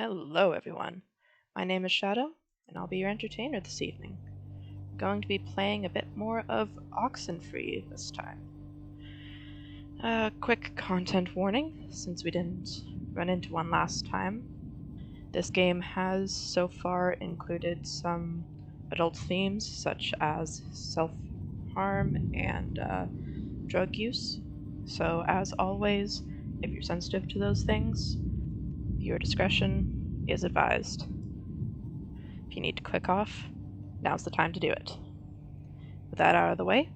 Hello, everyone. My name is Shadow, and I'll be your entertainer this evening. I'm going to be playing a bit more of Oxenfree this time. Quick content warning, since we didn't run into one last time. This game has so far included some adult themes, such as self-harm and drug use. So, as always, if you're sensitive to those things, viewer discretion is advised. If you need to click off, now's the time to do it. With that out of the way,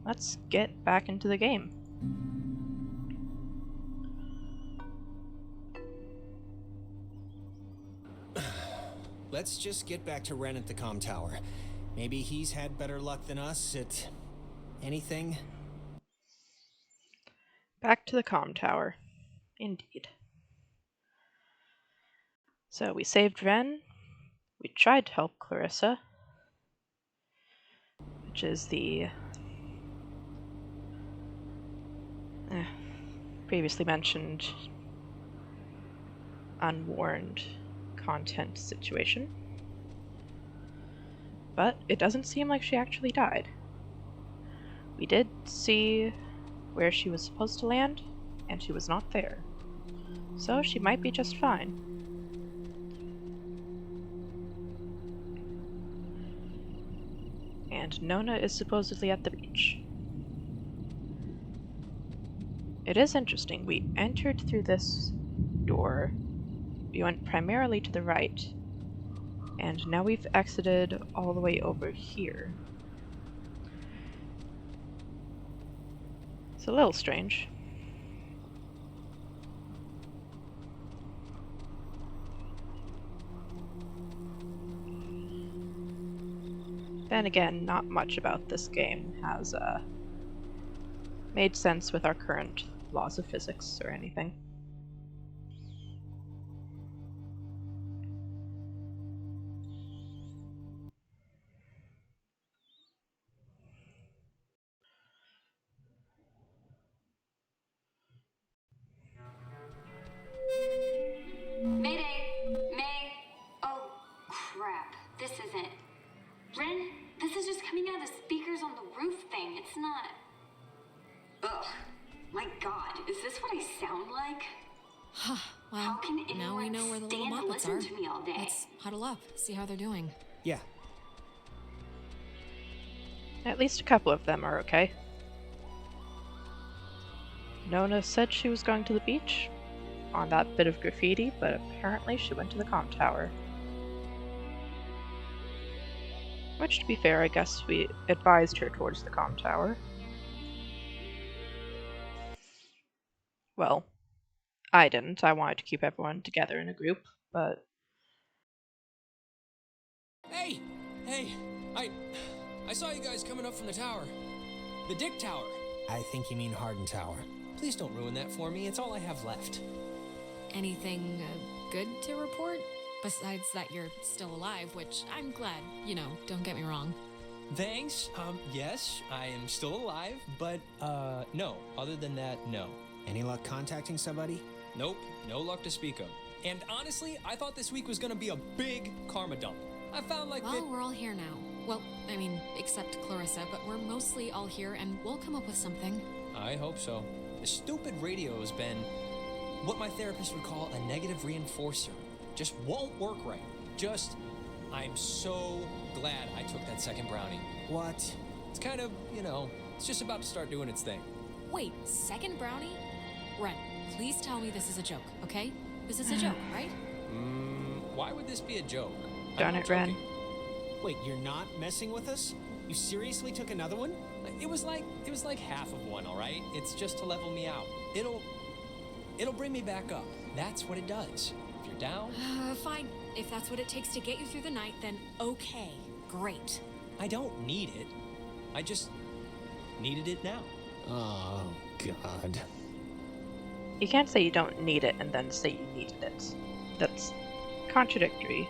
let's get back into the game. Let's just get back to Ren at the comm tower. Maybe he's had better luck than us at anything. Back to the comm tower. Indeed. So we saved Ren. We tried to help Clarissa, which is the previously mentioned unwarned content situation. But it doesn't seem like she actually died. We did see where she was supposed to land, and she was not there. So she might be just fine. And Nona is supposedly at the beach. It is interesting. We entered through this door. We went primarily to the right, and now we've exited all the way over here. It's a little strange. Then again, not much about this game has made sense with our current laws of physics or anything. Mayday! May! Oh, crap. This isn't. Ren, this is just coming out of the speakers on the roof thing. It's not. Ugh. My god, is this what I sound like? Well, How can now we anyone know where the little stand to Muppets are. listen to me all day? Let's huddle up, see how they're doing. Yeah. At least a couple of them are okay. Nona said she was going to the beach on that bit of graffiti, but apparently she went to the comm tower. Which, to be fair, I guess we advised her towards the comm tower. Well, I didn't. I wanted to keep everyone together in a group, but... Hey! I saw you guys coming up from the tower. The Dick Tower. I think you mean Harden Tower. Please don't ruin that for me. It's all I have left. Anything good to report? Besides that you're still alive, which I'm glad, don't get me wrong. Thanks. Yes, I am still alive, but, no. Other than that, no. Any luck contacting somebody? Nope, no luck to speak of. And honestly, I thought this week was gonna be a big karma dump. I found like Well, we're all here now. Well, except Clarissa, but we're mostly all here and we'll come up with something. I hope so. The stupid radio has been what my therapist would call a negative reinforcer. Just won't work right. I'm so glad I took that second brownie. What? It's kind of, it's just about to start doing its thing. Wait, second brownie? Ren, please tell me this is a joke, okay? This is a joke, right? Why would this be a joke? Darn I'm it, not Ren. joking. Wait, you're not messing with us? You seriously took another one? It was like half of one, all right? It's just to level me out. It'll bring me back up. That's what it does. If you're down, Fine. If that's what it takes to get you through the night, then okay. Great. I don't need it. I just needed it now. Oh, God. You can't say you don't need it and then say you needed it. That's contradictory.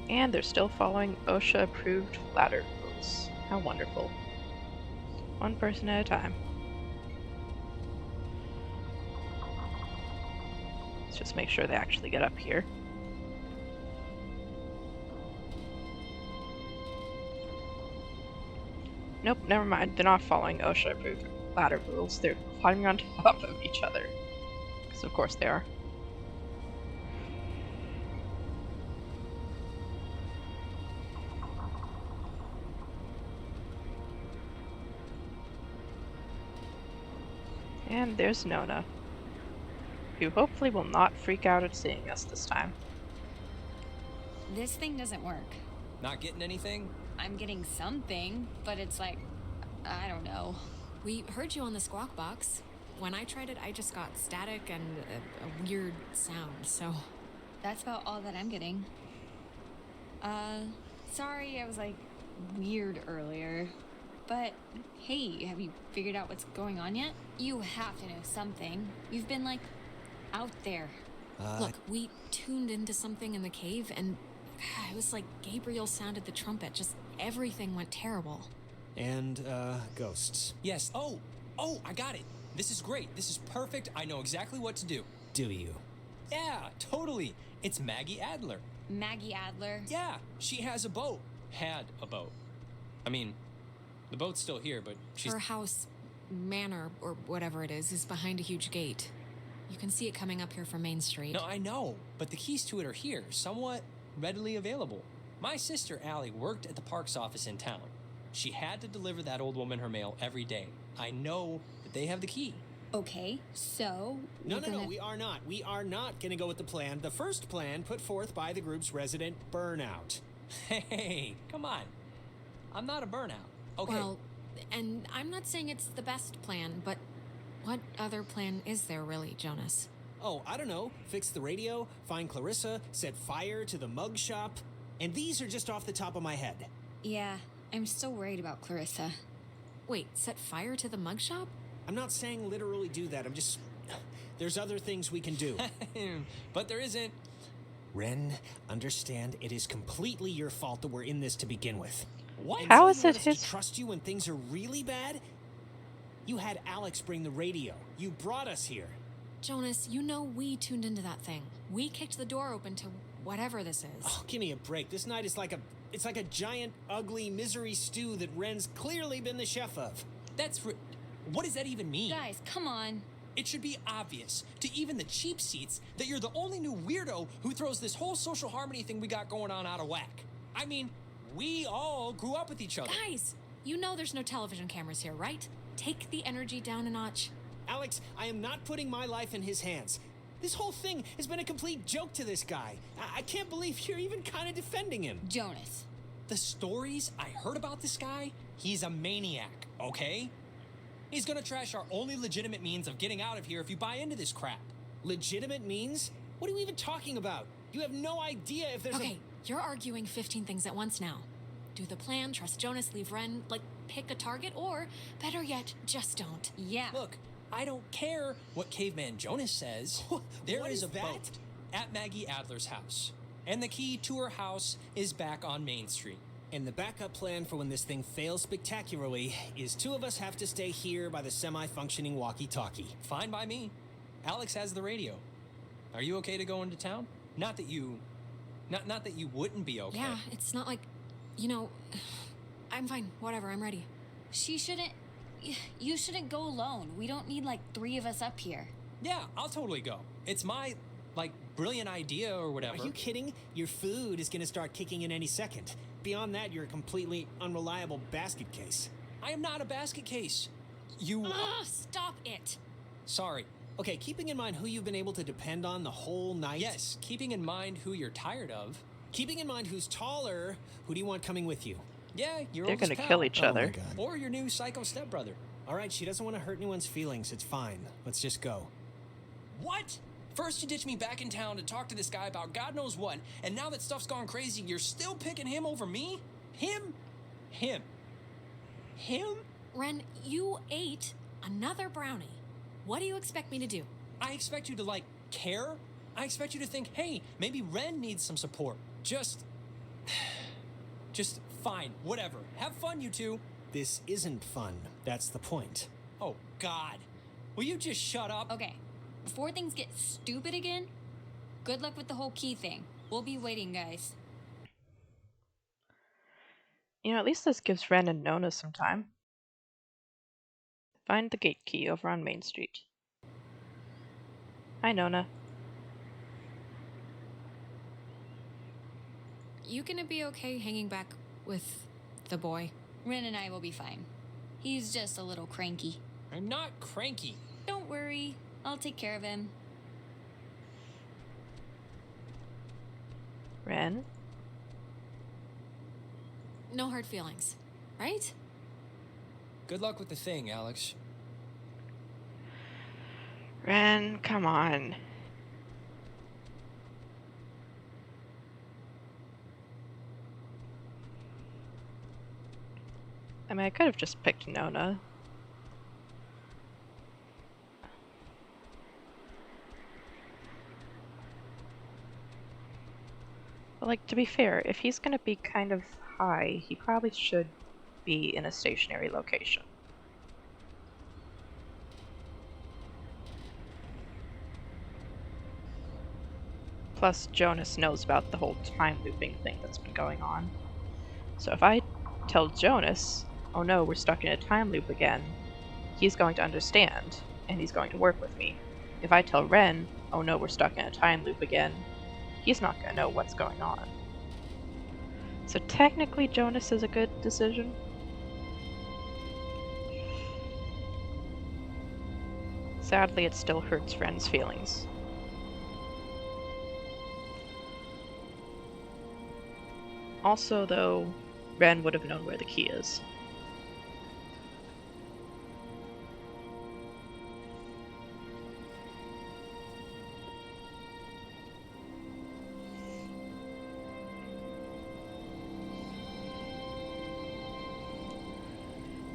And they're still following OSHA-approved ladder rules. How wonderful. One person at a time. Let's just make sure they actually get up here. Nope, never mind. They're not following OSHA-approved ladder rules. They're climbing on top of each other. Because of course they are. And there's Nona, who hopefully will not freak out at seeing us this time. This thing doesn't work. Not getting anything? I'm getting something, but it's like, I don't know. We heard you on the squawk box. When I tried it, I just got static and a weird sound, so... That's about all that I'm getting. Sorry I was like weird earlier. But hey, have you figured out what's going on yet? You have to know something. You've been like out there. Look, we tuned into something in the cave and it was like Gabriel sounded the trumpet. Just everything went terrible. And, ghosts. Yes. Oh, I got it. This is great. This is perfect. I know exactly what to do. Do you? Yeah, totally. It's Maggie Adler. Maggie Adler? Yeah, she has a boat. Had a boat. I mean, the boat's still here, but she's... Her house, manor, or whatever it is behind a huge gate. You can see it coming up here from Main Street. No, I know, but the keys to it are here, somewhat readily available. My sister Allie worked at the parks office in town. She had to deliver that old woman her mail every day. I know that they have the key. Okay, so... No, we are not. We are not gonna go with the plan. The first plan put forth by the group's resident Burnout. Hey, come on. I'm not a burnout. Okay. Well, and I'm not saying it's the best plan, but what other plan is there really, Jonas? Oh, I don't know. Fix the radio, find Clarissa, set fire to the mug shop. And these are just off the top of my head. Yeah, I'm still worried about Clarissa. Wait, set fire to the mug shop? I'm not saying literally do that. I'm just... There's other things we can do. But there isn't. Ren, understand it is completely your fault that we're in this to begin with. What? How You is want it us his... to trust you when things are really bad? You had Alex bring the radio. You brought us here. Jonas, you know we tuned into that thing. We kicked the door open to whatever this is. Oh, give me a break. This night is like a... It's like a giant, ugly misery stew that Ren's clearly been the chef of. What does that even mean? Guys, come on. It should be obvious to even the cheap seats that you're the only new weirdo who throws this whole social harmony thing we got going on out of whack. I mean, we all grew up with each other. Guys, you know there's no television cameras here, right? Take the energy down a notch. Alex, I am not putting my life in his hands. This whole thing has been a complete joke to this guy. I can't believe you're even kind of defending him. Jonas. The stories I heard about this guy, he's a maniac, okay? He's gonna trash our only legitimate means of getting out of here if you buy into this crap. Legitimate means? What are you even talking about? You have no idea if there's Okay, you're arguing 15 things at once now. Do the plan, trust Jonas, leave Ren, pick a target, or, better yet, just don't. Yeah. Look, I don't care what Caveman Jonas says. There What is is a that? boat at Maggie Adler's house. And the key to her house is back on Main Street. And the backup plan for when this thing fails spectacularly is two of us have to stay here by the semi-functioning walkie-talkie. Fine by me. Alex has the radio. Are you okay to go into town? Not that you wouldn't be okay. Yeah, it's not like, I'm fine, whatever, I'm ready. You shouldn't go alone. We don't need 3 of us up here. Yeah, I'll totally go. It's my, brilliant idea or whatever. Are you kidding? Your food is gonna start kicking in any second. Beyond that, you're a completely unreliable basket case. I am not a basket case. Stop it! Sorry. Okay, keeping in mind who you've been able to depend on the whole night. Yes, keeping in mind who you're tired of. Keeping in mind who's taller, who do you want coming with you? Yeah, your They're oldest gonna pal. kill each other. God. Or your new psycho stepbrother. All right, she doesn't want to hurt anyone's feelings. It's fine. Let's just go. What? First you ditch me back in town to talk to this guy about God knows what, and now that stuff's gone crazy, you're still picking him over me? Him? Ren, you ate another brownie. What do you expect me to do? I expect you to, care. I expect you to think, hey, maybe Ren needs some support. Just Fine, whatever. Have fun, you two. This isn't fun. That's the point. Oh, God. Will you just shut up? Okay, before things get stupid again, good luck with the whole key thing. We'll be waiting, guys. You know, at least this gives Ren and Nona some time. Find the gate key over on Main Street. Hi, Nona. You gonna be okay hanging back with the boy? Ren and I will be fine. He's just a little cranky. I'm not cranky. Don't worry, I'll take care of him. Ren? No hard feelings, right? Good luck with the thing, Alex. Ren, come on. I mean, I could have just picked Nona. But, like, to be fair, if he's gonna be kind of high, he probably should be in a stationary location. Plus, Jonas knows about the whole time looping thing that's been going on. So if I tell Jonas, oh no, we're stuck in a time loop again, he's going to understand, and he's going to work with me. If I tell Ren, oh no, we're stuck in a time loop again, he's not going to know what's going on. So technically Jonas is a good decision. Sadly, it still hurts Ren's feelings. Also, though, Ren would have known where the key is.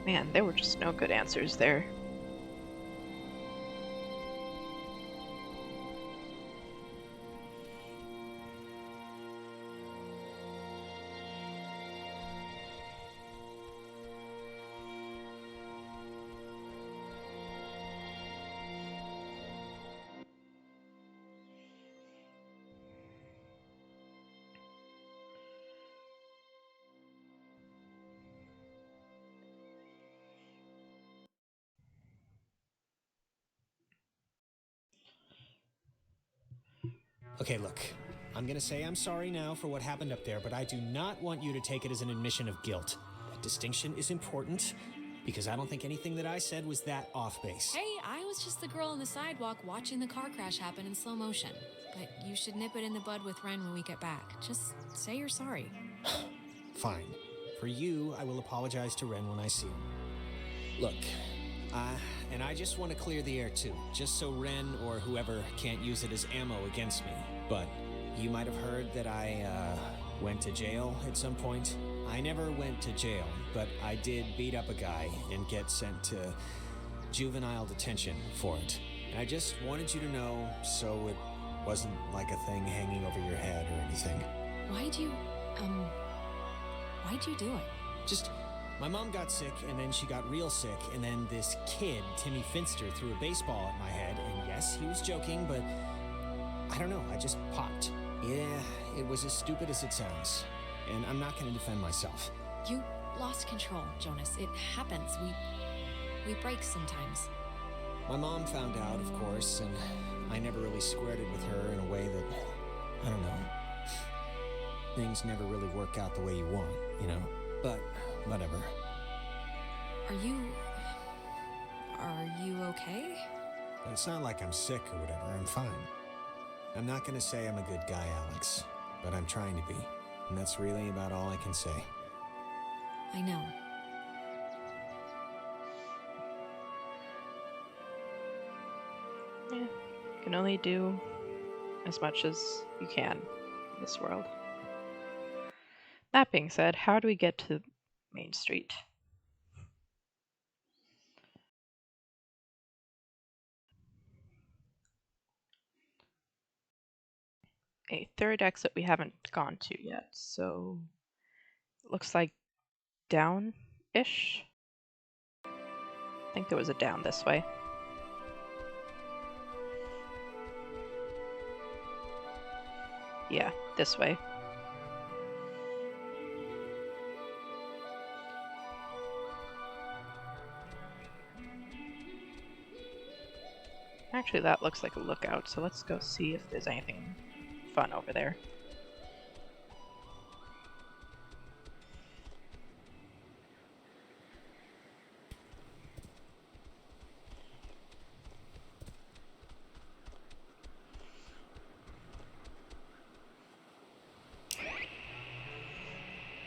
Man, there were just no good answers there. Okay, look. I'm gonna say I'm sorry now for what happened up there, but I do not want you to take it as an admission of guilt. That distinction is important, because I don't think anything that I said was that off base. Hey, I was just the girl on the sidewalk watching the car crash happen in slow motion. But you should nip it in the bud with Ren when we get back. Just say you're sorry. Fine. For you, I will apologize to Ren when I see him. Look, and I just want to clear the air too, just so Ren or whoever can't use it as ammo against me. But you might have heard that I, went to jail at some point. I never went to jail, but I did beat up a guy and get sent to juvenile detention for it. And I just wanted you to know so it wasn't like a thing hanging over your head or anything. Why'd you do it? Just, my mom got sick, and then she got real sick, and then this kid, Timmy Finster, threw a baseball at my head, and yes, he was joking, but I don't know, I just popped. Yeah, it was as stupid as it sounds, and I'm not gonna defend myself. You lost control, Jonas. It happens. We break sometimes. My mom found out, of course, and I never really squared it with her in a way that, I don't know, things never really work out the way you want, you know? But, whatever. Are you okay? It's not like I'm sick or whatever, I'm fine. I'm not gonna say I'm a good guy, Alex, but I'm trying to be. And that's really about all I can say. I know. Yeah, you can only do as much as you can in this world. That being said, how do we get to Main Street? A third exit we haven't gone to yet, so looks like down-ish. I think there was a down this way. Yeah, this way. Actually, that looks like a lookout, so let's go see if there's anything fun over there.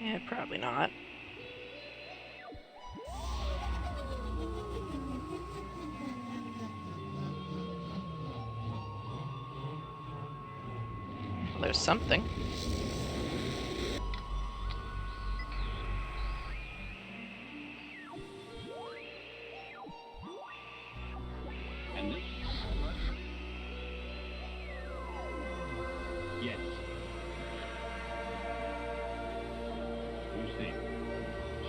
Yeah, probably not. Well, there's something. And this? Yes. Lucy,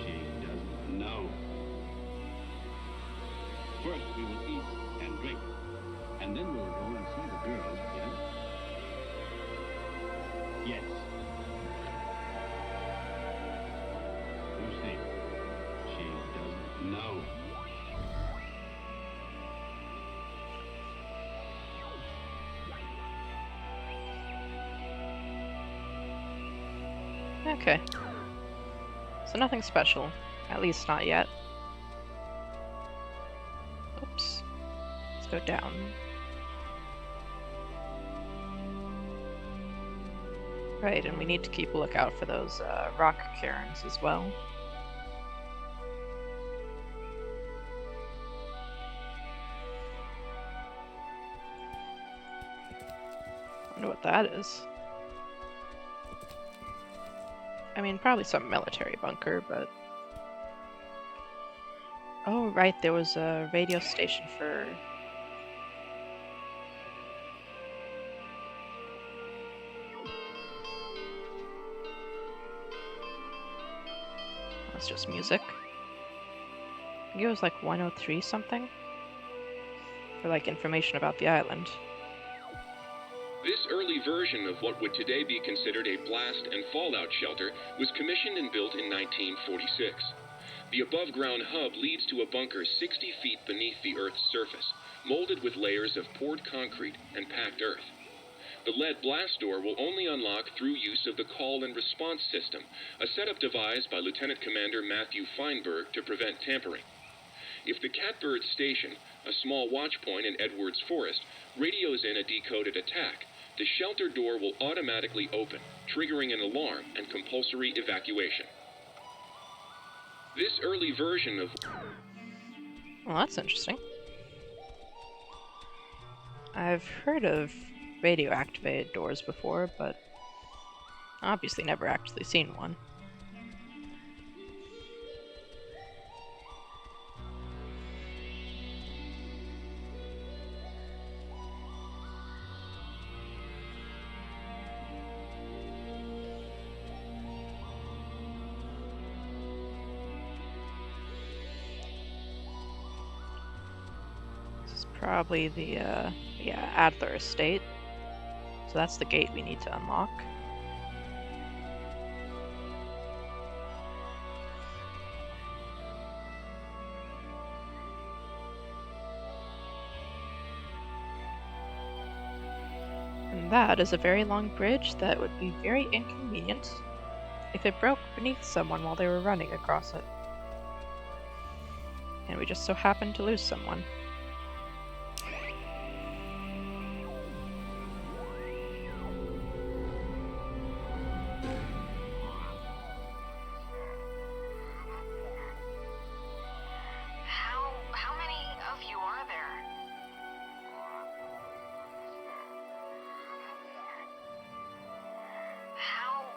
she doesn't know. First, we will eat and drink, and then we'll go and see the girls, yes? Yes. Lucy, she doesn't know. Okay. So nothing special. At least not yet. Oops. Let's go down. Right, and we need to keep a lookout for those rock cairns as well. I wonder what that is. I mean, probably some military bunker, but... Oh, right, there was a radio station for... That's just music. I think it was like 103 something. For like information about the island. This early version of what would today be considered a blast and fallout shelter was commissioned and built in 1946. The above-ground hub leads to a bunker 60 feet beneath the Earth's surface, molded with layers of poured concrete and packed earth. The lead blast door will only unlock through use of the call and response system, a setup devised by Lieutenant Commander Matthew Feinberg to prevent tampering. If the Catbird Station, a small watch point in Edwards Forest, radios in a decoded attack, the shelter door will automatically open, triggering an alarm and compulsory evacuation. This early version of... Well, that's interesting. I've heard of radio-activated doors before, but obviously never actually seen one. Probably the, Adler Estate. So that's the gate we need to unlock. And that is a very long bridge that would be very inconvenient if it broke beneath someone while they were running across it. And we just so happened to lose someone. How many of you are there?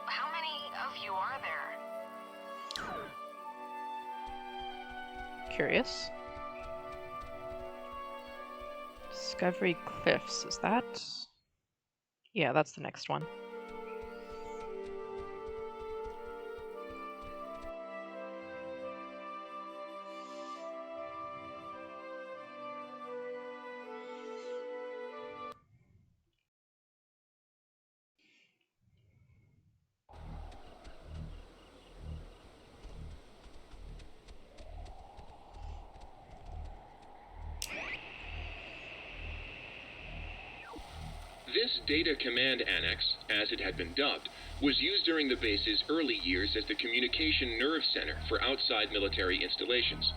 How many of you are there? Curious. Discovery Cliffs, is that? Yeah, that's the next one. This Data Command Annex, as it had been dubbed, was used during the base's early years as the communication nerve center for outside military installations.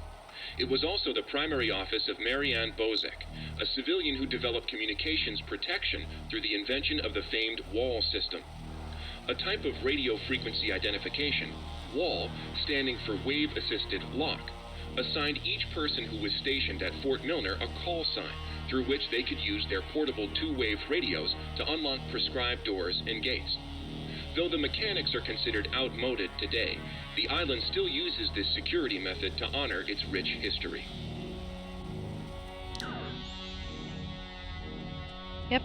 It was also the primary office of Marianne Bozek, a civilian who developed communications protection through the invention of the famed WAL system. A type of radio frequency identification, WAL, standing for Wave-Assisted Lock, assigned each person who was stationed at Fort Milner a call sign through which they could use their portable two-wave radios to unlock prescribed doors and gates. Though the mechanics are considered outmoded today, the island still uses this security method to honor its rich history. Yep,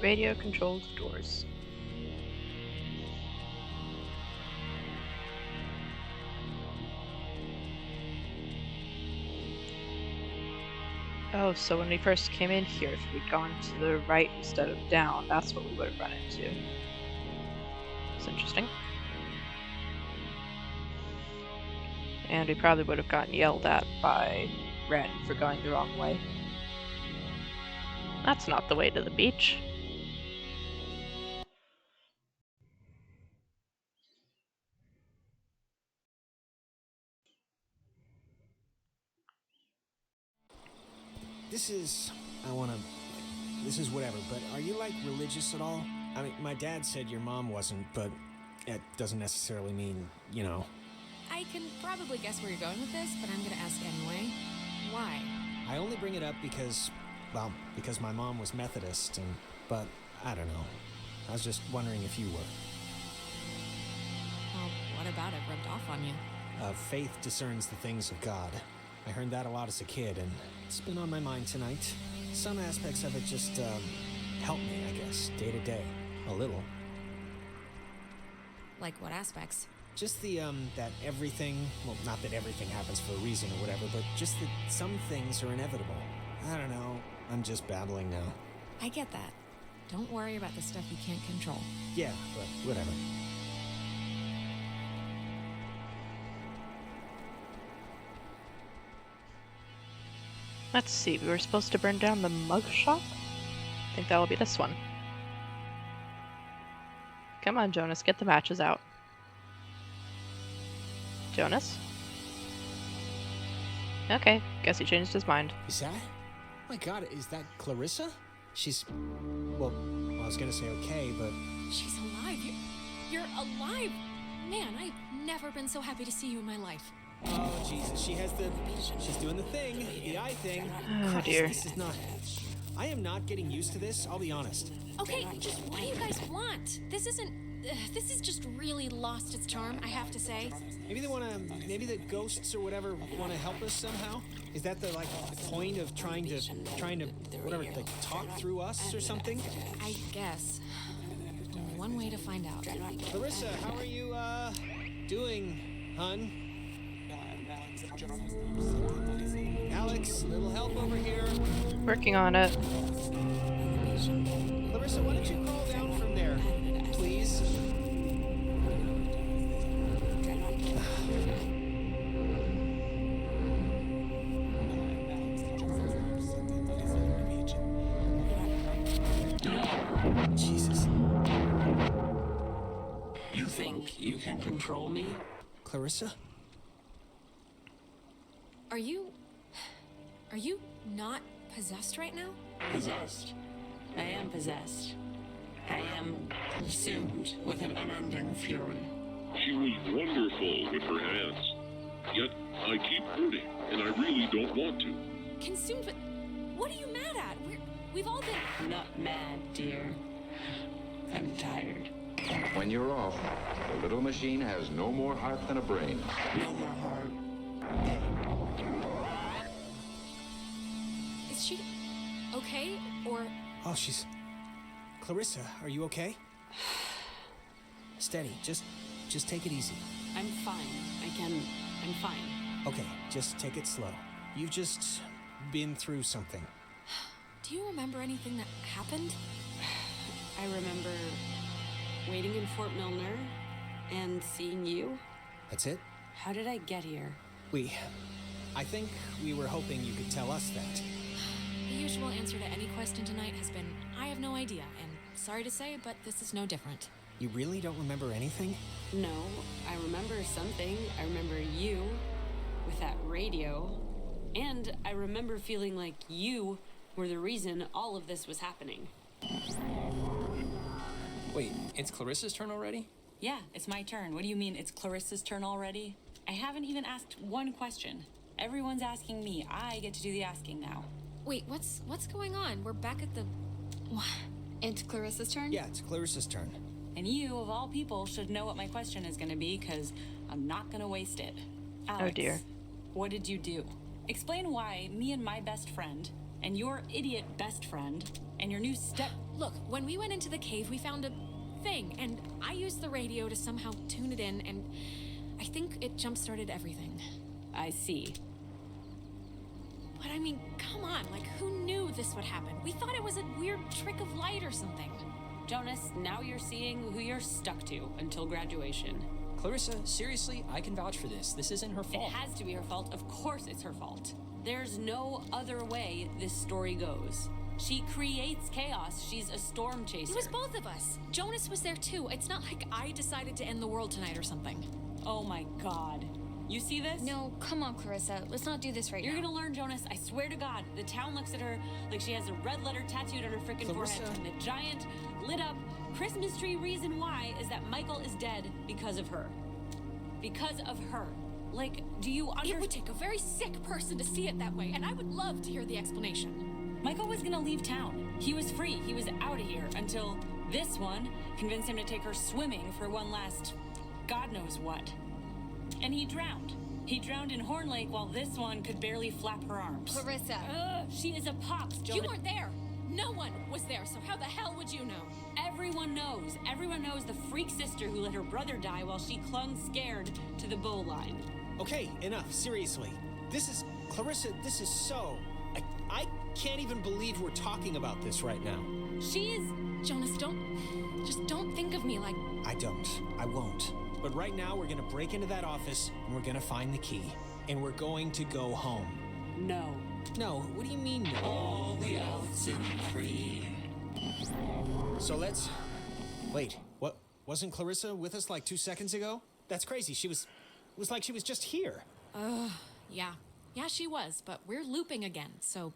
radio-controlled doors. Oh, so when we first came in here, if we'd gone to the right instead of down, that's what we would have run into. It's interesting. And we probably would have gotten yelled at by Ren for going the wrong way. That's not the way to the beach. This is whatever, but are you, like, religious at all? I mean, my dad said your mom wasn't, but it doesn't necessarily mean, you know. I can probably guess where you're going with this, but I'm gonna ask anyway. Why? I only bring it up because my mom was Methodist, but I don't know. I was just wondering if you were. Well, what about it rubbed off on you? Faith discerns the things of God. I heard that a lot as a kid, and it's been on my mind tonight. Some aspects of it just, help me, I guess, day to day. A little. Like what aspects? Just that everything, well, not that everything happens for a reason or whatever, but just that some things are inevitable. I don't know. I'm just babbling now. I get that. Don't worry about the stuff you can't control. Yeah, but whatever. Let's see, we were supposed to burn down the mug shop? I think that'll be this one. Come on, Jonas, get the matches out. Jonas? Okay, guess he changed his mind. Is that? My God, is that Clarissa? She's... Well, I was gonna say okay, but... She's alive. You're alive. Man, I've never been so happy to see you in my life. Oh, Jesus, she's doing the thing, the eye thing. Oh, Christ, dear. This is not... I am not getting used to this, I'll be honest. Okay, just what do you guys want? This is just really lost its charm, I have to say. Maybe the ghosts or whatever wanna help us somehow? Is that the point of trying to, whatever, talk through us or something? I guess. One way to find out. Clarissa, how are you, doing, hun? Alex, little help over here. Working on it. Clarissa, why don't you crawl down from there, please? Jesus. You think you can control me? Clarissa? Are you not possessed right now? Possessed. I am possessed. I am consumed with an unending fury. She was wonderful with her hands. Yet I keep hurting, and I really don't want to. Consumed with... What are you mad at? We've all been... I'm not mad, dear. I'm tired. When you're off, the little machine has no more heart than a brain. No more heart. Is she... okay? Or... Oh, she's... Clarissa, are you okay? Steady, just take it easy. I'm fine. I'm fine. Okay, just take it slow. You've just been through something. Do you remember anything that happened? I remember waiting in Fort Milner and seeing you. That's it? How did I get here? I think we were hoping you could tell us that. The usual answer to any question tonight has been, I have no idea, and sorry to say, but this is no different. You really don't remember anything? No, I remember something. I remember you with that radio. And I remember feeling like you were the reason all of this was happening. Wait, it's Clarissa's turn already? Yeah, it's my turn. What do you mean it's Clarissa's turn already? I haven't even asked one question. Everyone's asking me. I get to do the asking now. Wait, what's going on? We're back at the... It's Clarissa's turn? Yeah, it's Clarissa's turn. And you, of all people, should know what my question is going to be, because I'm not going to waste it. Alex, Oh dear. what did you do? Explain why me and my best friend, and your idiot best friend, and your new step... Look, when we went into the cave, we found a thing, and I used the radio to somehow tune it in, and I think it jump-started everything. I see. But I mean, come on, like, who knew this would happen? We thought it was a weird trick of light or something. Jonas, now you're seeing who you're stuck to until graduation. Clarissa, seriously, I can vouch for this. This isn't her fault. It has to be her fault. Of course it's her fault. There's no other way this story goes. She creates chaos. She's a storm chaser. It was both of us. Jonas was there too. It's not like I decided to end the world tonight or something. Oh my god. You see this? No, come on, Clarissa. Let's not do this right You're now. gonna learn, Jonas. I swear to God. The town looks at her like she has a red letter tattooed on her freaking forehead. And the giant, lit up Christmas tree reason why is that Michael is dead because of her. Because of her. Like, do you understand? It would take a very sick person to see it that way, and I would love to hear the explanation. Michael was gonna leave town. He was free. He was out of here until this one convinced him to take her swimming for one last God knows what. And he drowned. He drowned in Horn Lake while this one could barely flap her arms. Clarissa. She is a pox, Jonah. You weren't there. No one was there, so how the hell would you know? Everyone knows. Everyone knows the freak sister who let her brother die while she clung scared to the bow line. Okay, enough. Seriously. Clarissa, this is so... I can't even believe we're talking about this right now. She is... Jonas, just don't think of me like... I won't. But right now, we're gonna break into that office, and we're gonna find the key. And we're going to go home. No. No, what do you mean no? All the Oxenfree. So let's... Wait, what? Wasn't Clarissa with us like 2 seconds ago? That's crazy, it was like she was just here. Yeah. Yeah, she was, but we're looping again, so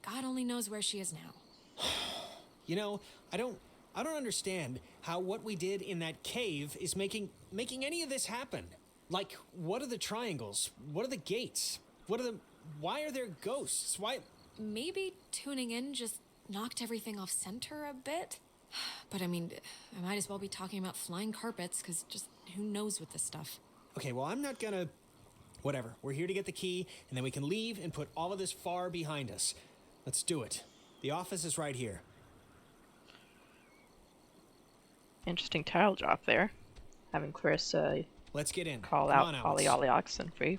God only knows where she is now. You know, I don't understand how what we did in that cave is making any of this happen. Like, what are the triangles? What are the gates? Why are there ghosts? Why? Maybe tuning in just knocked everything off center a bit. But I mean, I might as well be talking about flying carpets, because just who knows with this stuff. Okay, well, I'm not gonna... Whatever, we're here to get the key, and then we can leave and put all of this far behind us. Let's do it. The office is right here. Interesting tile drop there. Having Clarissa Let's get in. call Come out on, Ollie Alex. Oxenfree.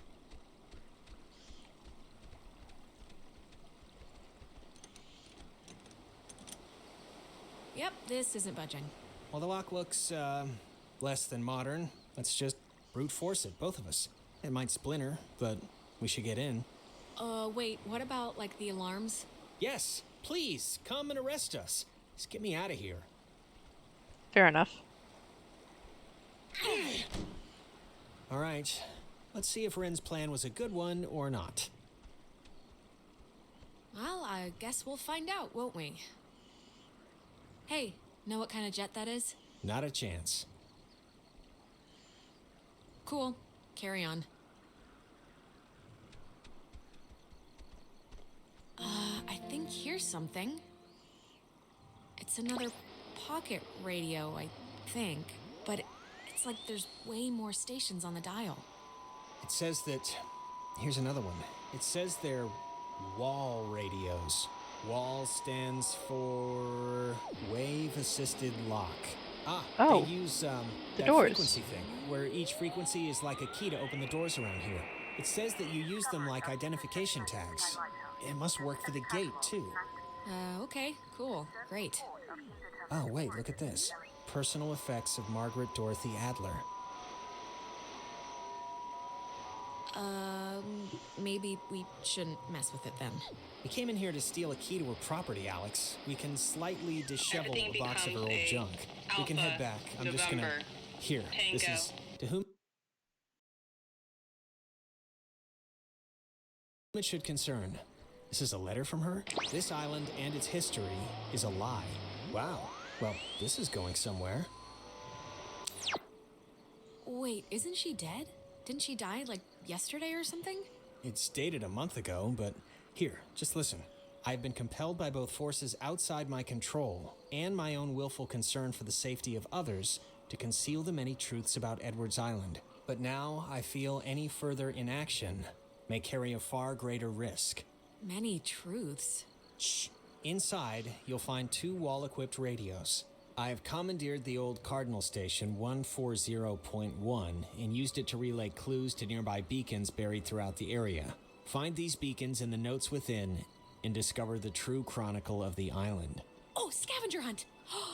Yep, this isn't budging. Well, the lock looks, less than modern. Let's just brute force it, both of us. It might splinter, but we should get in. Wait, what about, like, the alarms? Yes, please, come and arrest us. Just get me out of here. Fair enough. All right, let's see if Ren's plan was a good one or not. Well, I guess we'll find out, won't we? Hey, know what kind of jet that is? Not a chance. Cool. Carry on. I think here's something. It's another pocket radio, I think. But it's like there's way more stations on the dial. It says that... Here's another one. It says they're wall radios. WALL stands for wave-assisted lock. Oh, they use the that doors. frequency thing, where each frequency is like a key to open the doors around here. It says that you use them like identification tags. It must work for the gate, too. Okay, cool, great. Oh, wait, look at this. Personal effects of Margaret Dorothy Adler. Maybe we shouldn't mess with it then. We came in here to steal a key to her property, Alex. We can slightly dishevel a box of her old junk. We can head back. I'm just gonna... Here, this is... To whom it should concern. This is a letter from her? This island and its history is a lie. Wow. Well, this is going somewhere. Wait, isn't she dead? Didn't she die, like, yesterday or something? It's dated a month ago, but here, just listen. I've been compelled by both forces outside my control and my own willful concern for the safety of others to conceal the many truths about Edwards Island. But now I feel any further inaction may carry a far greater risk. Many truths? Shh. Inside, you'll find 2 wall-equipped radios. I've commandeered the old Cardinal Station 140.1 and used it to relay clues to nearby beacons buried throughout the area. Find these beacons and the notes within and discover the true chronicle of the island. Oh, scavenger hunt!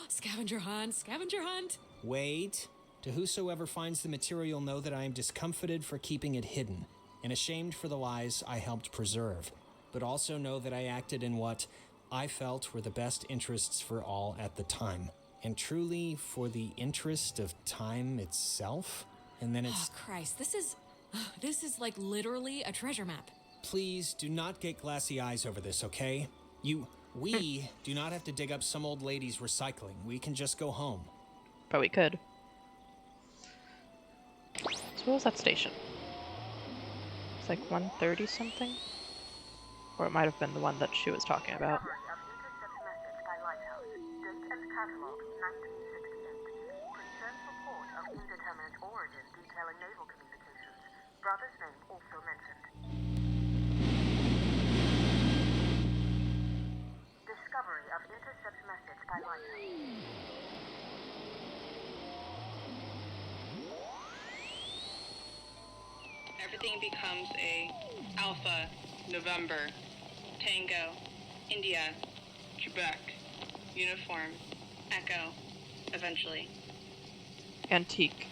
Scavenger hunt, scavenger hunt! Wait. To whosoever finds the material, know that I am discomfited for keeping it hidden and ashamed for the lies I helped preserve. But also know that I acted in what I felt were the best interests for all at the time. And truly for the interest of time itself? And then it's... Oh, Christ, this is like literally a treasure map. Please do not get glassy eyes over this, okay? We do not have to dig up some old lady's recycling. We can just go home. But we could. So what was that station? It's like 130 something? Or it might have been the one that she was talking about. Brother's name also mentioned. Discovery of intercept message by lighthouse. Everything becomes a Alpha, November, Tango, India, Quebec, Uniform, Echo, eventually. Antique.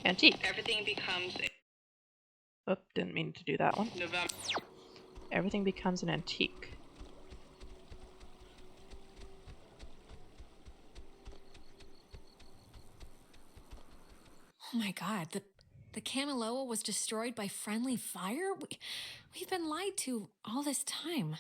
Everything becomes a... Oh, didn't mean to do that one. November. Everything becomes an antique. Oh my god, the Kamiloa was destroyed by friendly fire? We've been lied to all this time.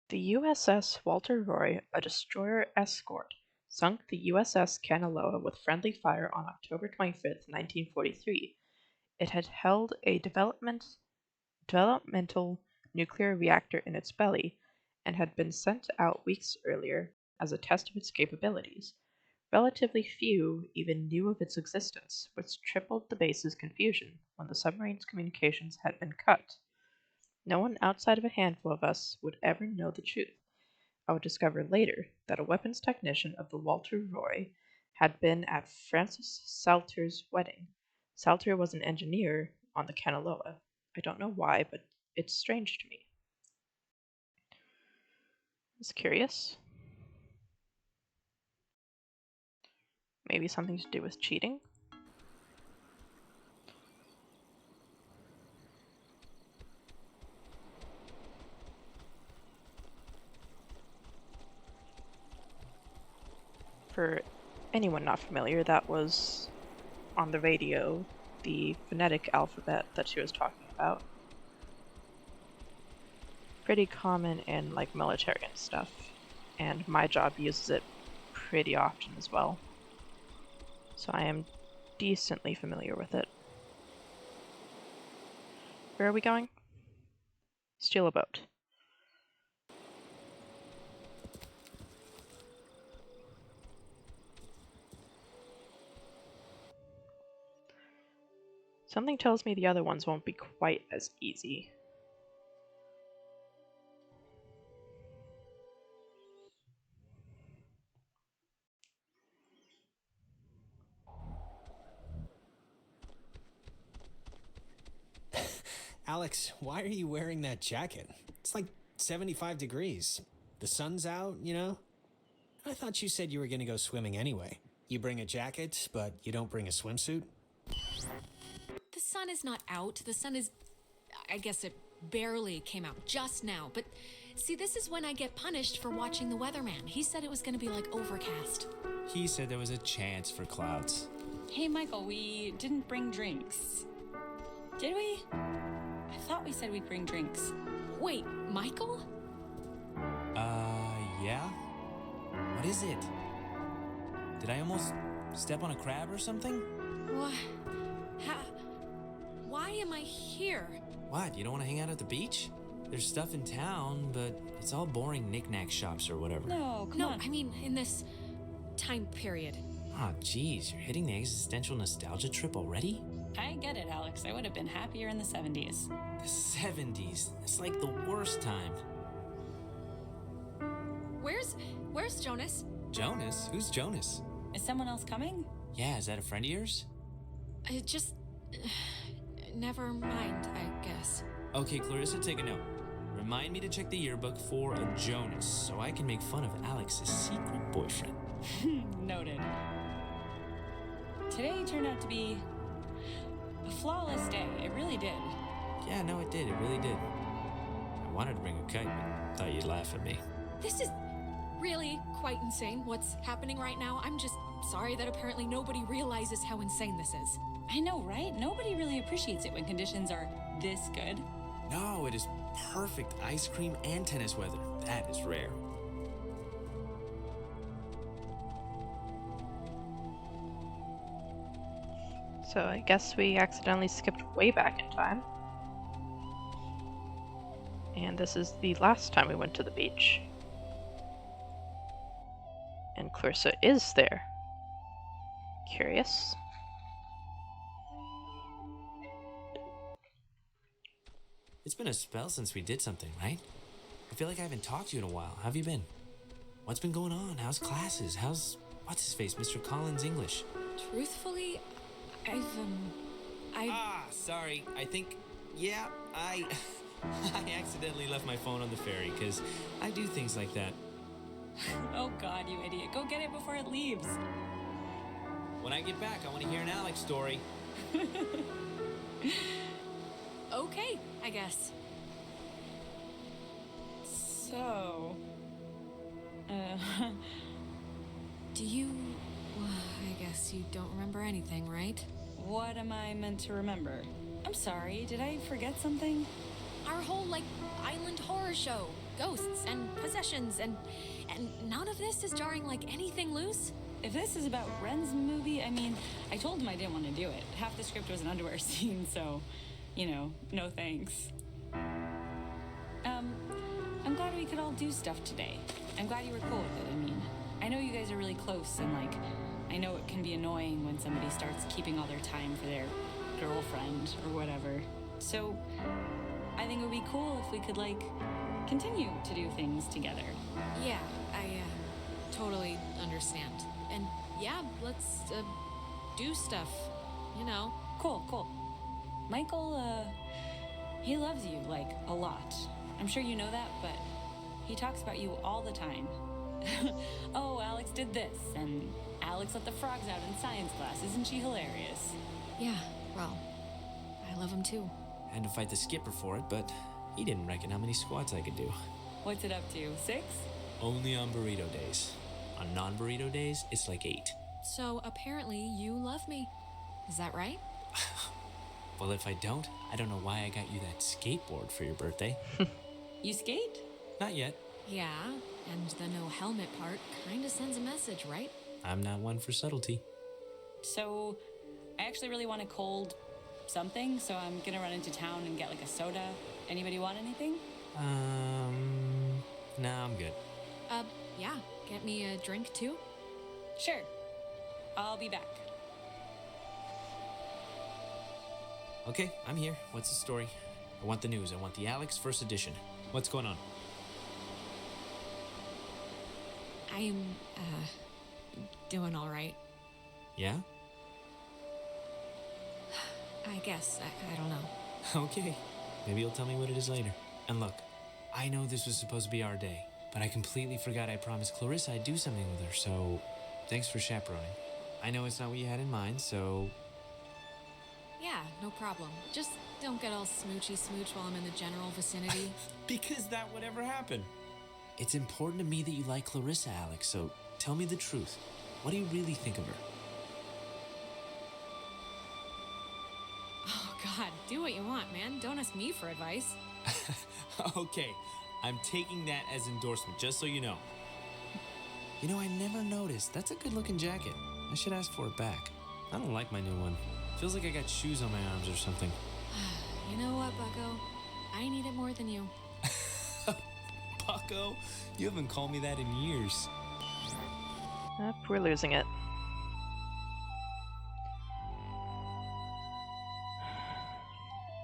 The USS Walter Roy, a destroyer escort, sunk the USS Kanaloa with friendly fire on October 25th, 1943. It had held a developmental nuclear reactor in its belly and had been sent out weeks earlier as a test of its capabilities. Relatively few even knew of its existence, which tripled the base's confusion when the submarine's communications had been cut. No one outside of a handful of us would ever know the truth. I would discover later that a weapons technician of the Walter Roy had been at Francis Salter's wedding. Salter was an engineer on the Kanaloa. I don't know why, but it's strange to me. I was curious. Maybe something to do with cheating? For anyone not familiar, that was on the radio, the phonetic alphabet that she was talking about. Pretty common in like military and stuff, and my job uses it pretty often as well. So I am decently familiar with it. Where are we going? Steal a boat. Something tells me the other ones won't be quite as easy. Alex, why are you wearing that jacket? It's like 75 degrees. The sun's out, you know? I thought you said you were gonna go swimming anyway. You bring a jacket, but you don't bring a swimsuit? The sun sun is not out. The sun is... I guess it barely came out just now. But see, this is when I get punished for watching the weatherman. He said it was going to be like overcast. He said there was a chance for clouds. Hey, Michael, we didn't bring drinks. Did we? I thought we said we'd bring drinks. Wait, Michael? Yeah? What is it? Did I almost step on a crab or something? What? Why am I here? What, you don't want to hang out at the beach? There's stuff in town, but it's all boring knick-knack shops or whatever. No, come on. I mean, in this time period. Oh, geez, you're hitting the existential nostalgia trip already? I get it, Alex. I would have been happier in the 70s. The 70s? It's like the worst time. Where's Jonas? Jonas? Who's Jonas? Is someone else coming? Yeah, is that a friend of yours? Never mind, I guess. Okay, Clarissa, take a note. Remind me to check the yearbook for a Jonas, so I can make fun of Alex's secret boyfriend. Noted. Today turned out to be a flawless day. It really did. Yeah, no, it did. It really did. I wanted to bring a kite, but thought you'd laugh at me. This is really quite insane, what's happening right now. I'm just sorry that apparently nobody realizes how insane this is. I know, right? Nobody really appreciates it when conditions are this good. No, it is perfect ice cream and tennis weather. That is rare. So I guess we accidentally skipped way back in time. And this is the last time we went to the beach. And Clarissa is there. Curious. It's been a spell since we did something, right? I feel like I haven't talked to you in a while. How have you been? What's been going on? How's classes? How's... what's-his-face, Mr. Collins' English? Truthfully, sorry. I think... yeah, I accidentally left my phone on the ferry, because I do things like that. Oh God, you idiot. Go get it before it leaves. When I get back, I want to hear an Alex story. Okay, I guess. So... Do you... I guess you don't remember anything, right? What am I meant to remember? I'm sorry, did I forget something? Our whole, island horror show. Ghosts and possessions and none of this is jarring like anything loose? If this is about Ren's movie, I mean, I told him I didn't want to do it. Half the script was an underwear scene, so, no thanks. I'm glad we could all do stuff today. I'm glad you were cool with it. I mean, I know you guys are really close, and, I know it can be annoying when somebody starts keeping all their time for their girlfriend or whatever. So, I think it would be cool if we could, continue to do things together. Yeah, I totally understand. And yeah, let's do stuff, Cool. Michael, he loves you, a lot. I'm sure you know that, but he talks about you all the time. Oh, Alex did this, and Alex let the frogs out in science class. Isn't she hilarious? Yeah, well, I love him too. I had to fight the skipper for it, but he didn't reckon how many squats I could do. What's it up to, 6? Only on burrito days. On non-burrito days, it's 8. So apparently you love me. Is that right? Well, if I don't know why I got you that skateboard for your birthday. You skate? Not yet. Yeah, and the no helmet part kinda sends a message, right? I'm not one for subtlety. So, I actually really want a cold something, so I'm gonna run into town and get a soda. Anybody want anything? No, I'm good. Yeah, get me a drink too? Sure. I'll be back. Okay, I'm here. What's the story? I want the news. I want the Alex first edition. What's going on? I'm, doing all right. Yeah? I guess. I don't know. Okay. Maybe you'll tell me what it is later. And look, I know this was supposed to be our day, but I completely forgot I promised Clarissa I'd do something with her, so thanks for chaperoning. I know it's not what you had in mind, so... Yeah, Yeah, no problem. Just don't get all smoochy smooch while I'm in the general vicinity. Because that would ever happen. It's important to me that you like Clarissa, Alex, so tell me the truth. What do you really think of her? Oh, God, do what you want, man. Don't ask me for advice. Okay, I'm taking that as endorsement, just so you know. You know, I never noticed. That's a good-looking jacket. I should ask for it back. I don't like my new one. Feels like I got shoes on my arms or something. You know what, Bucko? I need it more than you. Bucko? You haven't called me that in years. We're losing it.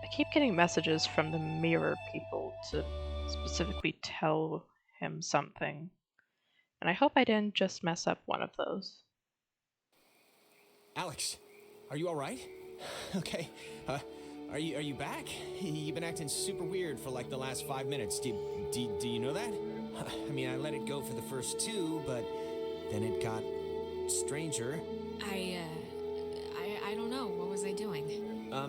I keep getting messages from the mirror people to specifically tell him something. And I hope I didn't just mess up one of those. Alex, are you all right? Okay. Are you back? You've been acting super weird for like the last 5 minutes. Do you know that? I mean, I let it go for the first 2, but then it got stranger. I don't know. What was I doing?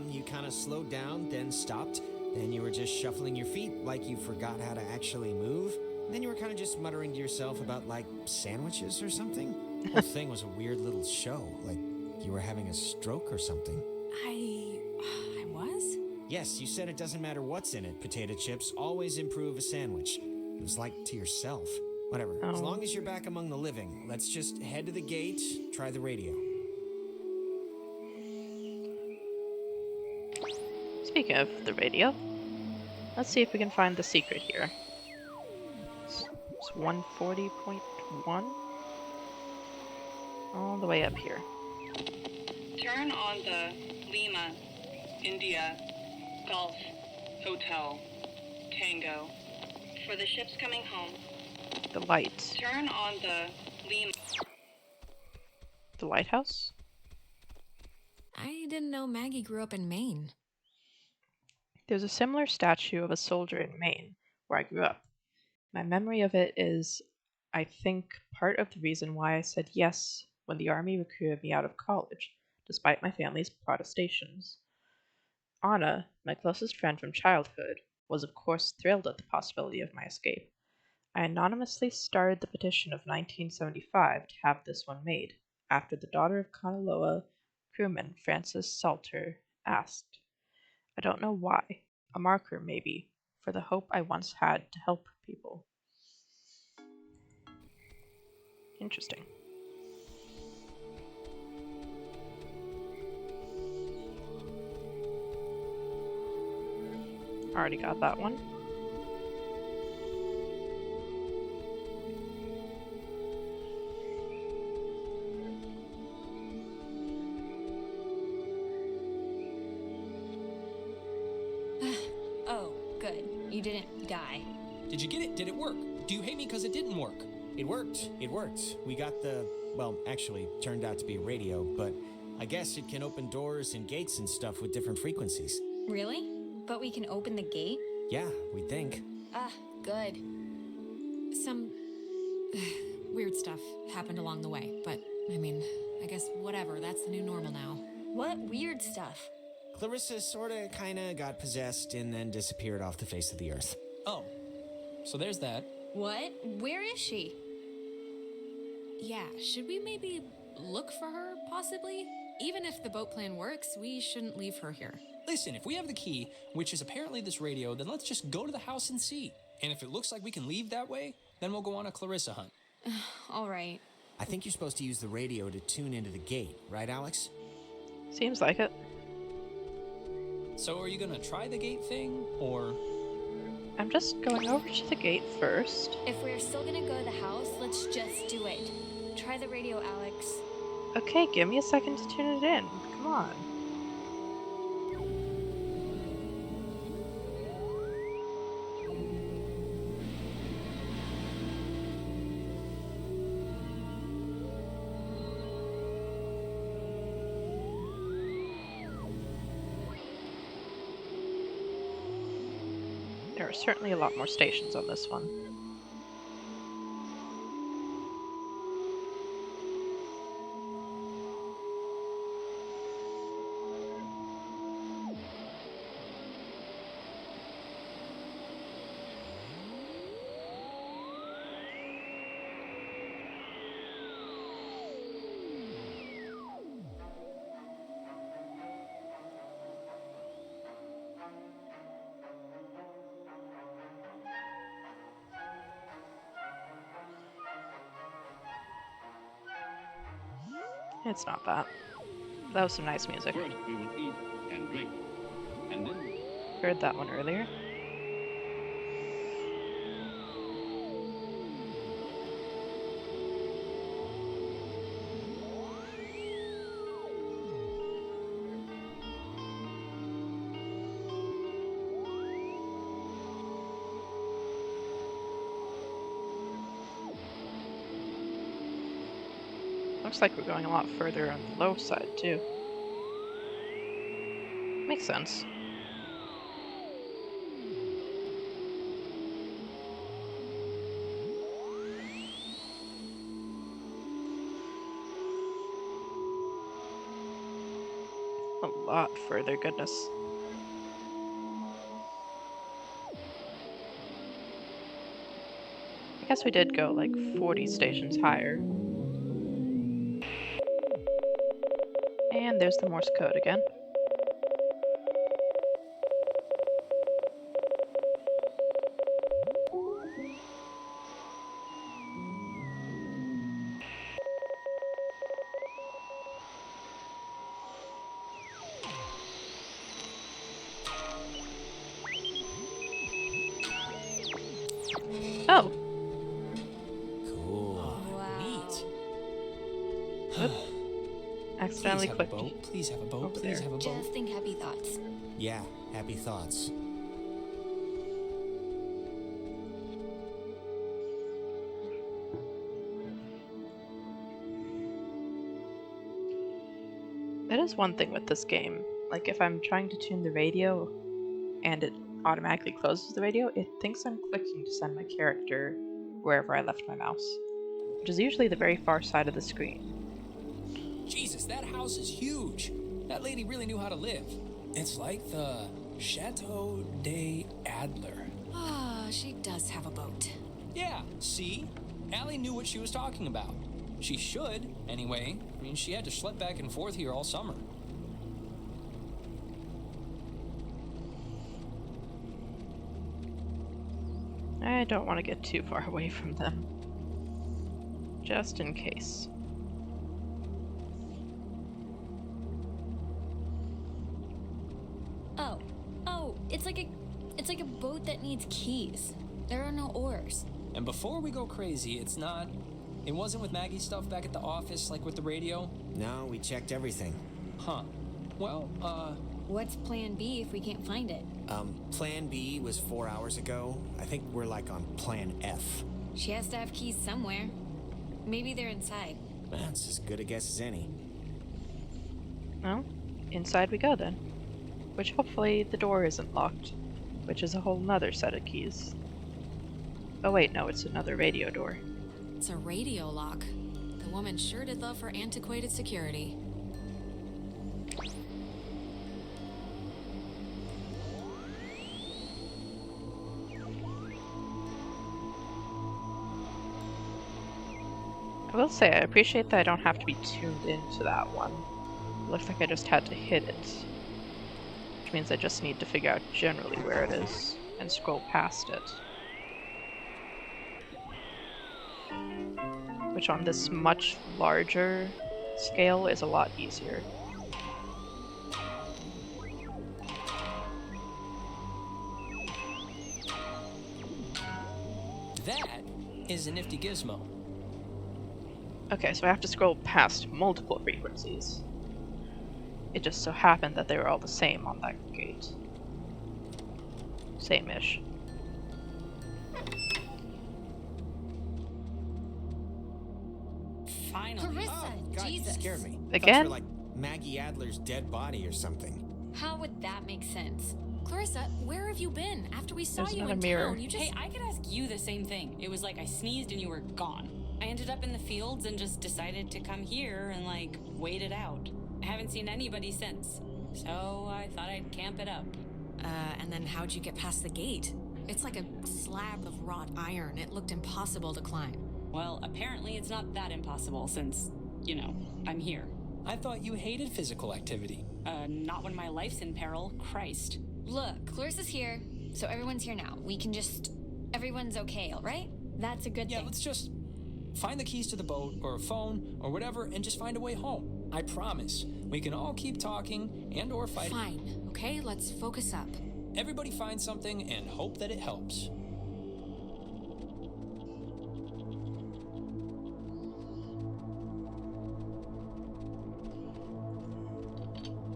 You kind of slowed down, then stopped. Then you were just shuffling your feet like you forgot how to actually move. Then you were kind of just muttering to yourself about, like, sandwiches or something. The whole thing was a weird little show. Like, you were having a stroke or something. I was? Yes, you said it doesn't matter what's in it. Potato chips always improve a sandwich. It was like to yourself. Whatever. As long as you're back among the living, let's just head to the gate, try the radio. Speaking of the radio, let's see if we can find the secret here. It's 140.1. All the way up here. Turn on the Lima, India, Golf, Hotel, Tango. For the ships coming home. The light. Turn on the Lima. The lighthouse? I didn't know Maggie grew up in Maine. There's a similar statue of a soldier in Maine, where I grew up. My memory of it is, I think, part of the reason why I said yes when the army recruited me out of college, despite my family's protestations. Anna, my closest friend from childhood, was of course thrilled at the possibility of my escape. I anonymously started the petition of 1975 to have this one made, after the daughter of Kanaloa crewman Francis Salter asked. I don't know why. A marker, maybe, for the hope I once had to help people. Interesting. Already got that one. Oh, good. You didn't die. Did you get it? Did it work? Do you hate me because it didn't work? It worked. It worked. We got the, well, actually, turned out to be a radio, but I guess it can open doors and gates and stuff with different frequencies. Really? But we can open the gate? Yeah, we think. Ah, good. Some weird stuff happened along the way, but I mean, I guess whatever, that's the new normal now. What weird stuff? Clarissa sorta kinda got possessed and then disappeared off the face of the earth. Oh, so there's that. What? Where is she? Yeah, should we maybe look for her, possibly? Even if the boat plan works, we shouldn't leave her here. Listen, if we have the key, which is apparently this radio, then let's just go to the house and see. And if it looks like we can leave that way, then we'll go on a Clarissa hunt. All right. I think you're supposed to use the radio to tune into the gate, right, Alex? Seems like it. So are you gonna try the gate thing, or...? I'm just going over to the gate first. If we're still gonna go to the house, let's just do it. Try the radio, Alex. Okay, give me a second to tune it in. Come on. There are certainly a lot more stations on this one. It's not that. That was some nice music. First, we will eat and drink, and then... Heard that one earlier. Looks like we're going a lot further on the low side, too. Makes sense. A lot further, goodness. I guess we did go like 40 stations higher. And there's the Morse code again. Oh. Cool. Wow. Neat. Accidentally Please have clicked. a boat. Please have a boat. Over Please there. have a boat. Just think happy thoughts. Yeah, happy thoughts. That is one thing with this game. Like, if I'm trying to tune the radio and it automatically closes the radio, it thinks I'm clicking to send my character wherever I left my mouse, which is usually the very far side of the screen. Jesus, that house is huge. That lady really knew how to live. It's like the Chateau de Adler. Ah, she does have a boat. Yeah, see? Allie knew what she was talking about. She should, anyway. I mean, she had to schlep back and forth here all summer. I don't want to get too far away from them. Just in case. Oh, it's like a boat that needs keys. There are no oars. And before we go crazy, it wasn't with Maggie's stuff back at the office, like with the radio? No, we checked everything. Huh. Well, What's plan B if we can't find it? Plan B was 4 hours ago. I think we're like on plan F. She has to have keys somewhere. Maybe they're inside. That's as good a guess as any. Well, inside we go then. Which hopefully the door isn't locked, which is a whole nother set of keys. Oh wait, no, it's another radio door. It's a radio lock. The woman sure did love her antiquated security. I will say, I appreciate that I don't have to be tuned into that one. It looks like I just had to hit it. Which means I just need to figure out generally where it is, and scroll past it. Which on this much larger scale is a lot easier. that is a nifty gizmo. Okay, so I have to scroll past multiple frequencies. It just so happened that they were all the same on that gate. Same-ish. Finally. Clarissa, Oh, God, you Jesus. scared me. I thought Again? you were like Maggie Adler's dead body or something. How would that make sense? Clarissa, where have you been? After we saw There's you another in mirror. town, you just... Hey, I could ask you the same thing. It was like I sneezed and you were gone. I ended up in the fields and just decided to come here and, like, wait it out. I haven't seen anybody since. So I thought I'd camp it up. And then how'd you get past the gate? It's like a slab of wrought iron. It looked impossible to climb. Well, apparently it's not that impossible since, you know, I'm here. I thought you hated physical activity. Not when my life's in peril. Christ. Look, Clarissa's here, so everyone's here now. We can just... Everyone's okay, all right? That's a good Yeah, thing. let's just find the keys to the boat, or a phone, or whatever, and just find a way home. I promise. We can all keep talking and or fighting. Fine, okay? Let's focus up. Everybody find something and hope that it helps.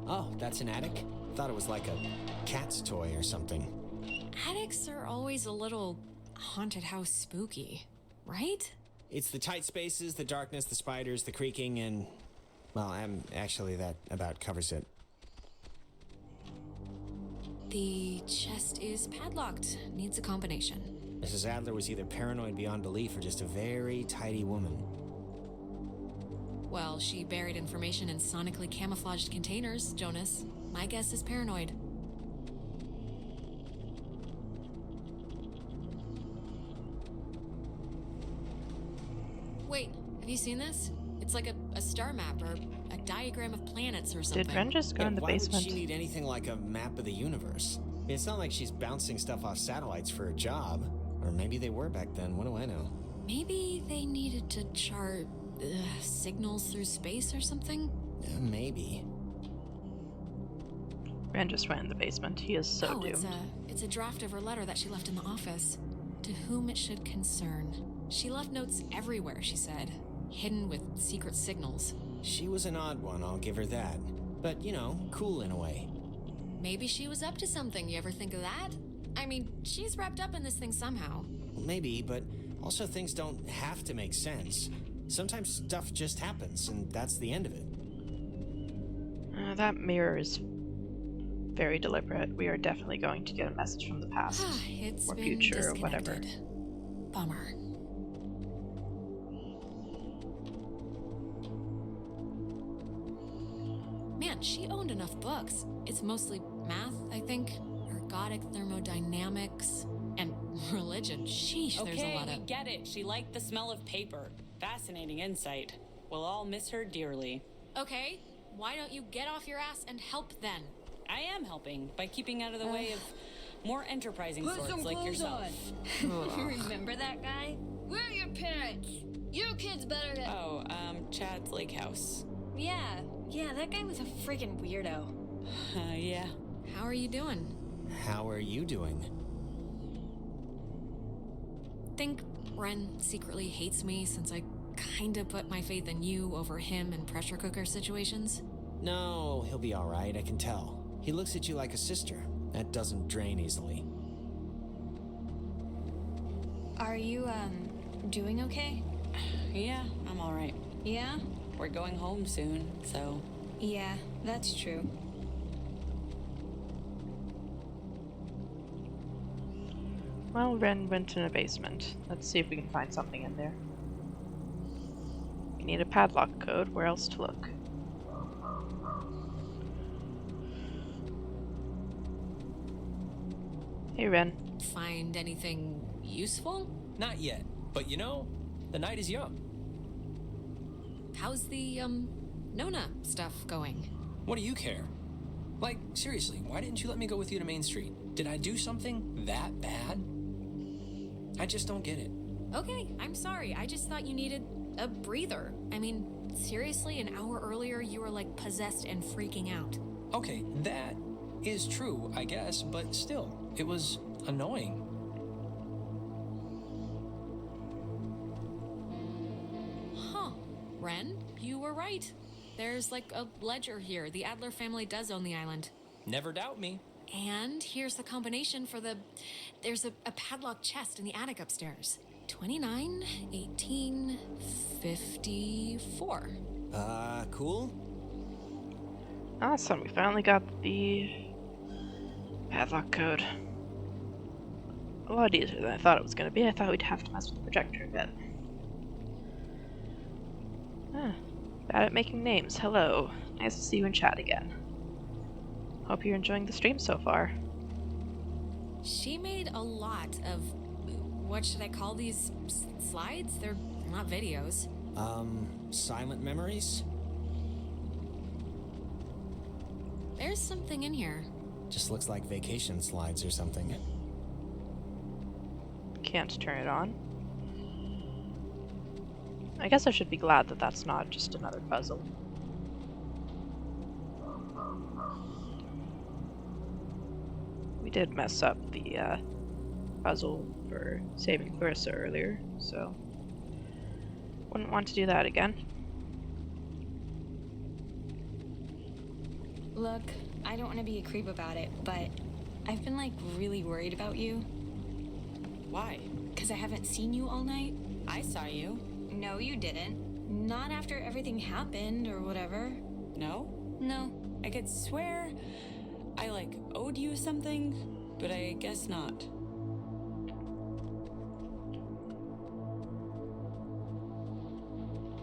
Oh, that's an attic? Thought it was like a cat's toy or something. Attics are always a little haunted house spooky, right? It's the tight spaces, the darkness, the spiders, the creaking, and... well, actually, that about covers it. The chest is padlocked. Needs a combination. Mrs. Adler was either paranoid beyond belief or just a very tidy woman. Well, she buried information in sonically camouflaged containers, Jonas. My guess is paranoid. Wait, have you seen this? It's like a star map or a diagram of planets or something. Did Ren just go in the basement? Why would she need anything like a map of the universe? I mean, it's not like she's bouncing stuff off satellites for a job. Or maybe they were back then, what do I know? Maybe they needed to chart signals through space or something? Maybe. Ren just went in the basement. He is so doomed. It's a draft of her letter that she left in the office. To whom it should concern. She left notes everywhere, she said. Hidden with secret signals. She was an odd one, I'll give her that. But, you know, cool in a way. Maybe she was up to something, you ever think of that? I mean, she's wrapped up in this thing somehow. Maybe, but also things don't have to make sense. Sometimes stuff just happens, and that's the end of it. That mirror is very deliberate. We are definitely going to get a message from the past It's or been future or whatever. Bummer. Man, she owned enough books. It's mostly math, I think. Ergodic thermodynamics. And religion. Sheesh, there's a lot of... Okay, we get it. She liked the smell of paper. Fascinating insight. We'll all miss her dearly. Okay, why don't you get off your ass and help then? I am helping by keeping out of the way of more enterprising sorts like yourself. Remember that guy? Where are your parents? Your kid's better than... Oh, Chad's Lake House. Yeah, that guy was a freaking weirdo. Yeah. How are you doing? How are you doing? Think Ren secretly hates me since I kinda put my faith in you over him in pressure cooker situations? No, he'll be alright, I can tell. He looks at you like a sister. That doesn't drain easily. Are you, doing okay? Yeah, I'm alright. Yeah? We're going home soon, so... Yeah, that's true. Well, Ren went in a basement. Let's see if we can find something in there. We need a padlock code. Where else to look? Hey, Ren. Find anything useful? Not yet, but you know, the night is young. How's the, Nona stuff going? What do you care? Like, seriously, why didn't you let me go with you to Main Street? Did I do something that bad? I just don't get it. Okay, I'm sorry. I just thought you needed a breather. I mean, seriously, an hour earlier you were like possessed and freaking out. Okay, that is true, I guess, but still, it was annoying. Huh. Ren, you were right. There's like a ledger here. The Adler family does own the island. Never doubt me. And here's the combination for the... There's a padlocked chest in the attic upstairs. 29, 18, 54. Cool? Awesome, we finally got the padlock code. A lot easier than I thought it was going to be. I thought we'd have to mess with the projector a bit. Bad at making names. Hello. Nice to see you in chat again. Hope you're enjoying the stream so far. She made a lot of... What should I call these slides? They're not videos. Silent memories? There's something in here. Just looks like vacation slides or something. Can't turn it on. I guess I should be glad that that's not just another puzzle. We did mess up the puzzle for saving Clarissa earlier, so wouldn't want to do that again. Look, I don't want to be a creep about it, but I've been like really worried about you. Why? Because I haven't seen you all night. I saw you. No, you didn't. Not after everything happened or whatever. No? No. I could swear I like owed you something, but I guess not.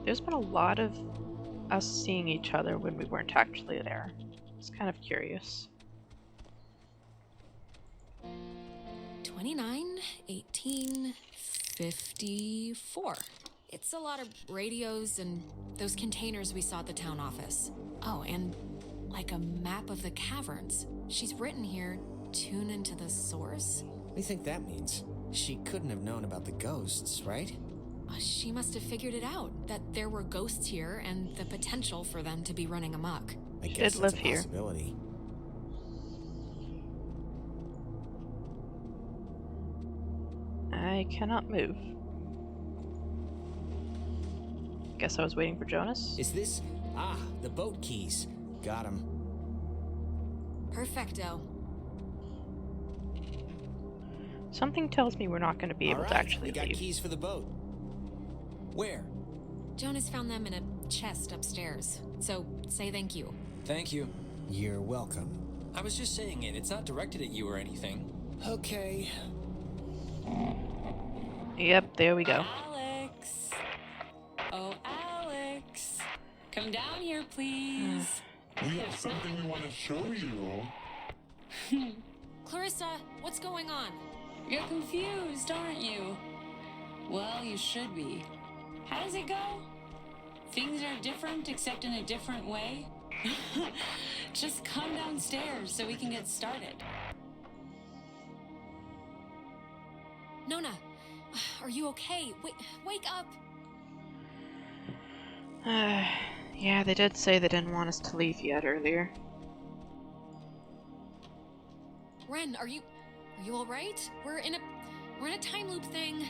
There's been a lot of us seeing each other when we weren't actually there. It's kind of curious. 29, 18, 54. It's a lot of radios and those containers we saw at the town office. Oh, and like a map of the caverns. She's written here, tune into the source. What do you think that means? She couldn't have known about the ghosts, right? She must have figured it out, that there were ghosts here and the potential for them to be running amok. I She guess did that's live a here. possibility. I cannot move. Guess I was waiting for Jonas. Is this... Ah, the boat keys. Got 'em. Perfecto. Something tells me we're not going to be able to actually we got leave. keys for the boat. Where? Jonas found them in a chest upstairs, so say thank you. Thank you. You're welcome. I was just saying it. It's not directed at you or anything. Okay. Yep, there we go. Alex. Oh, Alex. Come down here, please. We have something we want to show you. Clarissa, what's going on? You're confused, aren't you? Well, you should be. How does it go? Things are different, except in a different way? Just come downstairs so we can get started. Nona, are you okay? Wake up! Yeah, they did say they didn't want us to leave yet earlier. Ren, are you all right? We're in a time loop thing.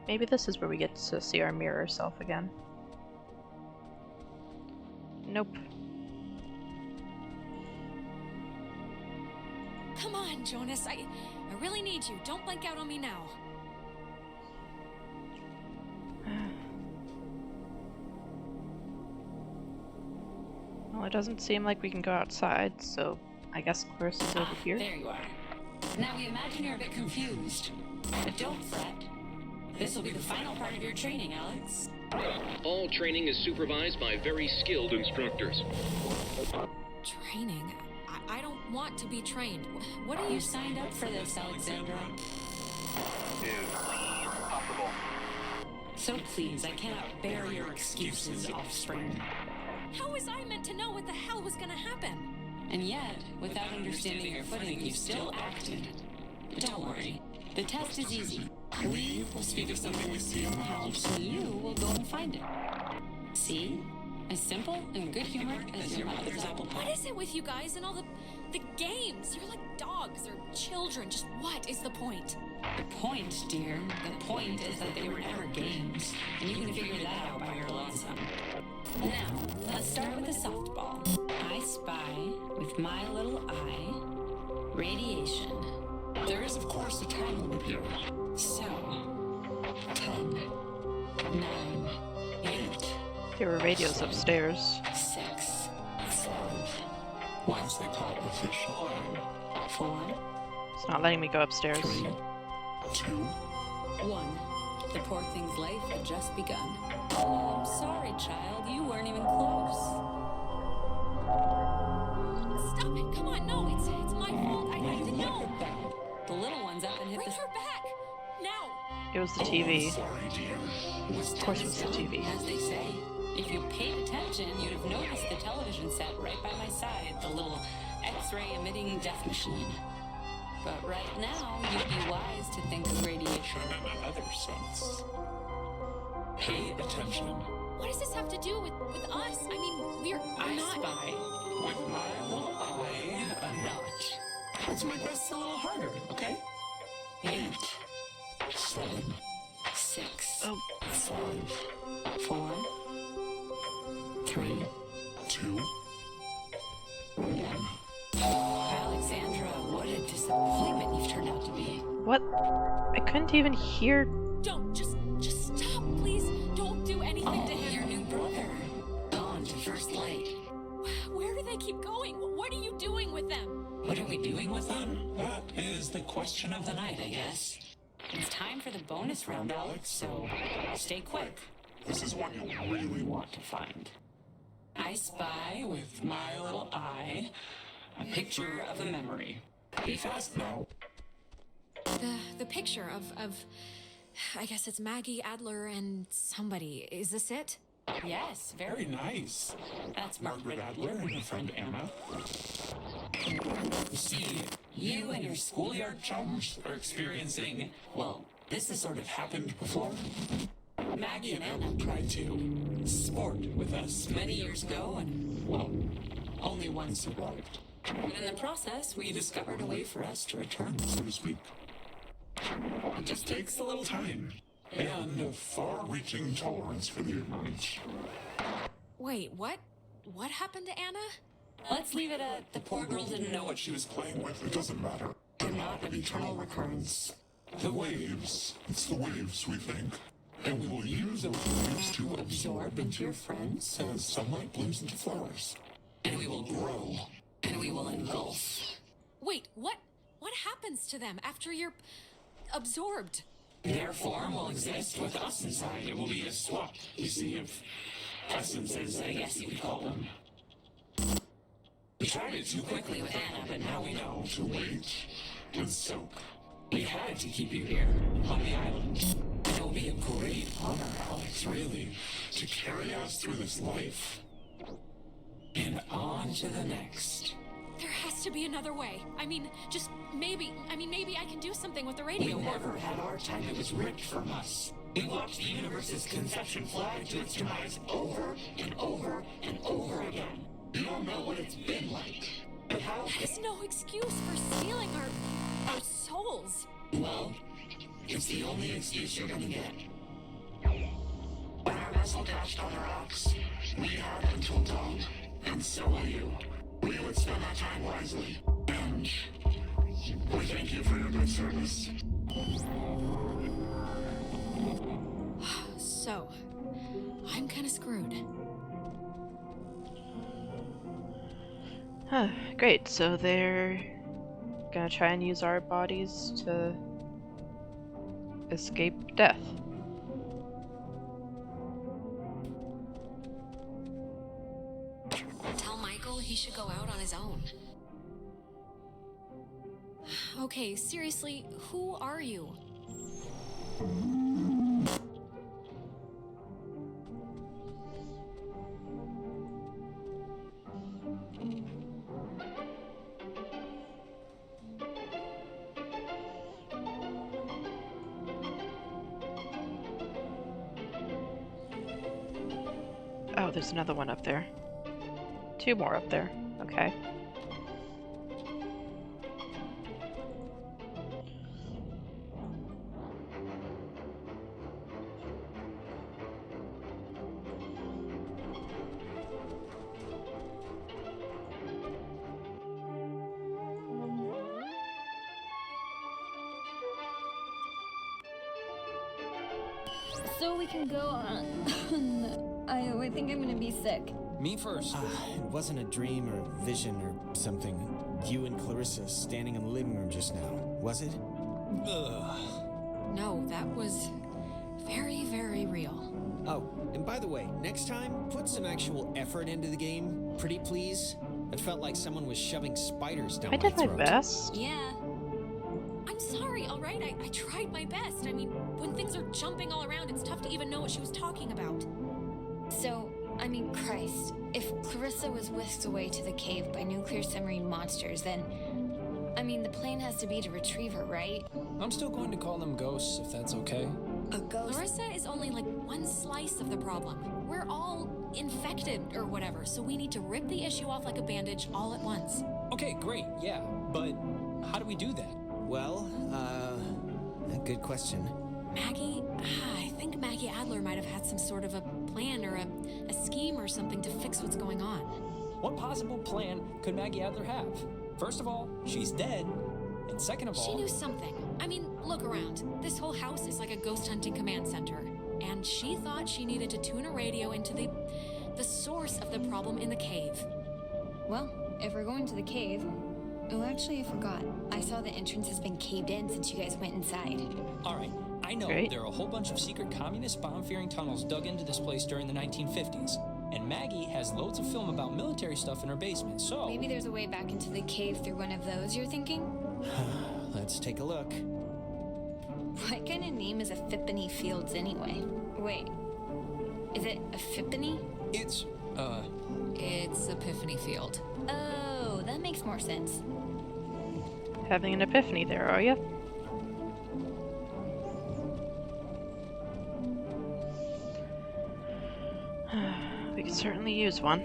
Maybe this is where we get to see our mirror self again. Nope. Come on, Jonas. I really need you. Don't blank out on me now. Well, it doesn't seem like we can go outside, so I guess Clarissa's over here. There you are. Now we imagine you're a bit confused. But don't fret. This will be the final part of your training, Alex. All training is supervised by very skilled instructors. Training? I don't want to be trained. What are You signed up for this, Alexandra. So please, I cannot bear your excuses, offspring. How was I meant to know what the hell was gonna happen? And yet, without understanding your footing, you still acted. But don't worry. The test is easy. We will speak of something we see in the house, and you will go and find it. See? As simple and good-humored as your mother's apple pie. What is it with you guys and all the games? You're like dogs or children. Just what is the point? The point, dear, the point is that they were never games, and you can figure that out by your lonesome. Now, let's start with the softball. I spy, with my little eye, radiation. There is, of course, a time limit here. So, 10, 9, 8. There were radios upstairs. 6, 5. Once they call it official. 4. It's not letting me go upstairs. 3, 2. 1. The poor thing's life had just begun. Oh, I'm sorry, child. You weren't even close. Stop it! Come on, no, it's my fault. I didn't know. The little one's up and hit Bring the... her back now. It was the TV. Sorry, dear. Of course it was the TV. As they say, if you paid attention, you'd have noticed the television set right by my side, the little X-ray emitting death machine. But right now, you'd be wise to think of radiation in another sense. Pay attention. What does this have to do with us? I mean, we're I not... spy with my little eye a notch. Let's make this a little harder, okay? 8, 7, 6, 5, 4, 3, 2, 1. Alexandra, what a disappointment you've turned out to be. What? I couldn't even hear. Don't, just stop, please. Don't do anything to him. Your new brother. Gone to first light. Where do they keep going? What are you doing with them? What are we doing with them? That is the question of the night, I guess. It's time for the bonus round, Alex, so stay quick. This is one you'll really want to find. I spy with my little eye a picture of a memory. Be fast now. The picture of I guess it's Maggie, Adler, and somebody. Is this it? Yes, Very nice. That's Margaret Adler and her friend Anna. You see, you and your schoolyard chums are experiencing, well, this has sort of happened before. Maggie and Anna tried to sport with us many years ago, and, well, only one survived. And in the process, we discovered a way for us to return, so to speak. It just takes a little time. And a far-reaching tolerance for the ignorant. Wait, what? What happened to Anna? let's leave it at the poor girl didn't know what she was playing with. It doesn't matter. They're not of eternal recurrence. The waves. It's the waves, we think. And we will use those waves to absorb into your friends as sunlight blooms into flowers. And we will grow. And we will engulf. Wait, what happens to them after you're absorbed? Their form will exist with us inside. It will be a swap, you see, of essences, I guess you could call them. We tried it too quickly with Anna, but now we know to wait and soak. We had to keep you here, on the island. And it will be a great honor, Alex, really, to carry us through this life. And on to the next. There has to be another way. I mean, maybe I can do something with the radio. We never had our time. It was ripped from us. We watched the universe's conception fly to its demise over and over and over again. You don't know what it's been like. But how... That is no excuse for stealing our souls. Well, it's the only excuse you're gonna get. When our vessel dashed on the rocks, we had until dawn. And so will you. We would spend our time wisely. And we thank you for your good service. So, I'm kind of screwed. Huh, great. So they're gonna try and use our bodies to escape death. Tell Michael he should go out on his own. Okay, seriously, who are you? Oh, there's another one up there. 2 more up there. Okay. So we can go on. I think I'm gonna be sick. Me first. It wasn't a dream or a vision or something. You and Clarissa standing in the living room just now, was it? Ugh. No, that was very, very real. Oh, and by the way, next time, put some actual effort into the game, pretty please. It felt like someone was shoving spiders down I my did my throat. best. Yeah. I'm sorry, alright? I tried my best. I mean, when things are jumping all around, it's tough to even know what she was talking about. So, I mean, Christ, if Clarissa was whisked away to the cave by nuclear submarine monsters, then, I mean, the plan has to be to retrieve her, right? I'm still going to call them ghosts, if that's okay. A ghost? Clarissa is only like one slice of the problem. We're all infected or whatever, so we need to rip the issue off like a bandage all at once. Okay, great, yeah, but how do we do that? Well, a good question. Maggie, I think Maggie Adler might have had some sort of a plan or a scheme or something to fix what's going on. What possible plan could Maggie Adler have? First of all, she's dead. And second of all... She knew something. I mean, look around. This whole house is like a ghost hunting command center. And she thought she needed to tune a radio into the source of the problem in the cave. Well, if we're going to the cave... Oh, actually, I forgot. I saw the entrance has been caved in since you guys went inside. All right, I know there are a whole bunch of secret communist bomb-fearing tunnels dug into this place during the 1950s. And Maggie has loads of film about military stuff in her basement, so... Maybe there's a way back into the cave through one of those, you're thinking? Let's take a look. What kind of name is Epiphany Fields anyway? Wait, is it Epiphany? It's Epiphany Field. Oh, that makes more sense. Having an epiphany there, are you? We could certainly use one.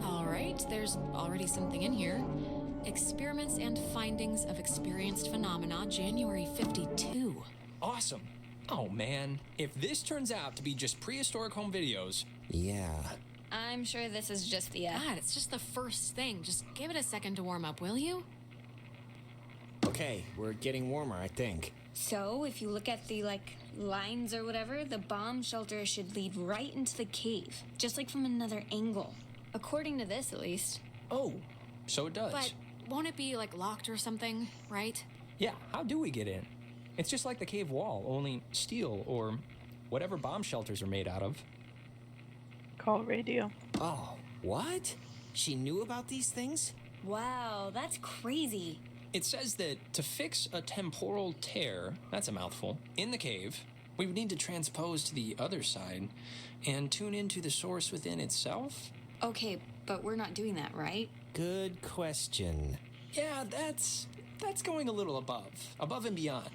All right, there's already something in here. Experiments and findings of experienced phenomena, January 52. awesome. Oh man, if this turns out to be just prehistoric home videos... Yeah. I'm sure this is just the... God, it's just the first thing. Just give it a second to warm up, will you? Okay, we're getting warmer, I think. So, if you look at the, lines or whatever, the bomb shelter should lead right into the cave. Just like from another angle. According to this, at least. Oh, so it does. But won't it be, locked or something, right? Yeah, how do we get in? It's just like the cave wall, only steel or whatever bomb shelters are made out of. Call radio. Oh, what? She knew about these things? Wow, that's crazy. It says that to fix a temporal tear, that's a mouthful, in the cave, we would need to transpose to the other side and tune into the source within itself. Okay, but we're not doing that, right? Good question. Yeah, that's going a little above and beyond.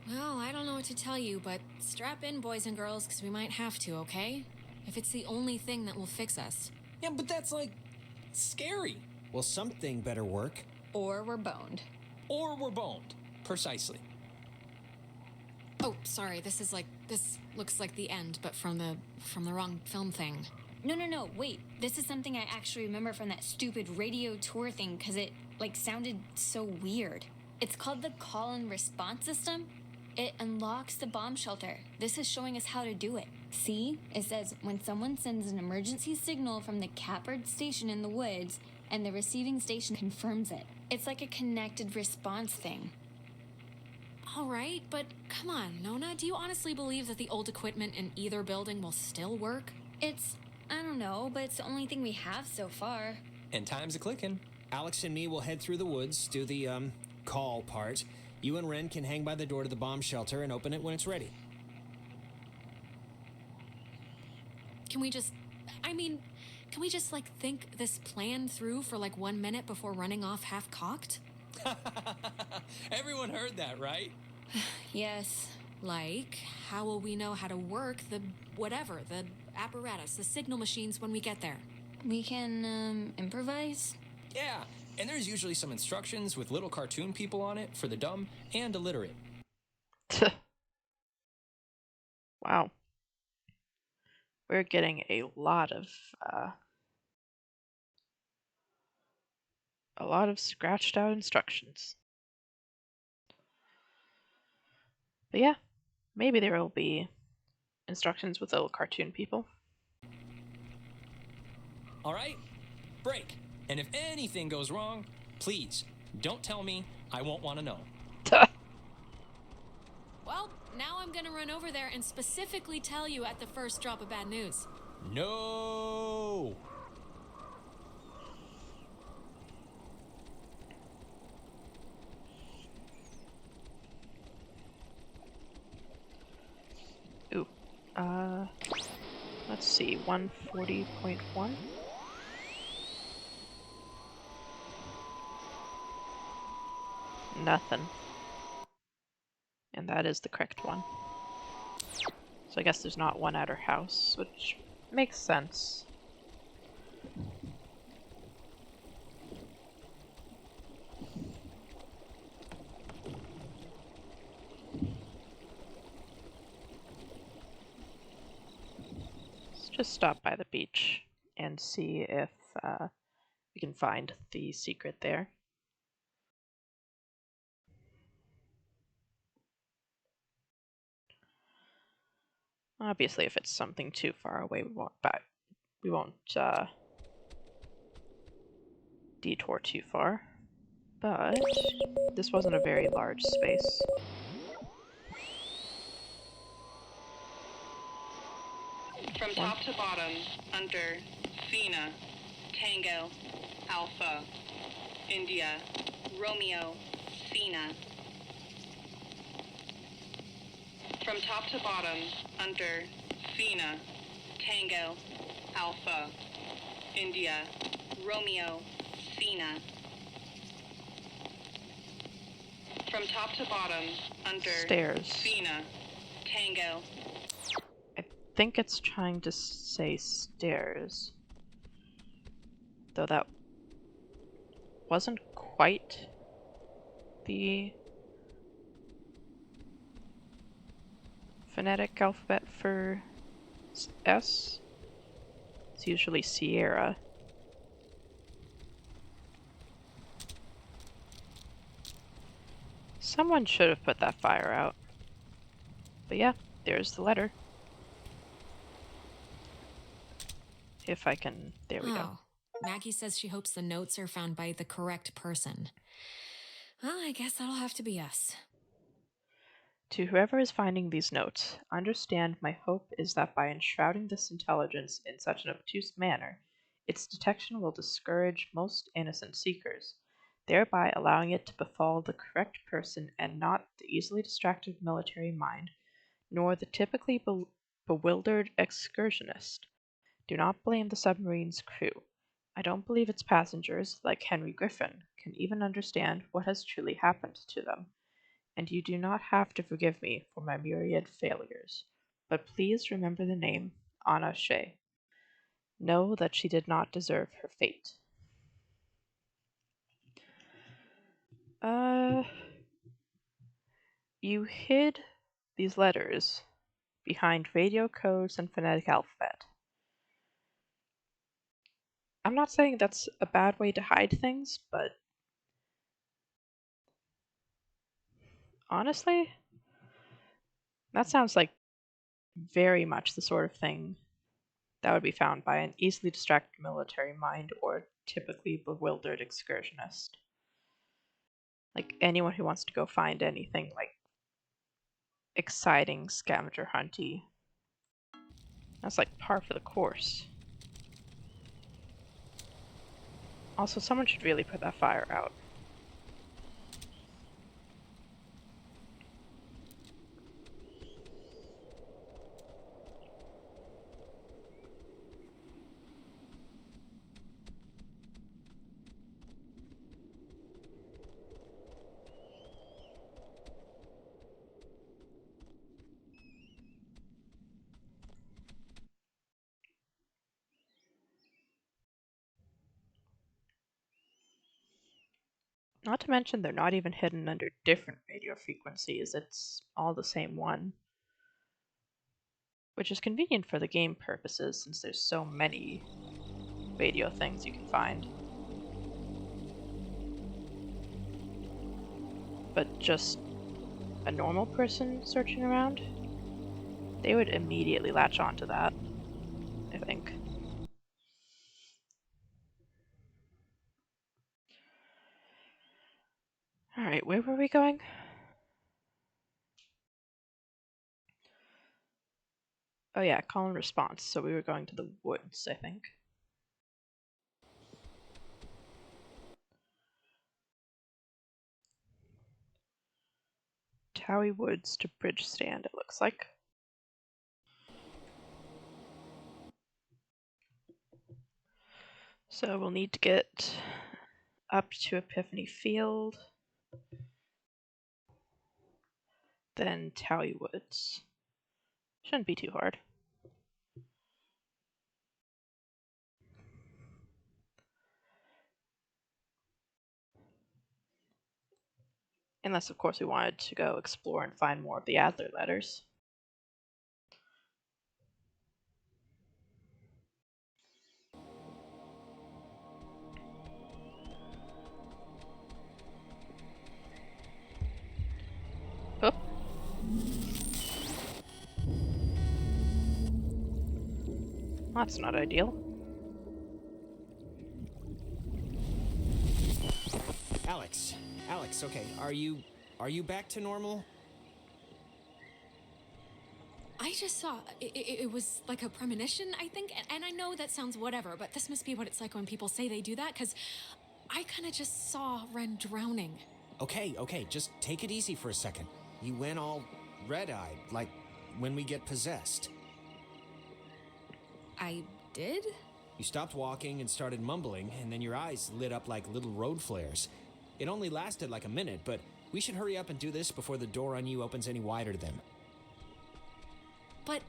Well, I don't know what to tell you, but strap in, boys and girls, because we might have to, okay? If it's the only thing that will fix us. Yeah, but that's, scary. Well, something better work. Or we're boned. Or we're boned. Precisely. Oh, sorry, this looks like the end, but from the wrong film thing. No, wait. This is something I actually remember from that stupid radio tour thing, because it, sounded so weird. It's called the call and response system. It unlocks the bomb shelter. This is showing us how to do it. See? It says, when someone sends an emergency signal from the Catbird station in the woods, and the receiving station confirms it. It's like a connected response thing. All right, but come on, Nona, do you honestly believe that the old equipment in either building will still work? I don't know, but it's the only thing we have so far. And time's a-clicking. Alex and me will head through the woods, do the, call part. You and Ren can hang by the door to the bomb shelter and open it when it's ready. Can we just think this plan through for 1 minute before running off half-cocked? Everyone heard that, right? Yes. How will we know how to work the apparatus, the signal machines when we get there? We can, improvise? Yeah, and there's usually some instructions with little cartoon people on it for the dumb and illiterate. Wow. We're getting a lot of scratched out instructions. But yeah, maybe there will be instructions with little cartoon people. All right, break. And if anything goes wrong, please don't tell me. I won't want to know. Well, now I'm gonna run over there and specifically tell you at the first drop of bad news. No! Let's see, 140.1. Nothing. And that is the correct one. So I guess there's not one at her house, which makes sense. Let's just stop by the beach and see if we can find the secret there. Obviously, if it's something too far away, we won't detour too far. But this wasn't a very large space. From top to bottom, under Fina, Tango, Alpha, India, Romeo, Fina. From top to bottom, under Fina, Tango, Alpha, India, Romeo, Fina. From top to bottom, under Stairs. Fina, Tango. I think it's trying to say stairs. Though that wasn't quite the phonetic alphabet for S. It's usually Sierra. Someone should have put that fire out. But yeah, there's the letter. If I can... There we go. Maggie says she hopes the notes are found by the correct person. Well, I guess that'll have to be us. To whoever is finding these notes, understand my hope is that by enshrouding this intelligence in such an obtuse manner, its detection will discourage most innocent seekers, thereby allowing it to befall the correct person and not the easily distracted military mind, nor the typically bewildered excursionist. Do not blame the submarine's crew. I don't believe its passengers, like Henry Griffin, can even understand what has truly happened to them. And you do not have to forgive me for my myriad failures. But please remember the name, Anna Shea. Know that she did not deserve her fate. You hid these letters behind radio codes and phonetic alphabet. I'm not saying that's a bad way to hide things, but honestly, that sounds like very much the sort of thing that would be found by an easily distracted military mind or typically bewildered excursionist. Like anyone who wants to go find anything like exciting scavenger hunty. That's like par for the course. Also, someone should really put that fire out. Not to mention, they're not even hidden under different radio frequencies, it's all the same one. Which is convenient for the game purposes, since there's so many radio things you can find. But just a normal person searching around, they would immediately latch onto that, I think. Alright, where were we going? Oh yeah, call and response. So we were going to the woods, I think. Towie Woods to Bridge Stand, it looks like. So we'll need to get up to Epiphany Field, then Towie Woods. Shouldn't be too hard. Unless, of course, we wanted to go explore and find more of the Adler letters. Oh. That's not ideal. Alex, okay, are you back to normal? I just saw it was like a premonition, I think, and I know that sounds whatever, but this must be what it's like when people say they do that, because I kind of just saw Ren drowning. Okay, just take it easy for a second. You went all red-eyed, like when we get possessed. I did? You stopped walking and started mumbling, and then your eyes lit up like little road flares. It only lasted like a minute, but we should hurry up and do this before the door on you opens any wider to them. But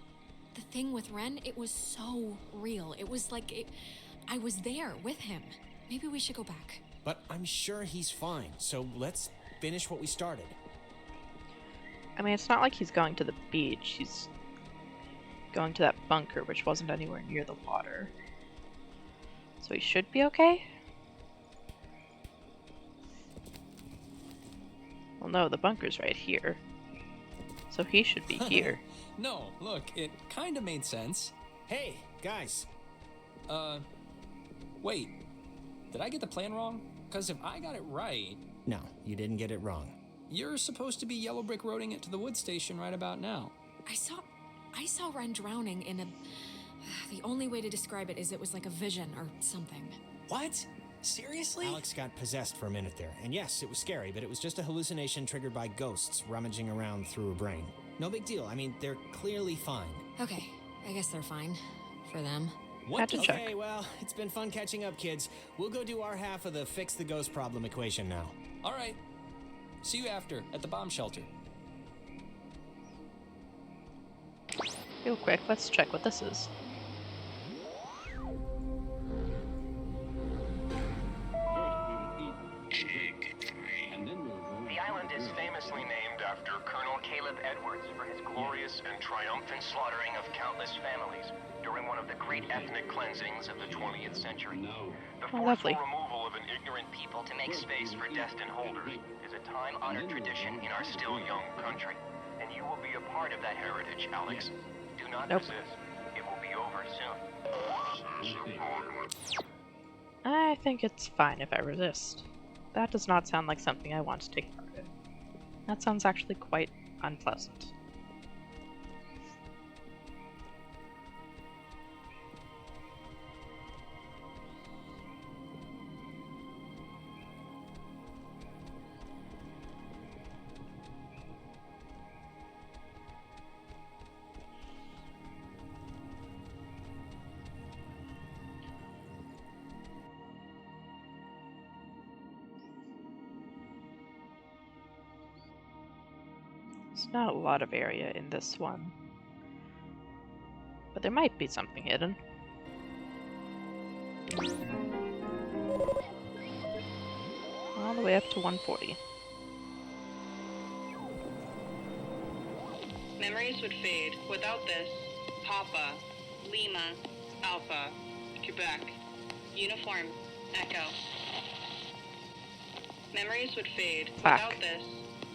the thing with Ren, it was so real. It was like I was there with him. Maybe we should go back. But I'm sure he's fine, so let's finish what we started. I mean, it's not like he's going to the beach. He's going to that bunker, which wasn't anywhere near the water. So he should be okay? Well, no, the bunker's right here. So he should be here. No, look, it kinda made sense. Hey, guys. Wait. Did I get the plan wrong? Because if I got it right... No, you didn't get it wrong. You're supposed to be yellow brick roading it to the wood station right about now. I saw Ren drowning in a... The only way to describe it is it was like a vision or something. What? Seriously? Alex got possessed for a minute there. And yes, it was scary, but it was just a hallucination triggered by ghosts rummaging around through her brain. No big deal. I mean, they're clearly fine. Okay, I guess they're fine. For them. What? Okay, well, it's been fun catching up, kids. We'll go do our half of the fix the ghost problem equation now. All right. See you after, at the bomb shelter. Real quick, let's check what this is. The island is famously named after Colonel Caleb Edwards for his glorious and triumphant slaughtering of countless families during one of the great ethnic cleansings of the 20th century. The forceful removal of an ignorant people to make space for destined holders is a time-honored tradition in our still young country. And you will be a part of that heritage, Alex. Do not resist. It will be over soon. I think it's fine if I resist. That does not sound like something I want to take part in. That sounds actually quite unpleasant. There's not a lot of area in this one, but there might be something hidden. All the way up to 140. Memories would fade. Without this, Papa, Lima, Alpha, Quebec, Uniform, Echo. Memories would fade. Plaque. Without this,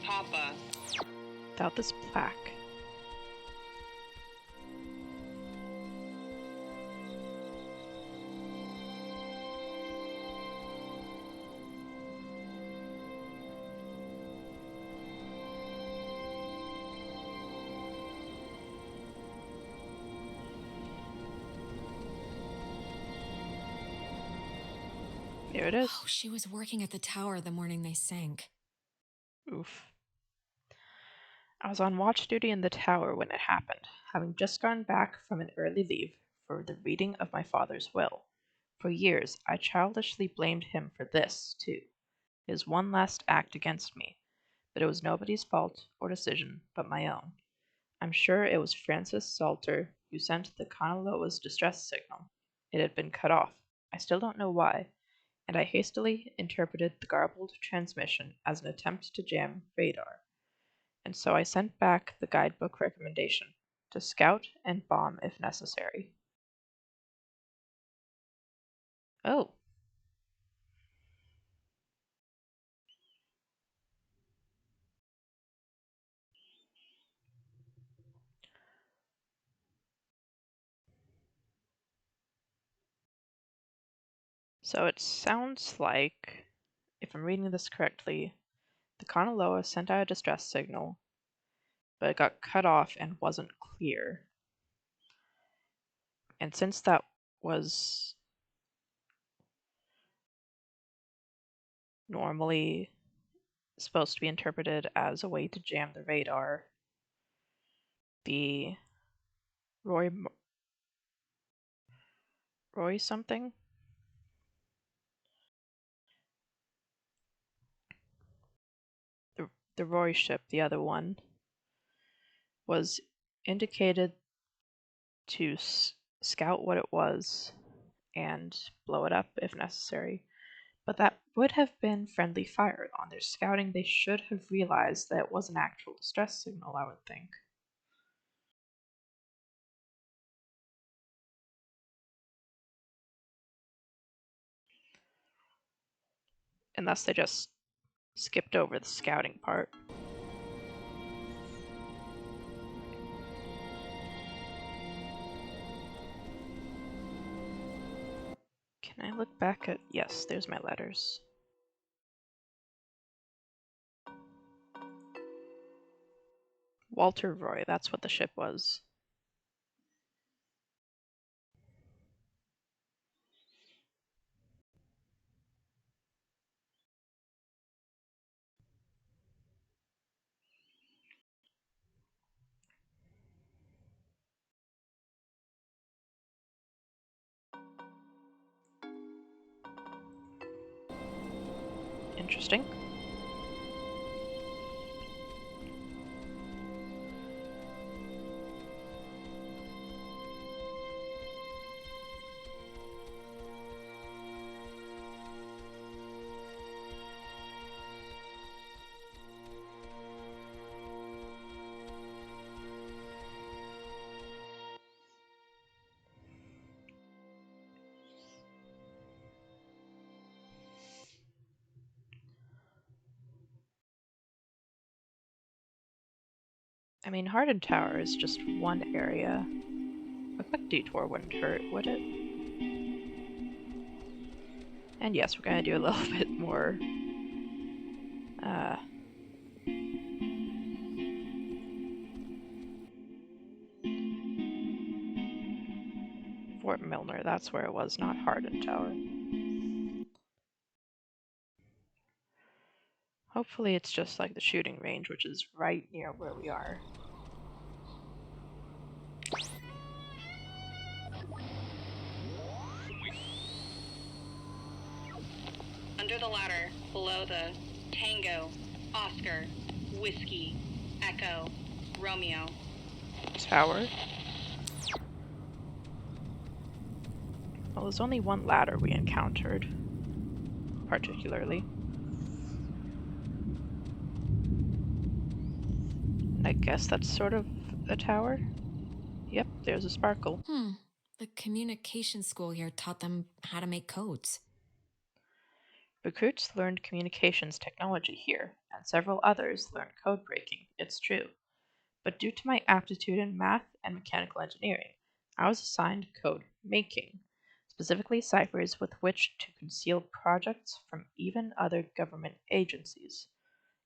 Papa. Without this plaque. Here it is. Oh, she was working at the tower the morning they sank. Oof. I was on watch duty in the tower when it happened, having just gone back from an early leave for the reading of my father's will. For years, I childishly blamed him for this, too, his one last act against me, but it was nobody's fault or decision but my own. I'm sure it was Francis Salter who sent the Kanaloa's distress signal. It had been cut off. I still don't know why, and I hastily interpreted the garbled transmission as an attempt to jam radar. And so I sent back the guidebook recommendation to scout and bomb if necessary. Oh. So it sounds like, if I'm reading this correctly, the Kanaloa sent out a distress signal, but it got cut off and wasn't clear. And since that was normally supposed to be interpreted as a way to jam the radar, the Roy something? The Roy ship, the other one, was indicated to scout what it was and blow it up if necessary. But that would have been friendly fire. On their scouting, they should have realized that it was an actual distress signal, I would think. Unless they just skipped over the scouting part. Can I look back at... Yes, there's my letters. Walter Roy, that's what the ship was. Interesting. I mean, Hardin Tower is just one area. A quick detour wouldn't hurt, would it? And yes, we're gonna do a little bit more... Fort Milner, that's where it was, not Hardin Tower. Hopefully it's just like the shooting range, which is right near where we are. Under the ladder, below the Tango, Oscar, Whiskey, Echo, Romeo. Tower. Well, there's only one ladder we encountered, particularly. I guess that's sort of a tower. Yep, there's a sparkle. The communication school here taught them how to make codes. Recruits learned communications technology here, and several others learned code breaking, it's true. But due to my aptitude in math and mechanical engineering, I was assigned code making, specifically ciphers with which to conceal projects from even other government agencies.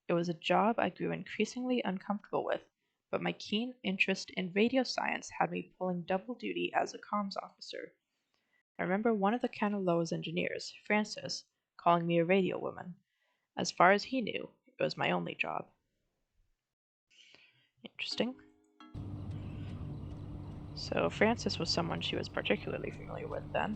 It was a job I grew increasingly uncomfortable with, but my keen interest in radio science had me pulling double duty as a comms officer. I remember one of the Kanaloa's engineers, Francis, calling me a radio woman. As far as he knew, it was my only job. Interesting. So Francis was someone she was particularly familiar with then.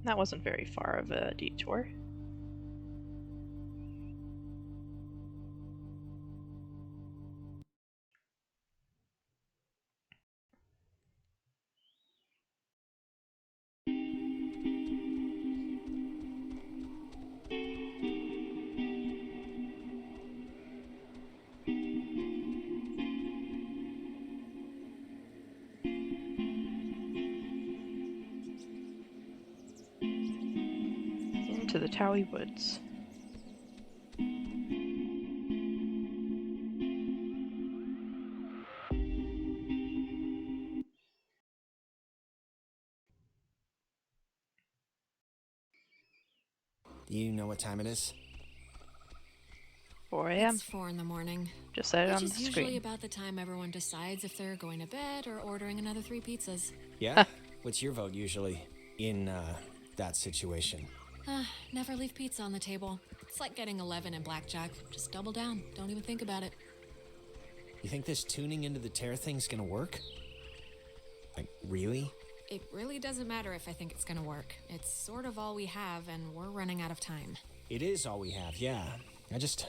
That wasn't very far of a detour. Into the Towie Woods. Do you know what time it is? 4 a.m. It's 4 in the morning. Just said it on the Which is usually screen. about the time everyone decides if they're going to bed or ordering another 3 pizzas. Yeah? What's your vote usually in, that situation? Never leave pizza on the table. It's like getting 11 in blackjack. Just double down. Don't even think about it. You think this tuning into the tear thing's gonna work? Like, really? It really doesn't matter if I think it's gonna work. It's sort of all we have, and we're running out of time. It is all we have, yeah. I just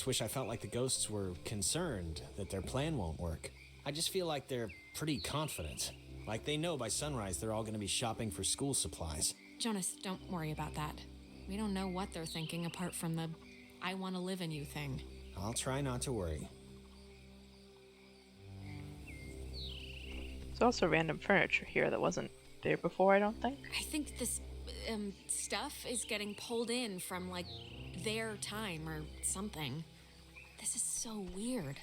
wish I felt like the ghosts were concerned that their plan won't work. I just feel like they're pretty confident. Like they know by sunrise they're all gonna be shopping for school supplies. Jonas, don't worry about that. We don't know what they're thinking apart from the I want to live in you thing. I'll try not to worry. There's also random furniture here that wasn't there before, I don't think. I think this stuff is getting pulled in from like their time or something. This is so weird.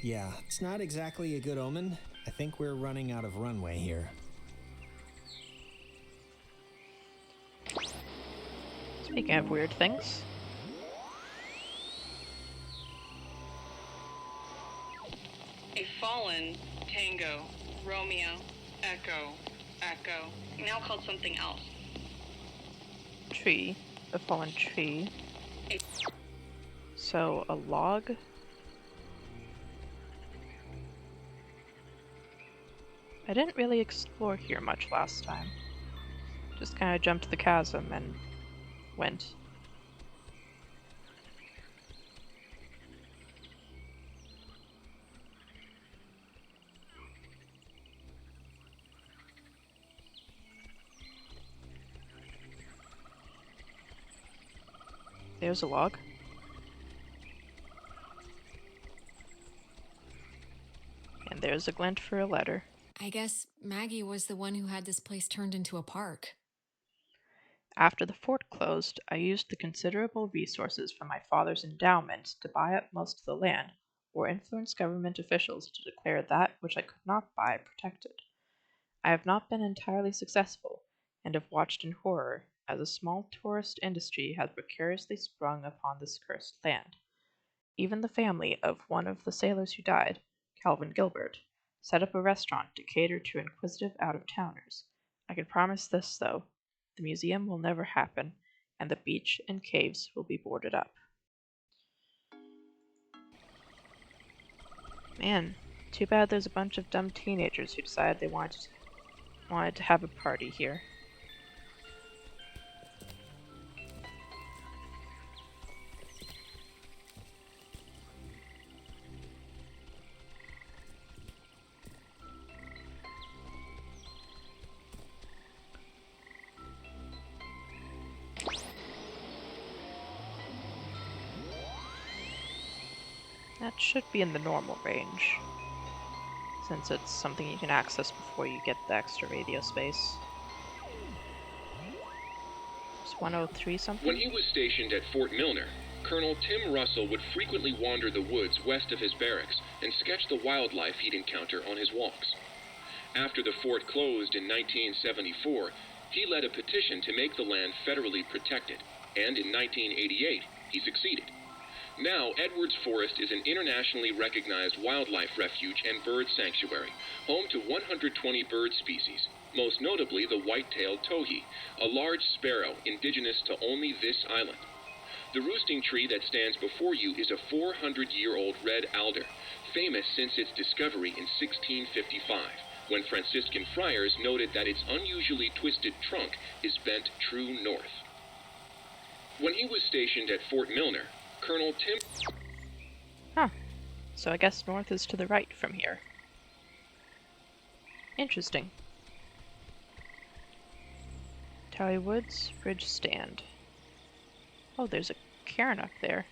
Yeah, it's not exactly a good omen. I think we're running out of runway here. Speaking of weird things. A fallen tango, Romeo, echo, echo, now called something else. Tree. A fallen tree. So, a log? I didn't really explore here much last time. Just kind of jumped the chasm and went. There's a log. And there's a glint for a letter. I guess Maggie was the one who had this place turned into a park. After the fort closed, I used the considerable resources from my father's endowment to buy up most of the land, or influence government officials to declare that which I could not buy protected. I have not been entirely successful, and have watched in horror as a small tourist industry has precariously sprung upon this cursed land. Even the family of one of the sailors who died, Calvin Gilbert, set up a restaurant to cater to inquisitive out-of-towners. I can promise this, though. The museum will never happen, and the beach and caves will be boarded up. Man, too bad there's a bunch of dumb teenagers who decided they wanted to have a party here. That should be in the normal range, since it's something you can access before you get the extra radio space. It's 103 something? When he was stationed at Fort Milner, Colonel Tim Russell would frequently wander the woods west of his barracks and sketch the wildlife he'd encounter on his walks. After the fort closed in 1974, he led a petition to make the land federally protected, and in 1988, he succeeded. Now, Edwards Forest is an internationally recognized wildlife refuge and bird sanctuary, home to 120 bird species, most notably the white-tailed towhee, a large sparrow indigenous to only this island. The roosting tree that stands before you is a 400-year-old red alder, famous since its discovery in 1655, when Franciscan friars noted that its unusually twisted trunk is bent true north. When he was stationed at Fort Milner, Colonel Tim... Huh. So I guess north is to the right from here. Interesting. Towie Woods, Bridge Stand. Oh, there's a cairn up there.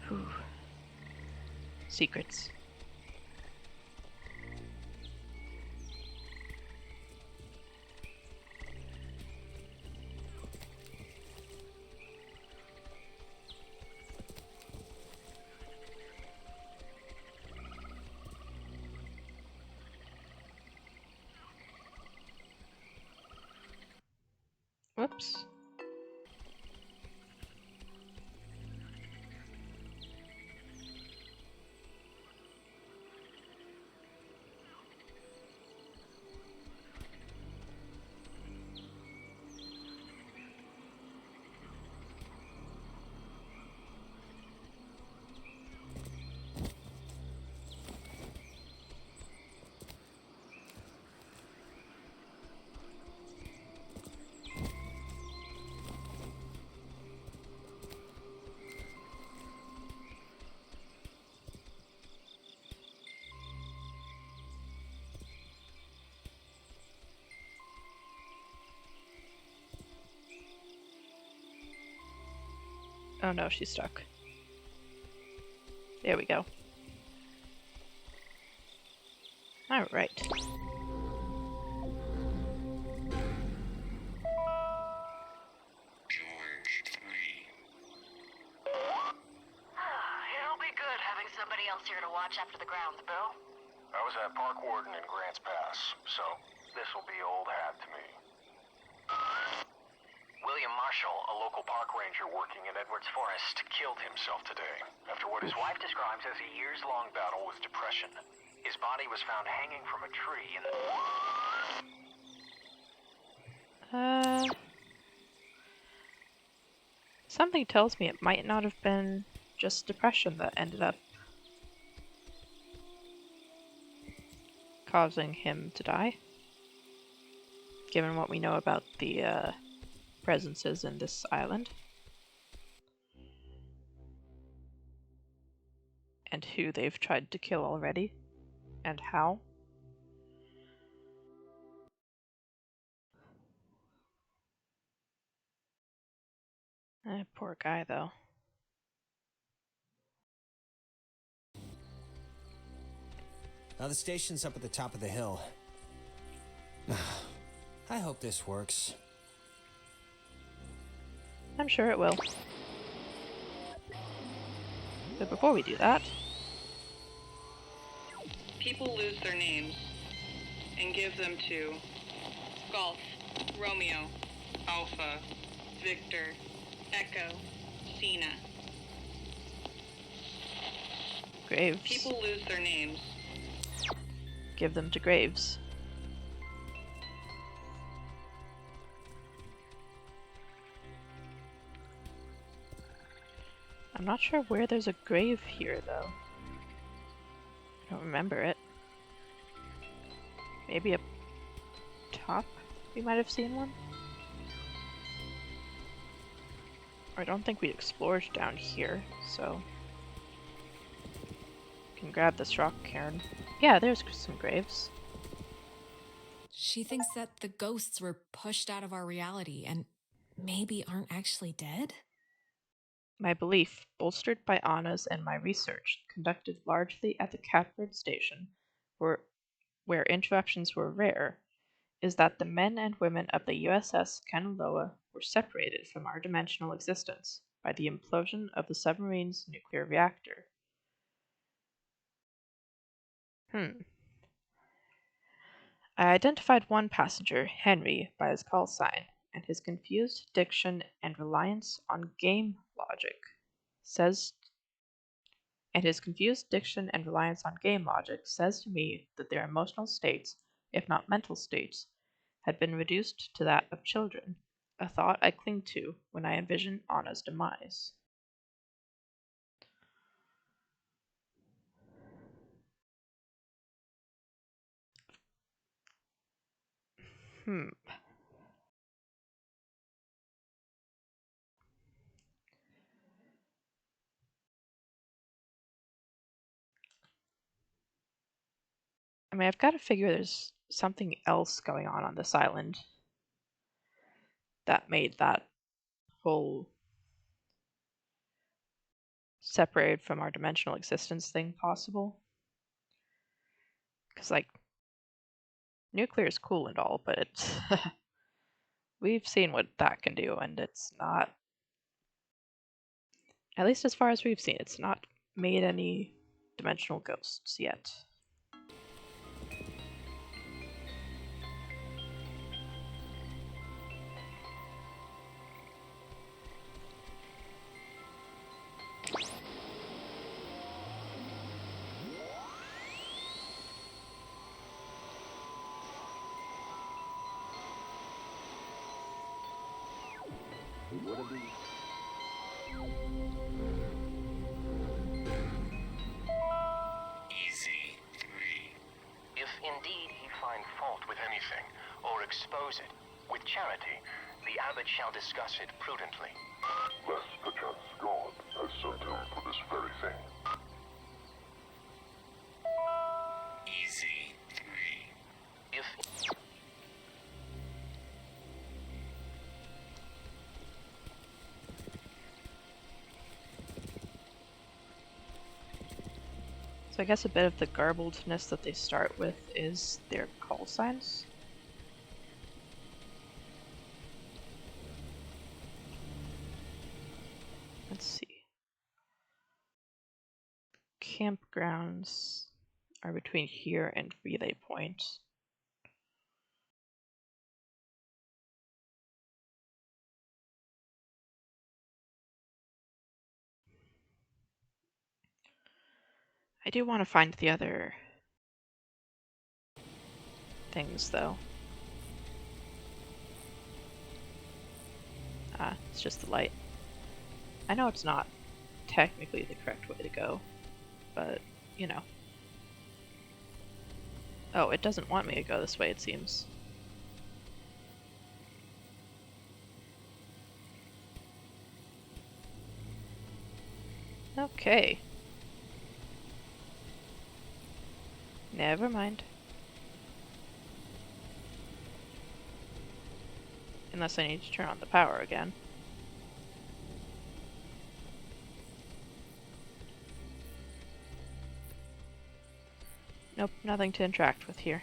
Whew. Secrets. Whoops. Oh no, she's stuck. There we go. Alright. It'll be good having somebody else here to watch after the grounds, Bill. I was at Park Warden in Grants Pass, so this'll be old hat to me. William Marshall, a local park ranger working in Edwards Forest, killed himself today after what his wife describes as a years-long battle with depression. His body was found hanging from a tree in the... Something tells me it might not have been just depression that ended up causing him to die, given what we know about the presences in this island and who they've tried to kill already and how. Poor guy, though. Now the station's up at the top of the hill. I hope this works. I'm sure it will. But before we do that... People lose their names and give them to Golf, Romeo, Alpha, Victor, Echo, Cena. Graves. People lose their names. Give them to Graves. I'm not sure where there's a grave here, though. I don't remember it. Maybe up top? We might have seen one? I don't think we explored down here, so... Can grab this rock cairn. Yeah, there's some graves. She thinks that the ghosts were pushed out of our reality and maybe aren't actually dead? My belief, bolstered by Anna's and my research, conducted largely at the Catford station, where interruptions were rare, is that the men and women of the USS Kanaloa were separated from our dimensional existence by the implosion of the submarine's nuclear reactor. I identified one passenger, Henry, by his call sign, and his confused diction and reliance on game logic says to me that their emotional states, if not mental states, had been reduced to that of children, a thought I cling to when I envision Anna's demise. I mean, I've got to figure there's something else going on this island that made that whole separated from our dimensional existence thing possible. Because, like, nuclear is cool and all, but it's we've seen what that can do, and it's not, at least as far as we've seen, it's not made any dimensional ghosts yet. Easy 3. If indeed he find fault with anything, or expose it, with charity, the abbot shall discuss it prudently. Lest perchance God has sent him for this very thing. Easy 3. If... So I guess a bit of the garbledness that they start with is their call signs. Let's see. Campgrounds are between here and Relay Point. I do want to find the other things, though. Ah, it's just the light. I know it's not technically the correct way to go, but, you know. Oh, it doesn't want me to go this way, it seems. Okay. Never mind. Unless I need to turn on the power again. Nope, nothing to interact with here.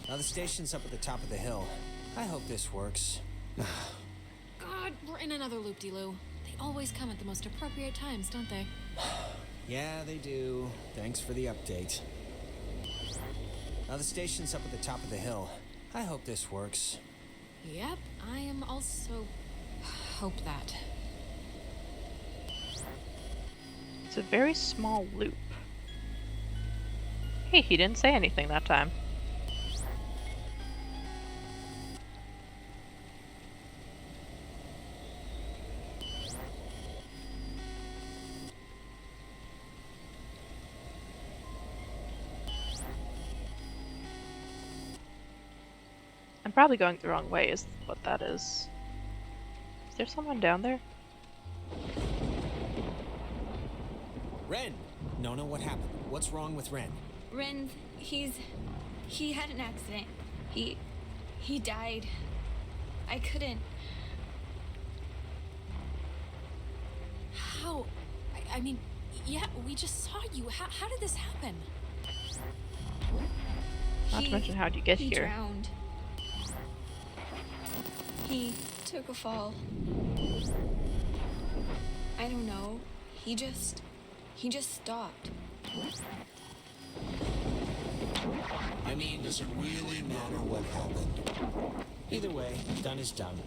Now the station's up at the top of the hill. I hope this works. God, we're in another loop-de-loo. They always come at the most appropriate times, don't they? Yeah, they do. Thanks for the update. Now the station's up at the top of the hill. I hope this works. Yep, I am also... hope that. It's a very small loop. Hey, he didn't say anything that time. I'm probably going the wrong way, is what that is. Is there someone down there? Ren! Nona, what happened? What's wrong with Ren? Ren, he had an accident. He died. I couldn't. How? I mean, yeah, we just saw you. How did this happen? Not to mention, how'd you get he here? Drowned. He took a fall. I don't know. He just stopped. I mean, does it really matter what happened? Either way, done is done.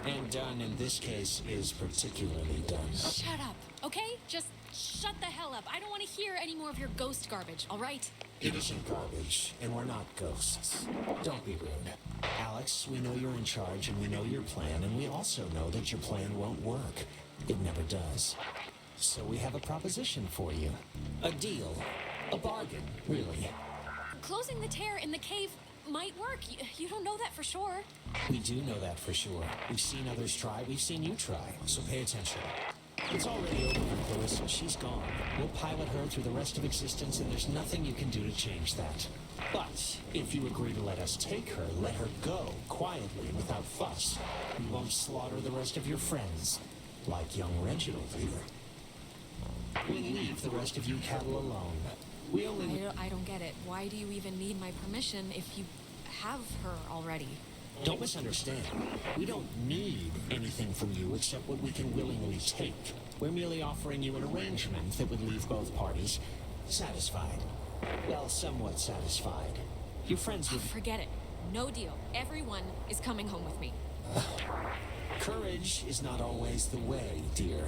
And done in this case is particularly done. Shut up, okay? Just shut the hell up. I don't want to hear any more of your ghost garbage, all right? It isn't garbage, and we're not ghosts. Don't be rude. Alex, we know you're in charge, and we know your plan, and we also know that your plan won't work. It never does. So we have a proposition for you. A deal. A bargain, really. Closing the tear in the cave might work. You don't know that for sure. We do know that for sure. We've seen others try. We've seen you try. So pay attention. It's already over for Clarissa. She's gone. We'll pilot her through the rest of existence, and there's nothing you can do to change that. But if you agree to let us take her, let her go, quietly, without fuss. We won't slaughter the rest of your friends, like young Reginald here. We'll leave the rest of you cattle alone. We only... I don't get it. Why do you even need my permission if you have her already? Don't misunderstand. We don't need anything from you except what we can willingly take. We're merely offering you an arrangement that would leave both parties satisfied. Well, somewhat satisfied. Your friends would... Forget it. No deal. Everyone is coming home with me. Courage is not always the way, dear.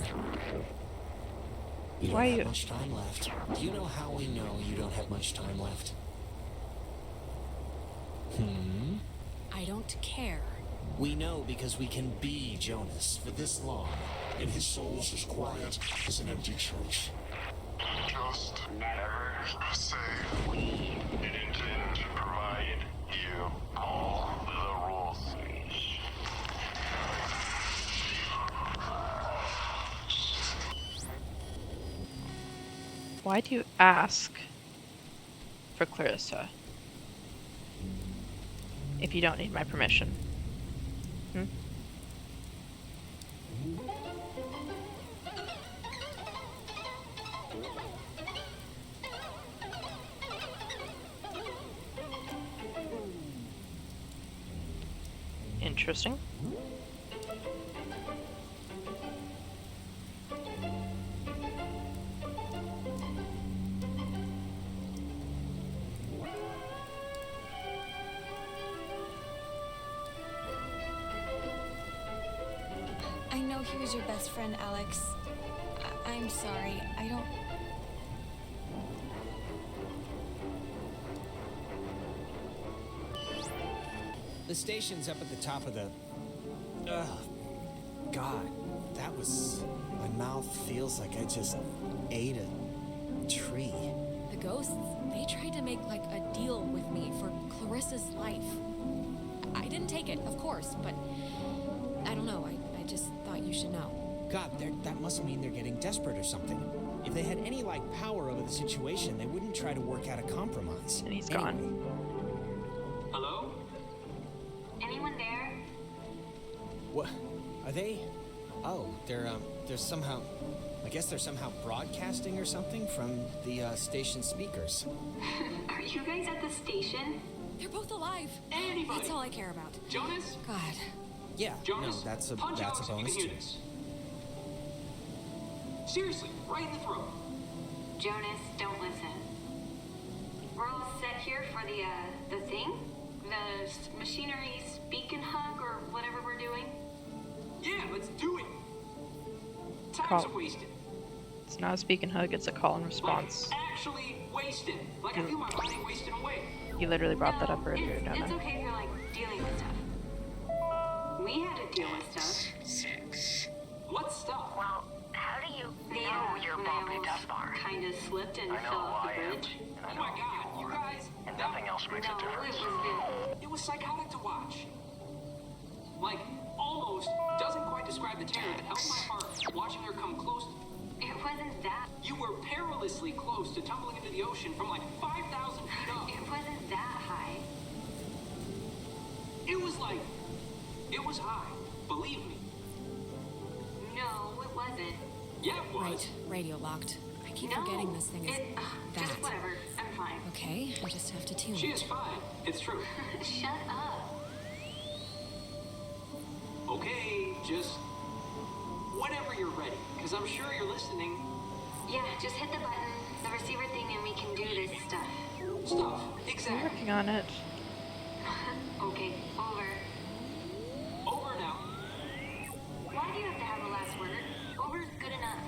You don't have much time left. Do you know how we know you don't have much time left? I don't care. We know because we can be Jonas for this long, and his soul's as quiet as an empty church. Just never say we intend to provide you all the rules. Why do you ask for Clarissa if you don't need my permission? Interesting. I know he was your best friend, Alex. I'm sorry. I don't... The station's up at the top of the... God, that was... My mouth feels like I just ate a tree. The ghosts, they tried to make like a deal with me for Clarissa's life. I didn't take it, of course, but I don't know. I just thought you should know. God, that must mean they're getting desperate or something. If they had any, like, power over the situation, they wouldn't try to work out a compromise. And he's gone. Hello? Anyone there? What? Are they? Oh, they're somehow... I guess they're somehow broadcasting or something from the station speakers. Are you guys at the station? They're both alive. Anybody? That's all I care about. Jonas? God. Yeah, Jonas, no, that's a punch Alex if you bonus can hear too. this. Seriously, right in the throat. Jonas, don't listen. We're all set here for the thing? The machinery speak and hug or whatever we're doing? Yeah, let's do it. Time's Call. wasted. It's not a speak and hug, it's a call and response. Like, actually wasted. Like I feel my body wasting away. You literally brought that up earlier, It's don't I? okay if you're like dealing with stuff. We had to deal with stuff. What stuff? Well, how do you know you're bumpy Death Bar? Kind of slipped and I know fell off who the I am, bridge. and I Oh know my who god, you you are, guys. and nothing else makes a No, difference. It was psychotic to watch. Like, almost doesn't quite describe the terror that held my heart watching her come close. It wasn't that. You were perilously close to tumbling into the ocean from like 5,000 feet up. It wasn't that high. It was like, it was high. Believe me. No, it wasn't. Yeah, it was. Right, radio locked. I keep No, forgetting this thing is that. Just whatever. I'm fine. Okay, I just have to tune She it. is fine. It's true. Shut up. Okay, just whenever you're ready, because I'm sure you're listening. Yeah, just hit the button, the receiver thing, and we can do this stuff. Stuff, I'm exactly. working on it. Okay, over. Over now. Why do you have to have the last word? Over's good enough.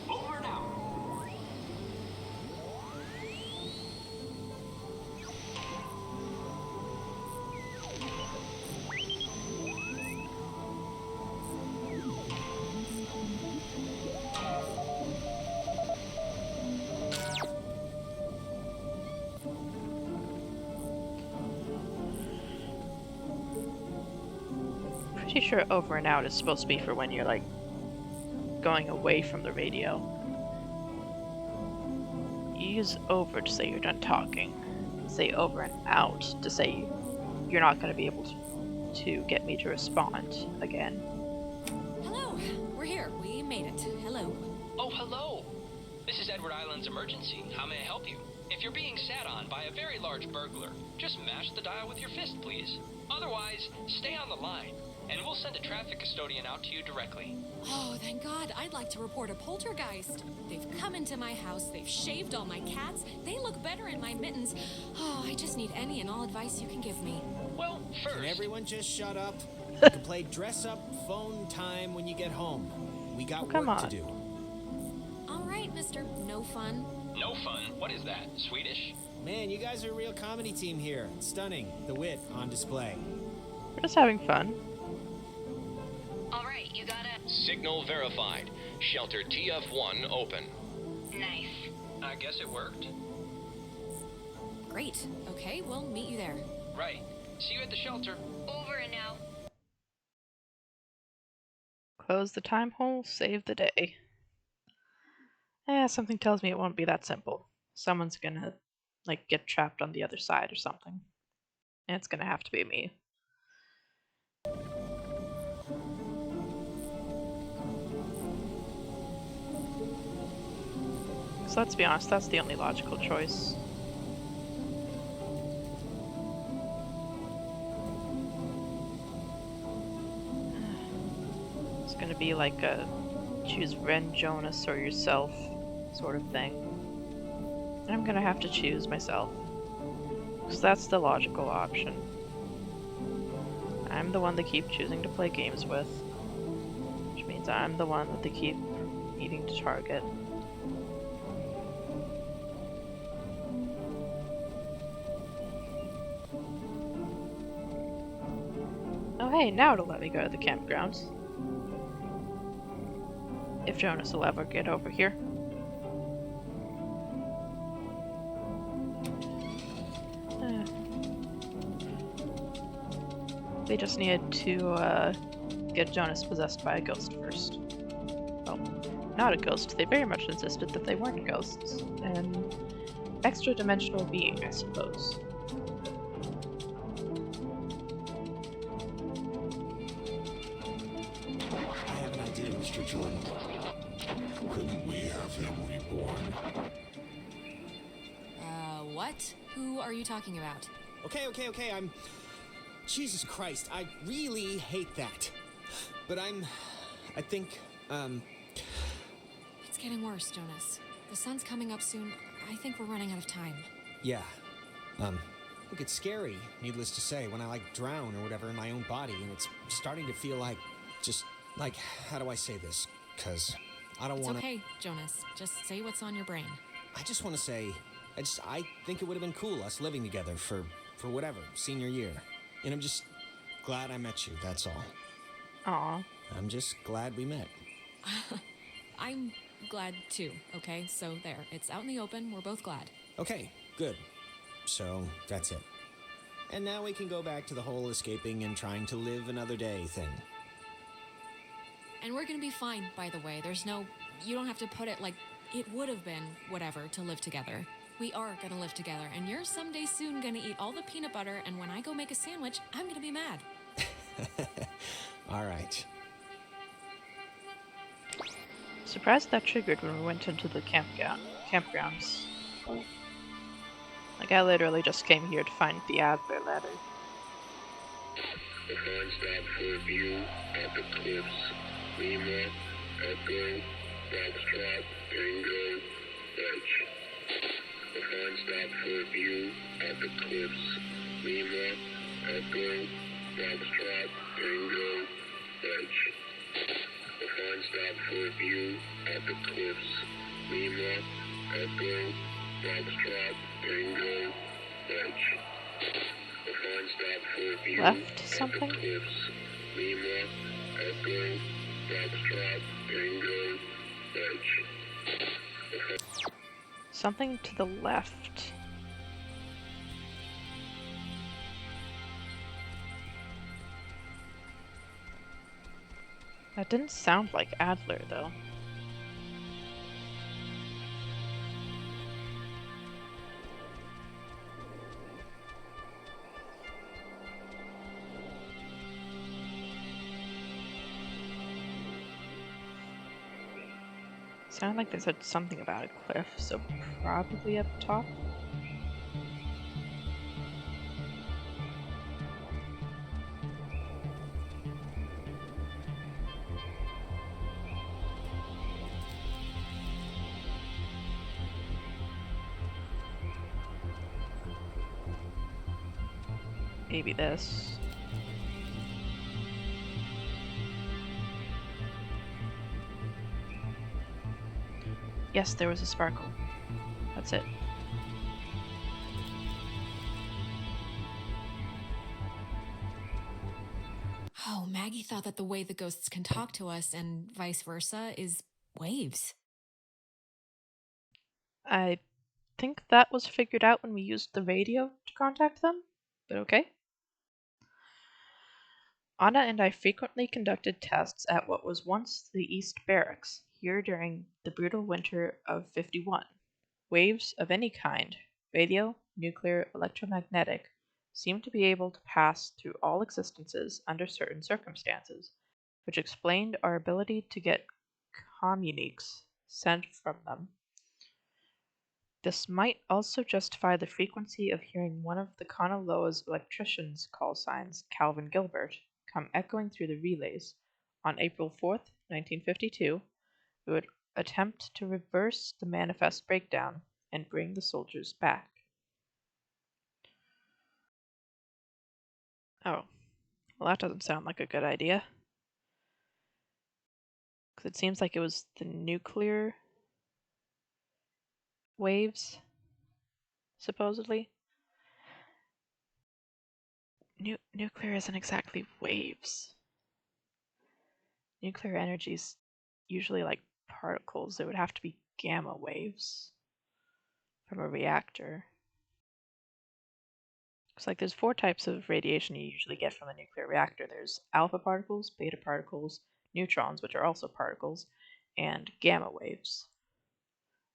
Over now. pretty sure over and out is supposed to be for when you're, like, going away from the radio. You use over to say you're done talking. You say over and out to say you're not going to be able to get me to respond again. Hello, we're here. We made it. Hello. Oh, hello. This is Edward Island's emergency. How may I help you? If you're being sat on by a very large burglar, just mash the dial with your fist, please. Otherwise, stay on the line, and we'll send a traffic custodian out to you directly. Oh, thank God. I'd like to report a poltergeist. They've come into my house. They've shaved all my cats. They look better in my mittens. Oh, I just need any and all advice you can give me. Well, first... Can everyone just shut up? You can play dress-up phone time when you get home. We got work to do. All right, Mr. No Fun. No fun? What is that? Swedish? Man, you guys are a real comedy team here. Stunning. The wit on display. We're just having fun. All right, you got it. Signal verified. Shelter TF1 open. Nice. I guess it worked. Great. Okay, we'll meet you there. Right. See you at the shelter. Over and now. Close the time hole, save the day. Something tells me it won't be that simple. Someone's gonna, like, get trapped on the other side or something. And it's gonna have to be me. So let's be honest, that's the only logical choice. It's gonna be like a choose Ren, Jonas, or yourself sort of thing. And I'm gonna have to choose myself. Because that's the logical option. I'm the one they keep choosing to play games with. Which means I'm the one that they keep needing to target. Oh hey, now it'll let me go to the campgrounds. If Jonas will ever get over here. They just needed to get Jonas possessed by a ghost first. Well, not a ghost. They very much insisted that they weren't ghosts. An extra-dimensional being, I suppose. I have an idea, Mr. Jordan. Couldn't we have him reborn? What? Who are you talking about? Okay, I'm... Jesus Christ, I really hate that. But I think, It's getting worse, Jonas. The sun's coming up soon. I think we're running out of time. Yeah. Look, it's scary, needless to say, when I, like, drown or whatever in my own body, and it's starting to feel like, just, like, how do I say this? 'Cause I don't want to... It's okay, Jonas. Just say what's on your brain. I just want to say, I think it would have been cool, us living together for whatever, senior year. And I'm just glad I met you, that's all. Aw. I'm just glad we met. I'm glad too, okay? So there, it's out in the open, we're both glad. Okay, good. So, that's it. And now we can go back to the whole escaping and trying to live another day thing. And we're gonna be fine, by the way. You don't have to put it like it would have been whatever to live together. We are gonna live together, and you're someday soon gonna eat all the peanut butter, and when I go make a sandwich, I'm gonna be mad. All right. Surprised that triggered when we went into the campgrounds. Like, I literally just came here to find the Adler letter. The fine stop for view at the cliffs. Lima, Echo, Foxtrot, Tango, Edge. The fine stop for view at the cliffs. Lima, Echo, Foxtrot, Tango, Edge. The fine stop for view at the cliffs. Lima, Echo, Foxtrot, Tango, Edge. The fine stop for view Left something? at the cliffs. Lima, Echo, Foxtrot, Tango, Edge. Something to the left. That didn't sound like Adler, though. Sounded like they said something about a cliff, so probably up top. Maybe this. Yes, there was a sparkle. That's it. Oh, Maggie thought that the way the ghosts can talk to us and vice versa is waves. I think that was figured out when we used the radio to contact them, but okay. Anna and I frequently conducted tests at what was once the East Barracks, here during the brutal winter of '51. Waves of any kind, radio, nuclear, electromagnetic, seemed to be able to pass through all existences under certain circumstances, which explained our ability to get communiques sent from them. This might also justify the frequency of hearing one of the Kanaloa's electrician's call signs, Calvin Gilbert, come echoing through the relays. On April 4th, 1952, we would attempt to reverse the manifest breakdown and bring the soldiers back. Oh, well, that doesn't sound like a good idea. Because it seems like it was the nuclear waves, supposedly. Nuclear isn't exactly waves. Nuclear energy's usually like particles. It would have to be gamma waves from a reactor. Looks like there's 4 types of radiation you usually get from a nuclear reactor. There's alpha particles, beta particles, neutrons, which are also particles, and gamma waves.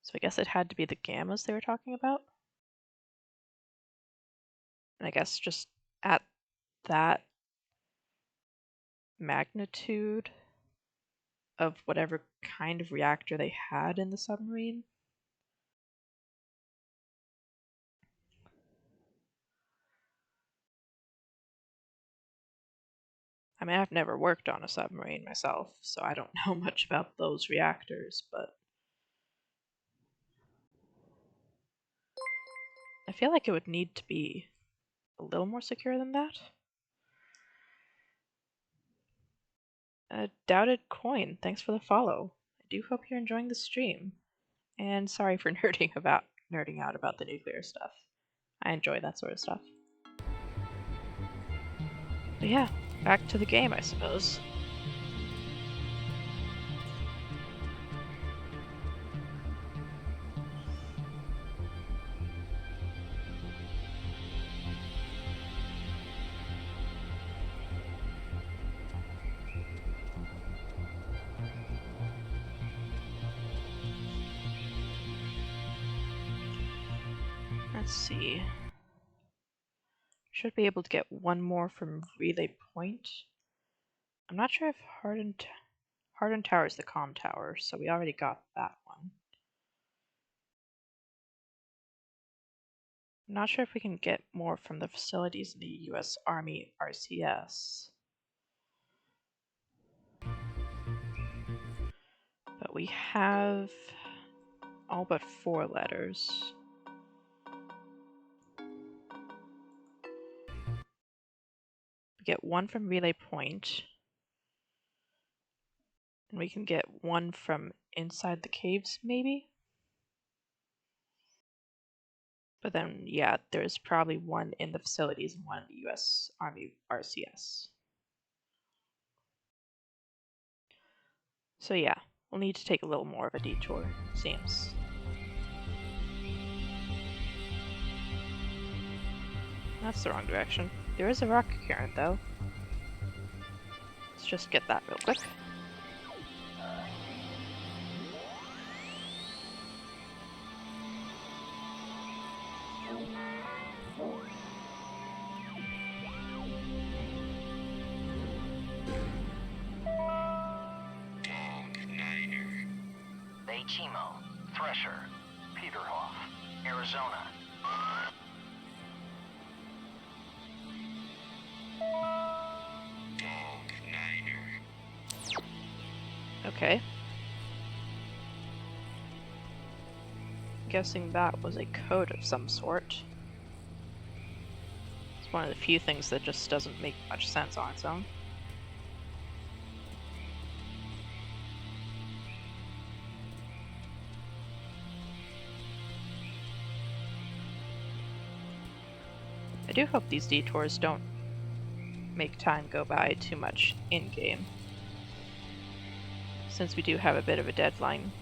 So I guess it had to be the gammas they were talking about. And I guess just at that magnitude of whatever kind of reactor they had in the submarine. I mean, I've never worked on a submarine myself, so I don't know much about those reactors, but I feel like it would need to be a little more secure than that. Doubted Coin, thanks for the follow. I do hope you're enjoying the stream. And sorry for nerding out about the nuclear stuff. I enjoy that sort of stuff. But yeah, back to the game, I suppose. Let's see. Should be able to get one more from Relay Point. I'm not sure if Hardened Tower is the comm tower, so we already got that one. I'm not sure if we can get more from the facilities in the US Army RCS. But we have all but 4 letters. We get one from Relay Point. And we can get one from inside the caves, maybe? But then, yeah, there's probably one in the facilities and one in the US Army RCS. So yeah, we'll need to take a little more of a detour, it seems. That's the wrong direction. There is a rock current, though. Let's just get that real quick. Chimo, Thresher, Peterhoff, Arizona. Okay. Guessing that was a code of some sort. It's one of the few things that just doesn't make much sense on its own. I do hope these detours don't make time go by too much in-game, since we do have a bit of a deadline.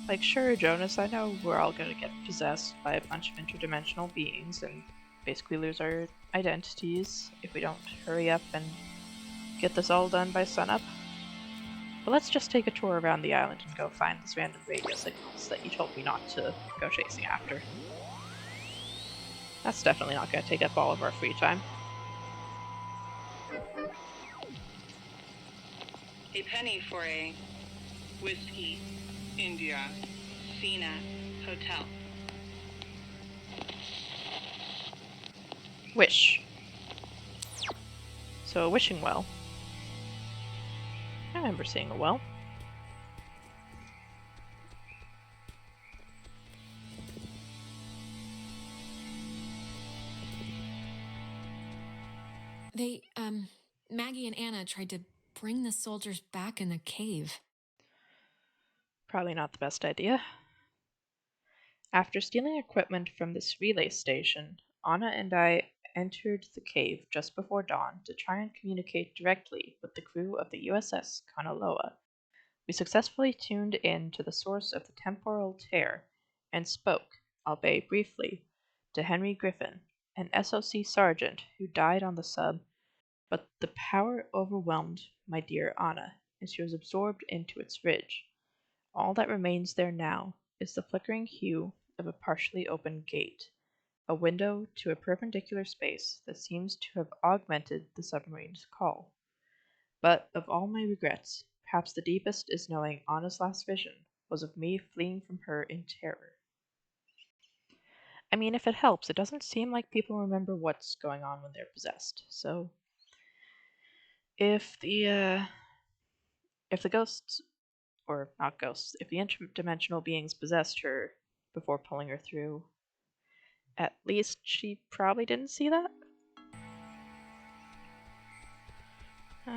Like, sure, Jonas, I know we're all gonna get possessed by a bunch of interdimensional beings and basically lose our identities if we don't hurry up and get this all done by sunup. But let's just take a tour around the island and go find these random radio signals that you told me not to go chasing after. That's definitely not gonna take up all of our free time. A penny for a Whiskey India Cena Hotel. Wish. So a wishing well. I remember seeing a well. They, Maggie and Anna tried to bring the soldiers back in the cave. Probably not the best idea. After stealing equipment from this relay station, Anna and I entered the cave just before dawn to try and communicate directly with the crew of the USS Kanaloa. We successfully tuned in to the source of the temporal tear and spoke, albeit briefly, to Henry Griffin, an SOC sergeant who died on the sub, but the power overwhelmed my dear Anna, and she was absorbed into its ridge. All that remains there now is the flickering hue of a partially open gate, a window to a perpendicular space that seems to have augmented the submarine's call. But of all my regrets, perhaps the deepest is knowing Anna's last vision was of me fleeing from her in terror. I mean, if it helps, it doesn't seem like people remember what's going on when they're possessed. So, if the ghosts, or not ghosts, if the interdimensional beings possessed her before pulling her through, at least she probably didn't see that.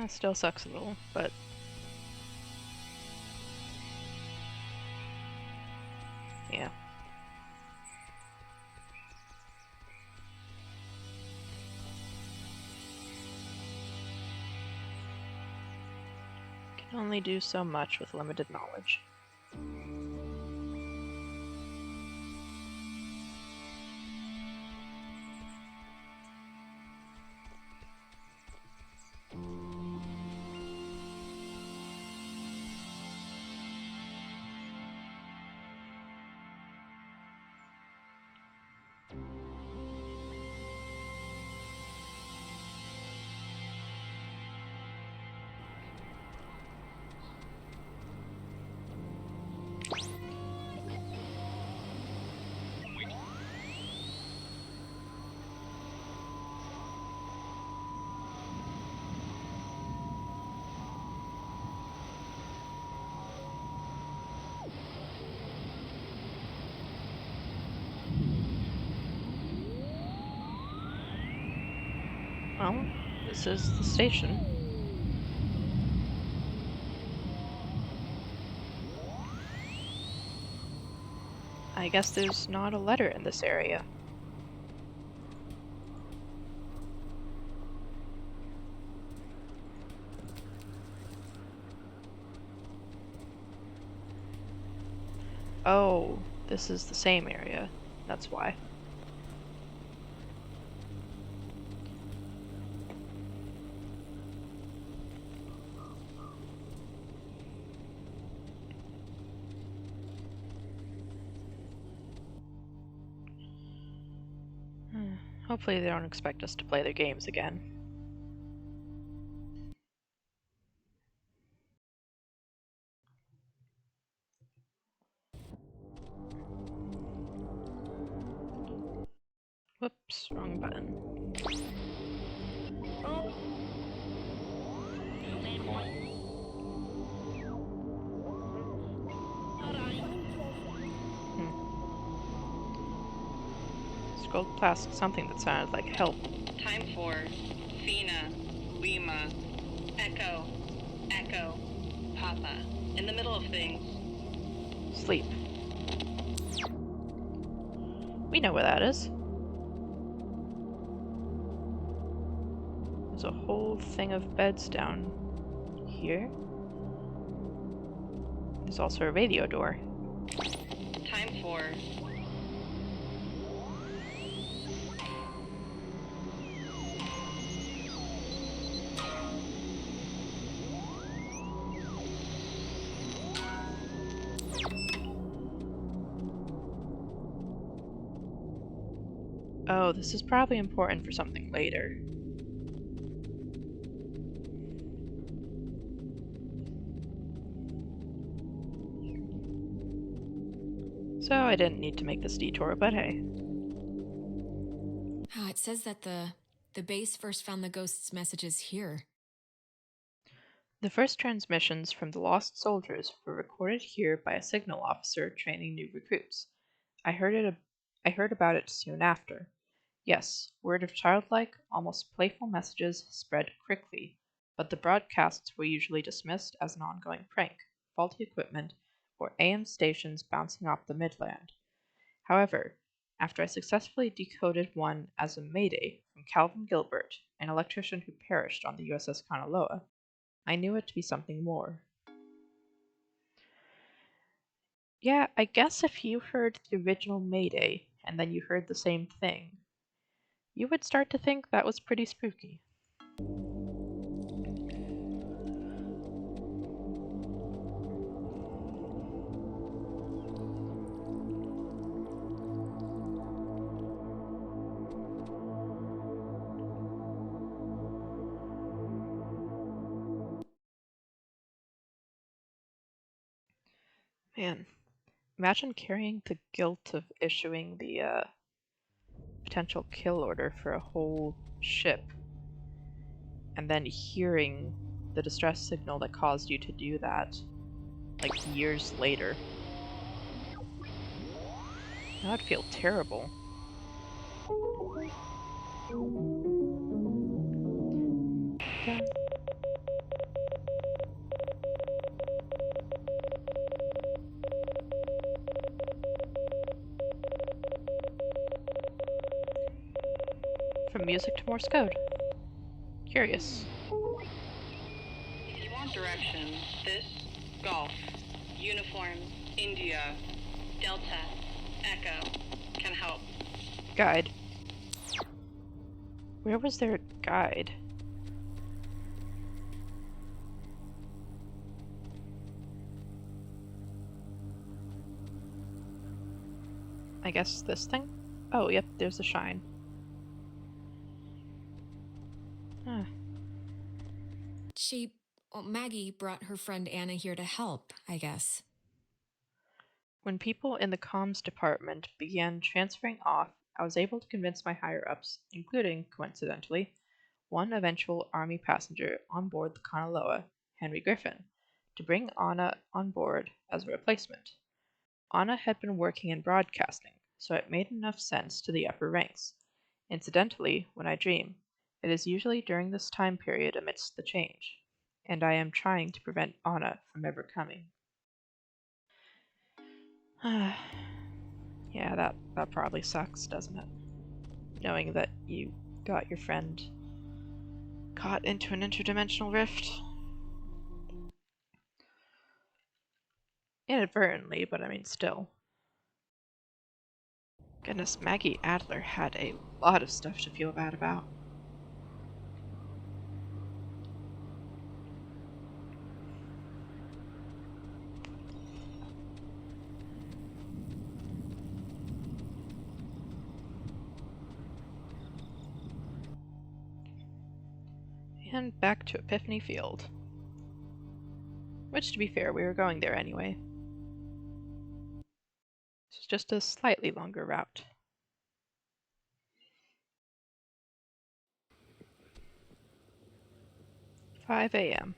Still sucks a little, but yeah. Can only do so much with limited knowledge. Well, this is the station. I guess there's not a letter in this area. Oh, this is the same area. That's why. Hopefully they don't expect us to play their games again. Whoops, wrong button. Scrolled past something that sounded like help. Time for Fina, Lima, Echo, Echo, Papa. In the middle of things. Sleep. We know where that is. There's a whole thing of beds down here. There's also a radio door. Time for Oh, this is probably important for something later. So I didn't need to make this detour, but hey. Oh, it says that the base first found the ghost's messages here. The first transmissions from the lost soldiers were recorded here by a signal officer training new recruits. I heard about it soon after. Yes, word of childlike, almost playful messages spread quickly, but the broadcasts were usually dismissed as an ongoing prank, faulty equipment, or AM stations bouncing off the Midland. However, after I successfully decoded one as a mayday from Calvin Gilbert, an electrician who perished on the USS Kanaloa, I knew it to be something more. Yeah, I guess if you heard the original mayday and then you heard the same thing, you would start to think that was pretty spooky. Man, imagine carrying the guilt of issuing the potential kill order for a whole ship, and then hearing the distress signal that caused you to do that, like years later. That would feel terrible. Yeah. From music to Morse code. Curious. If you want directions, this, Golf, Uniform, India, Delta, Echo, can help. Guide. Where was their guide? I guess this thing? Oh, yep, there's the shine. Huh. Maggie brought her friend Anna here to help, I guess. When people in the comms department began transferring off, I was able to convince my higher-ups, including, coincidentally, one eventual Army passenger on board the Kanaloa, Henry Griffin, to bring Anna on board as a replacement. Anna had been working in broadcasting, so it made enough sense to the upper ranks. Incidentally, when I dream, it is usually during this time period amidst the change, and I am trying to prevent Anna from ever coming. Yeah, that probably sucks, doesn't it? Knowing that you got your friend caught into an interdimensional rift. Inadvertently, but I mean still. Goodness, Maggie Adler had a lot of stuff to feel bad about. And back to Epiphany Field. Which, to be fair, we were going there anyway. It's just a slightly longer route. "5 a.m.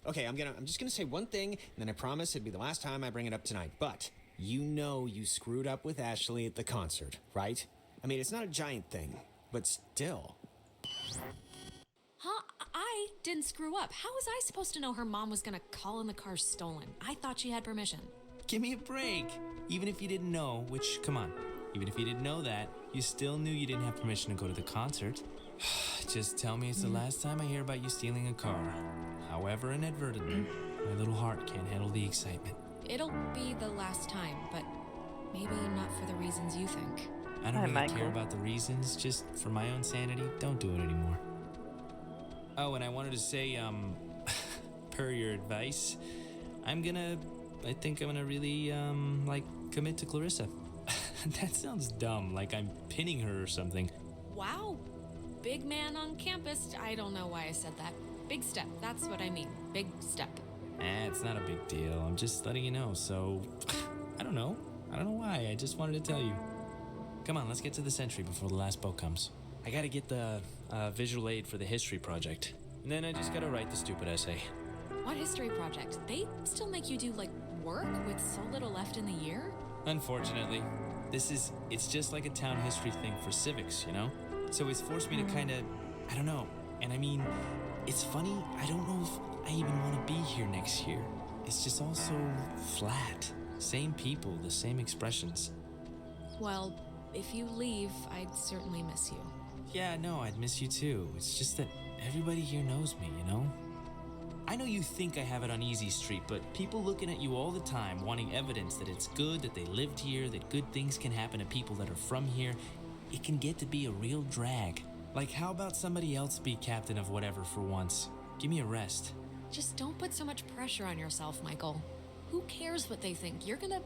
Okay, I'm just gonna say one thing, and then I promise it'd be the last time I bring it up tonight. But you know you screwed up with Ashley at the concert, right? I mean, it's not a giant thing, but still. Huh? I didn't screw up. How was I supposed to know her mom was gonna call in the car stolen? I thought she had permission. Give me a break. Even if you didn't know, which, come on, even if you didn't know that, you still knew you didn't have permission to go to the concert. Just tell me it's the last time I hear about you stealing a car. However inadvertently, my little heart can't handle the excitement. It'll be the last time, but maybe not for the reasons you think. I don't really care about the reasons, just for my own sanity, don't do it anymore. Oh, and I wanted to say, per your advice, I think I'm gonna really, commit to Clarissa. That sounds dumb, like I'm pinning her or something. Wow. Big man on campus. I don't know why I said that. Big step. That's what I mean. Big step. It's not a big deal. I'm just letting you know, so... I don't know why. I just wanted to tell you. Come on, let's get to the Sentry before the last boat comes. I gotta get the visual aid for the history project. And then I just gotta write the stupid essay. What history project? They still make you do, work with so little left in the year? Unfortunately. It's just like a town history thing for civics, you know? So it's forced me to kinda... I don't know. And I mean... It's funny, I don't know if I even want to be here next year. It's just all so flat. Same people, the same expressions. Well, if you leave, I'd certainly miss you. Yeah, no, I'd miss you too. It's just that everybody here knows me, you know? I know you think I have it on easy street, but people looking at you all the time, wanting evidence that it's good, that they lived here, that good things can happen to people that are from here, it can get to be a real drag. Like, how about somebody else be captain of whatever for once? Give me a rest. Just don't put so much pressure on yourself, Michael. Who cares what they think? You're gonna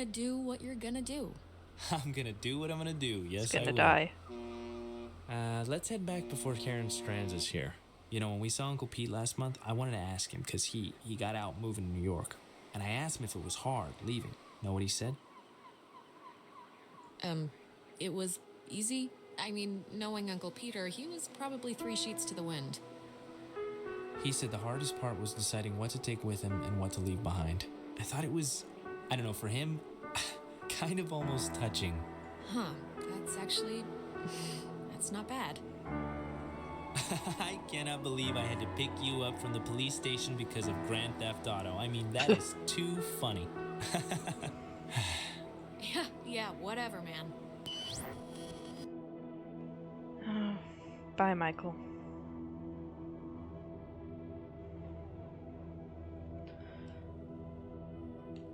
do what you're gonna do. I'm gonna do what I'm gonna do. Yes, I will. Gonna die. Let's head back before Karen Strands is here. You know, when we saw Uncle Pete last month, I wanted to ask him, because he got out moving to New York. And I asked him if it was hard leaving. Know what he said? It was easy. I mean, knowing Uncle Peter, he was probably 3 sheets to the wind. He said the hardest part was deciding what to take with him and what to leave behind. I thought it was, I don't know, for him, kind of almost touching. Huh, that's not bad. I cannot believe I had to pick you up from the police station because of Grand Theft Auto. I mean, that is too funny. Yeah, whatever, man. Bye, Michael.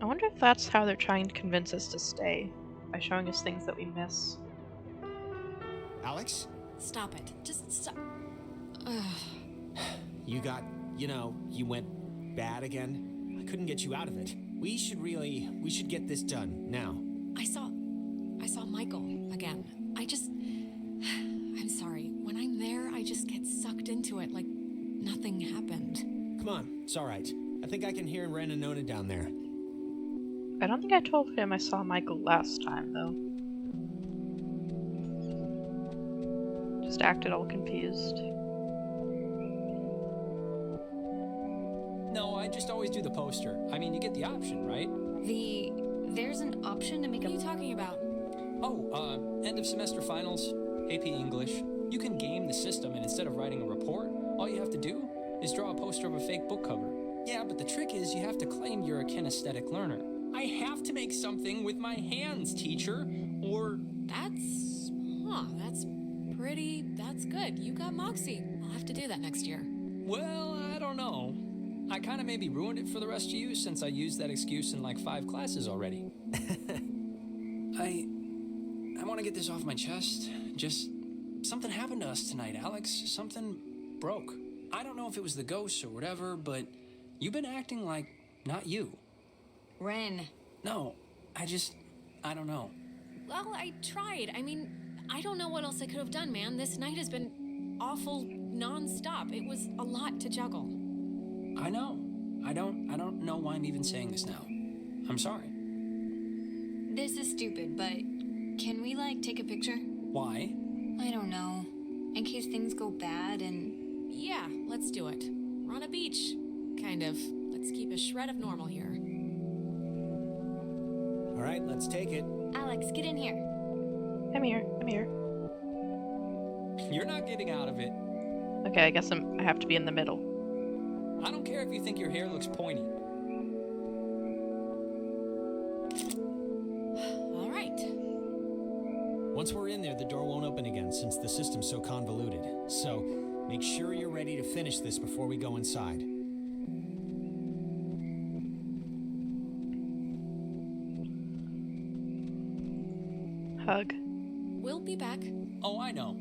I wonder if that's how they're trying to convince us to stay, by showing us things that we miss. Alex? Stop it. Just stop. You went bad again. I couldn't get you out of it. We should get this done, now. I saw Michael again. I'm sorry. When I'm there, I just get sucked into it like nothing happened. Come on, it's alright. I think I can hear Ren and Nona down there. I don't think I told him I saw Michael last time, though. Just acted all confused. No, I just always do the poster. I mean, you get the option, right? There's an option to make What are you talking about? Oh, end of semester finals, AP English. You can game the system, and instead of writing a report, all you have to do is draw a poster of a fake book cover. Yeah, but the trick is you have to claim you're a kinesthetic learner. I have to make something with my hands, teacher, or... That's good. You got moxie. I'll have to do that next year. Well, I don't know. I kind of maybe ruined it for the rest of you since I used that excuse in like 5 classes already. I want to get this off my chest. Just something happened to us tonight, Alex. Something broke. I don't know if it was the ghosts or whatever, but you've been acting like not you. Ren. No, I don't know. Well, I tried. I mean, I don't know what else I could have done, man. This night has been awful non-stop. It was a lot to juggle. I know. I don't know why I'm even saying this now. I'm sorry. This is stupid, but can we, like, take a picture? Why? I don't know. In case things go bad and... Yeah, let's do it. We're on a beach. Kind of. Let's keep a shred of normal here. All right, let's take it. Alex, get in here. I'm here. You're not getting out of it. Okay, I guess I have to be in the middle. I don't care if you think your hair looks pointy. All right. Once we're in there, the door won't open again since the system's so convoluted. So, make sure you're ready to finish this before we go inside. Hug. We'll be back. Oh, I know.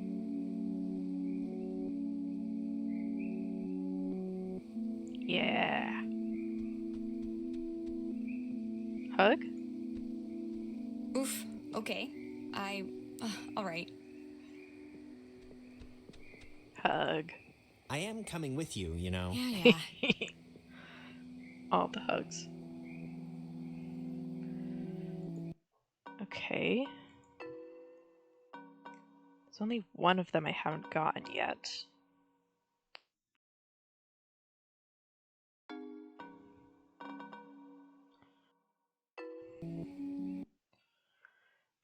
Yeah. Hug? Oof. Okay. All right. Hug. I am coming with you, you know. Yeah. All the hugs. Okay. There's only one of them I haven't gotten yet.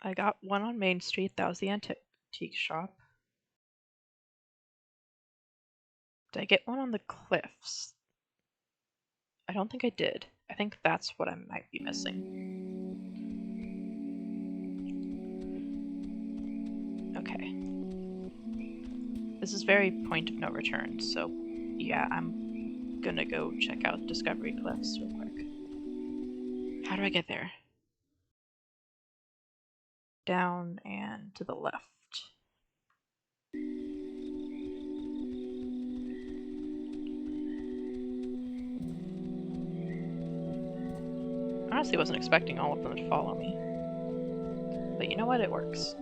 I got one on Main Street. That was the antique shop. Did I get one on the cliffs? I don't think I did. I think that's what I might be missing. Okay. This is very point of no return, so yeah, I'm gonna go check out Discovery Cliffs real quick. How do I get there? Down and to the left. Honestly, wasn't expecting all of them to follow me. But you know what? It works.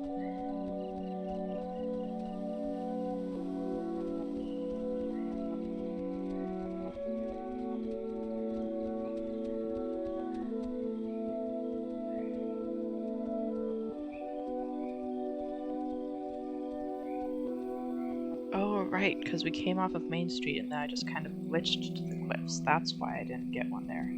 Oh, right, because we came off of Main Street and then I just kind of glitched to the cliffs. That's why I didn't get one there.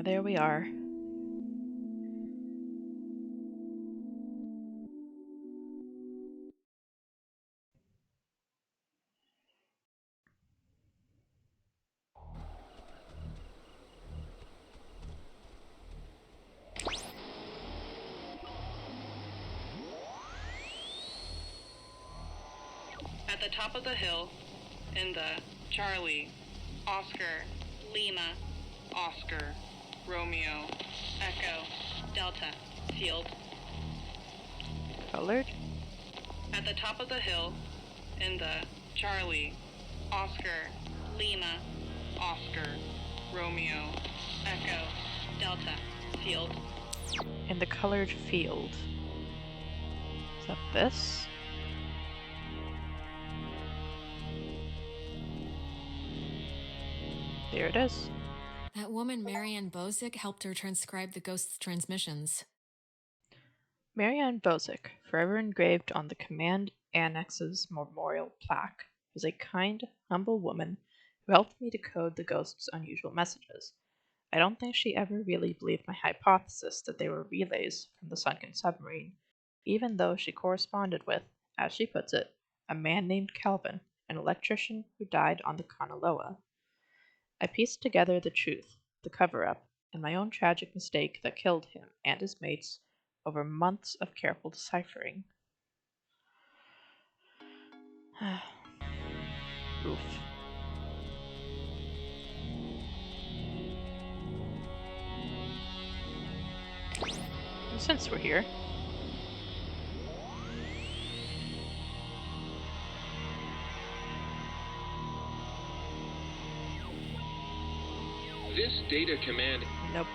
There we are. At the top of the hill, in the Charlie, Oscar, Lima, Oscar, Romeo, Echo, Delta, field. Colored? At the top of the hill, in the Charlie, Oscar, Lima, Oscar, Romeo, Echo, Delta, field. In the colored field. Is that this? There it is. That woman, Marianne Bozick, helped her transcribe the ghost's transmissions. Marianne Bozick, forever engraved on the Command Annex's memorial plaque, was a kind, humble woman who helped me decode the ghost's unusual messages. I don't think she ever really believed my hypothesis that they were relays from the sunken submarine, even though she corresponded with, as she puts it, a man named Calvin, an electrician who died on the Kanaloa. I pieced together the truth, the cover-up, and my own tragic mistake that killed him and his mates over months of careful deciphering. Oof. And since we're here, data command... Nope.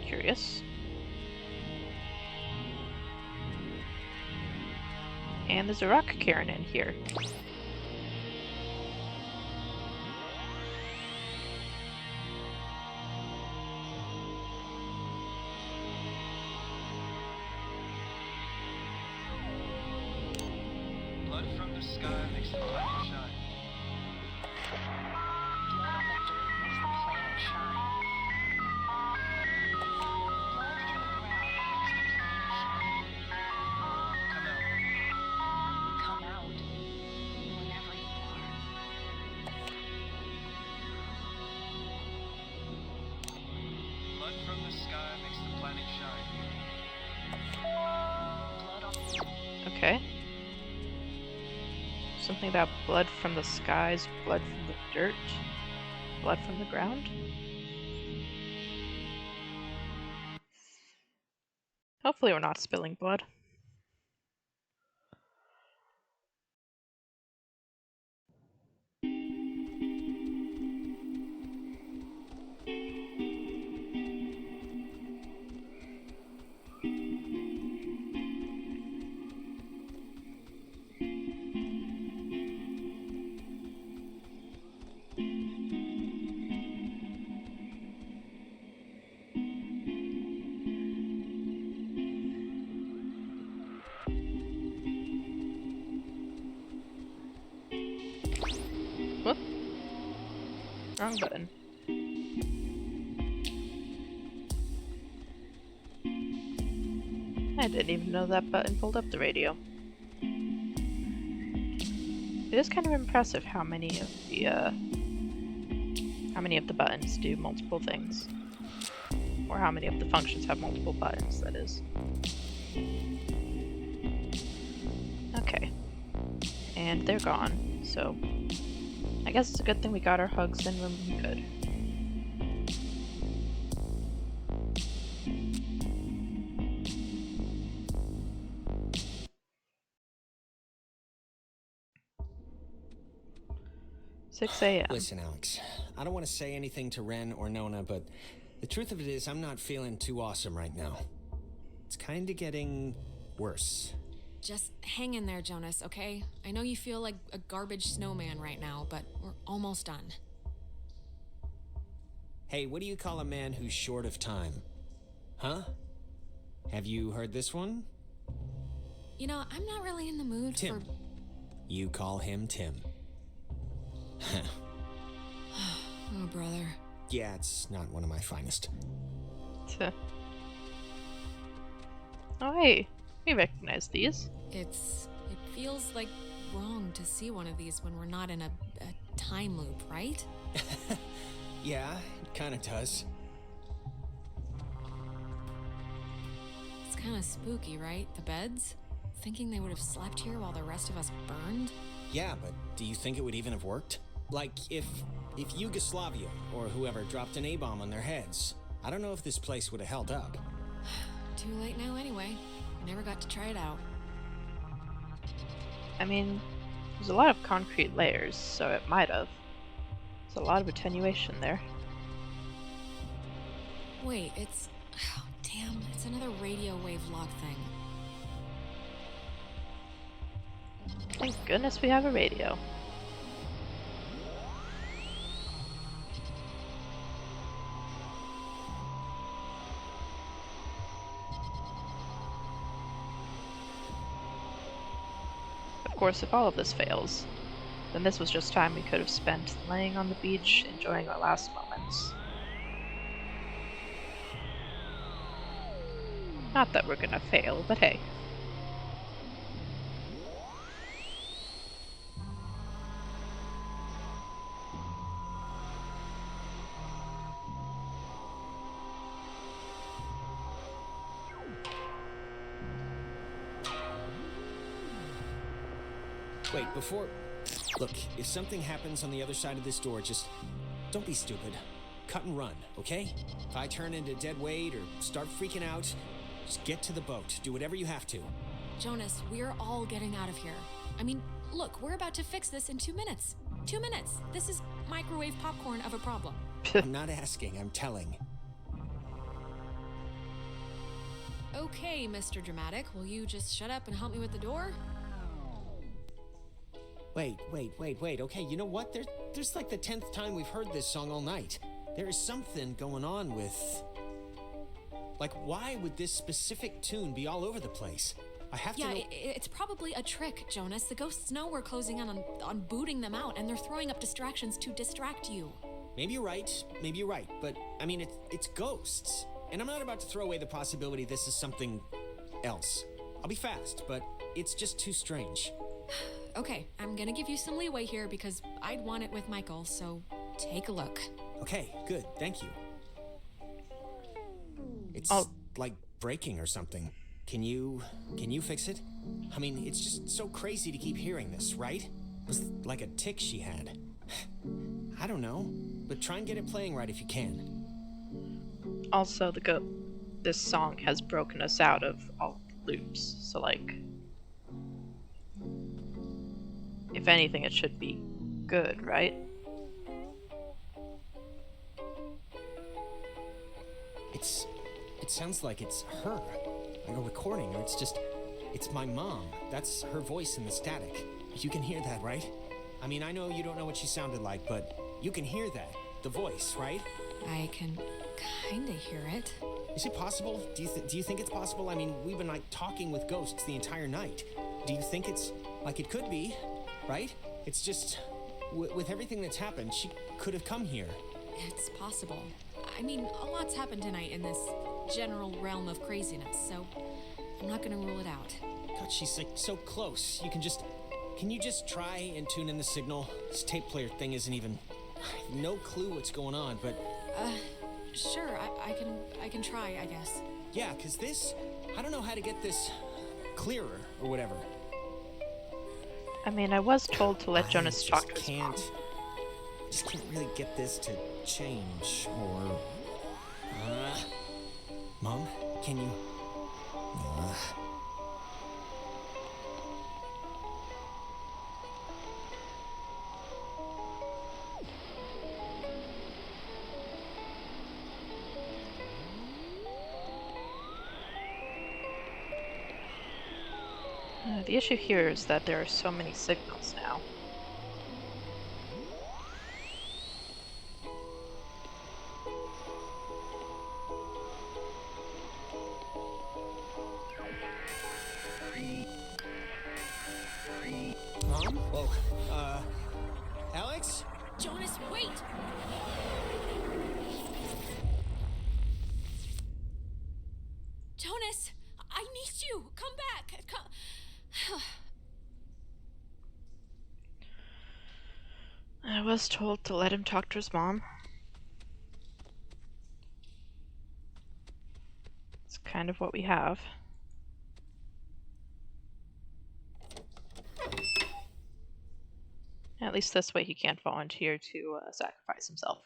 Curious. And there's a rock cairn in here. Blood from the sky makes the planet shine. Blood on the dirt makes the planet shine. Blood in the ground makes the planet shine. Come out. Come out whenever you are. Blood from the sky makes the planet shine. Blood on Okay. Something about blood from the skies, blood from the dirt, blood from the ground? Hopefully we're not spilling blood. Whoop. Wrong button. I didn't even know that button pulled up the radio. It is kind of impressive how many of the buttons do multiple things. Or how many of the functions have multiple buttons, that is. Okay. And they're gone, so I guess it's a good thing we got our hugs in when we could. 6 a.m. Listen, Alex, I don't want to say anything to Ren or Nona, but the truth of it is I'm not feeling too awesome right now. It's kind of getting worse. Just hang in there, Jonas, okay? I know you feel like a garbage snowman right now, but we're almost done. Hey, what do you call a man who's short of time? Huh? Have you heard this one? You know, I'm not really in the mood Tim. for... You call him Tim. Oh, brother. Yeah, it's not one of my finest. Oh, hey. We recognize these. It feels like wrong to see one of these when we're not in a time loop, right? Yeah, it kind of does. It's kind of spooky, right? The beds? Thinking they would have slept here while the rest of us burned? Yeah, but do you think it would even have worked? Like, if Yugoslavia or whoever dropped an A-bomb on their heads, I don't know if this place would have held up. Too late now anyway. I never got to try it out. I mean, there's a lot of concrete layers, so it might have. There's a lot of attenuation there. Wait, it's... Oh, damn, it's another radio wave lock thing. Thank goodness we have a radio. Of course, if all of this fails, then this was just time we could have spent laying on the beach, enjoying our last moments. Not that we're gonna fail, but hey. Wait, before... Look, if something happens on the other side of this door, just don't be stupid. Cut and run, okay? If I turn into dead weight or start freaking out, just get to the boat. Do whatever you have to. Jonas, we're all getting out of here. I mean, look, we're about to fix this in 2 minutes. 2 minutes. This is microwave popcorn of a problem. I'm not asking, I'm telling. Okay, Mr. Dramatic, will you just shut up and help me with the door? Wait. Okay, you know what? There's like the 10th time we've heard this song all night. There is something going on with... Like, why would this specific tune be all over the place? I have to know... It's probably a trick, Jonas. The ghosts know we're closing in on booting them out, and they're throwing up distractions to distract you. Maybe you're right, but, I mean, it's ghosts. And I'm not about to throw away the possibility this is something else. I'll be fast, but it's just too strange. Okay, I'm gonna give you some leeway here because I'd want it with Michael, so take a look. Okay, good, thank you. It's like breaking or something. Can you fix it? I mean, it's just so crazy to keep hearing this, right? It was like a tick she had. I don't know, but try and get it playing right if you can. Also, this song has broken us out of all loops, so like, if anything, it should be good, right? It sounds like it's her, like a recording, or it's my mom. That's her voice in the static. You can hear that, right? I mean, I know you don't know what she sounded like, but you can hear that, the voice, right? I can kinda hear it. Is it possible? Do you think it's possible? I mean, we've been like talking with ghosts the entire night. Do you think it's like it could be, right? It's just with everything that's happened, she could have come here. It's possible. I mean, a lot's happened tonight in this general realm of craziness, so I'm not gonna rule it out. God, she's like so close. Can you just try and tune in the signal? This tape player thing isn't even... I have no clue what's going on, but... Sure, I can try, I guess. Yeah, 'cause I don't know how to get this clearer or whatever. I mean, I was told to let Jonas talk to his mom. I just can't really get this to change, or... Mom, can you... The issue here is that there are so many signals now. Mom? Whoa, Alex? Jonas, wait! Jonas, I need you! Come back! Come... I was told to let him talk to his mom. It's kind of what we have. At least this way he can't volunteer to sacrifice himself.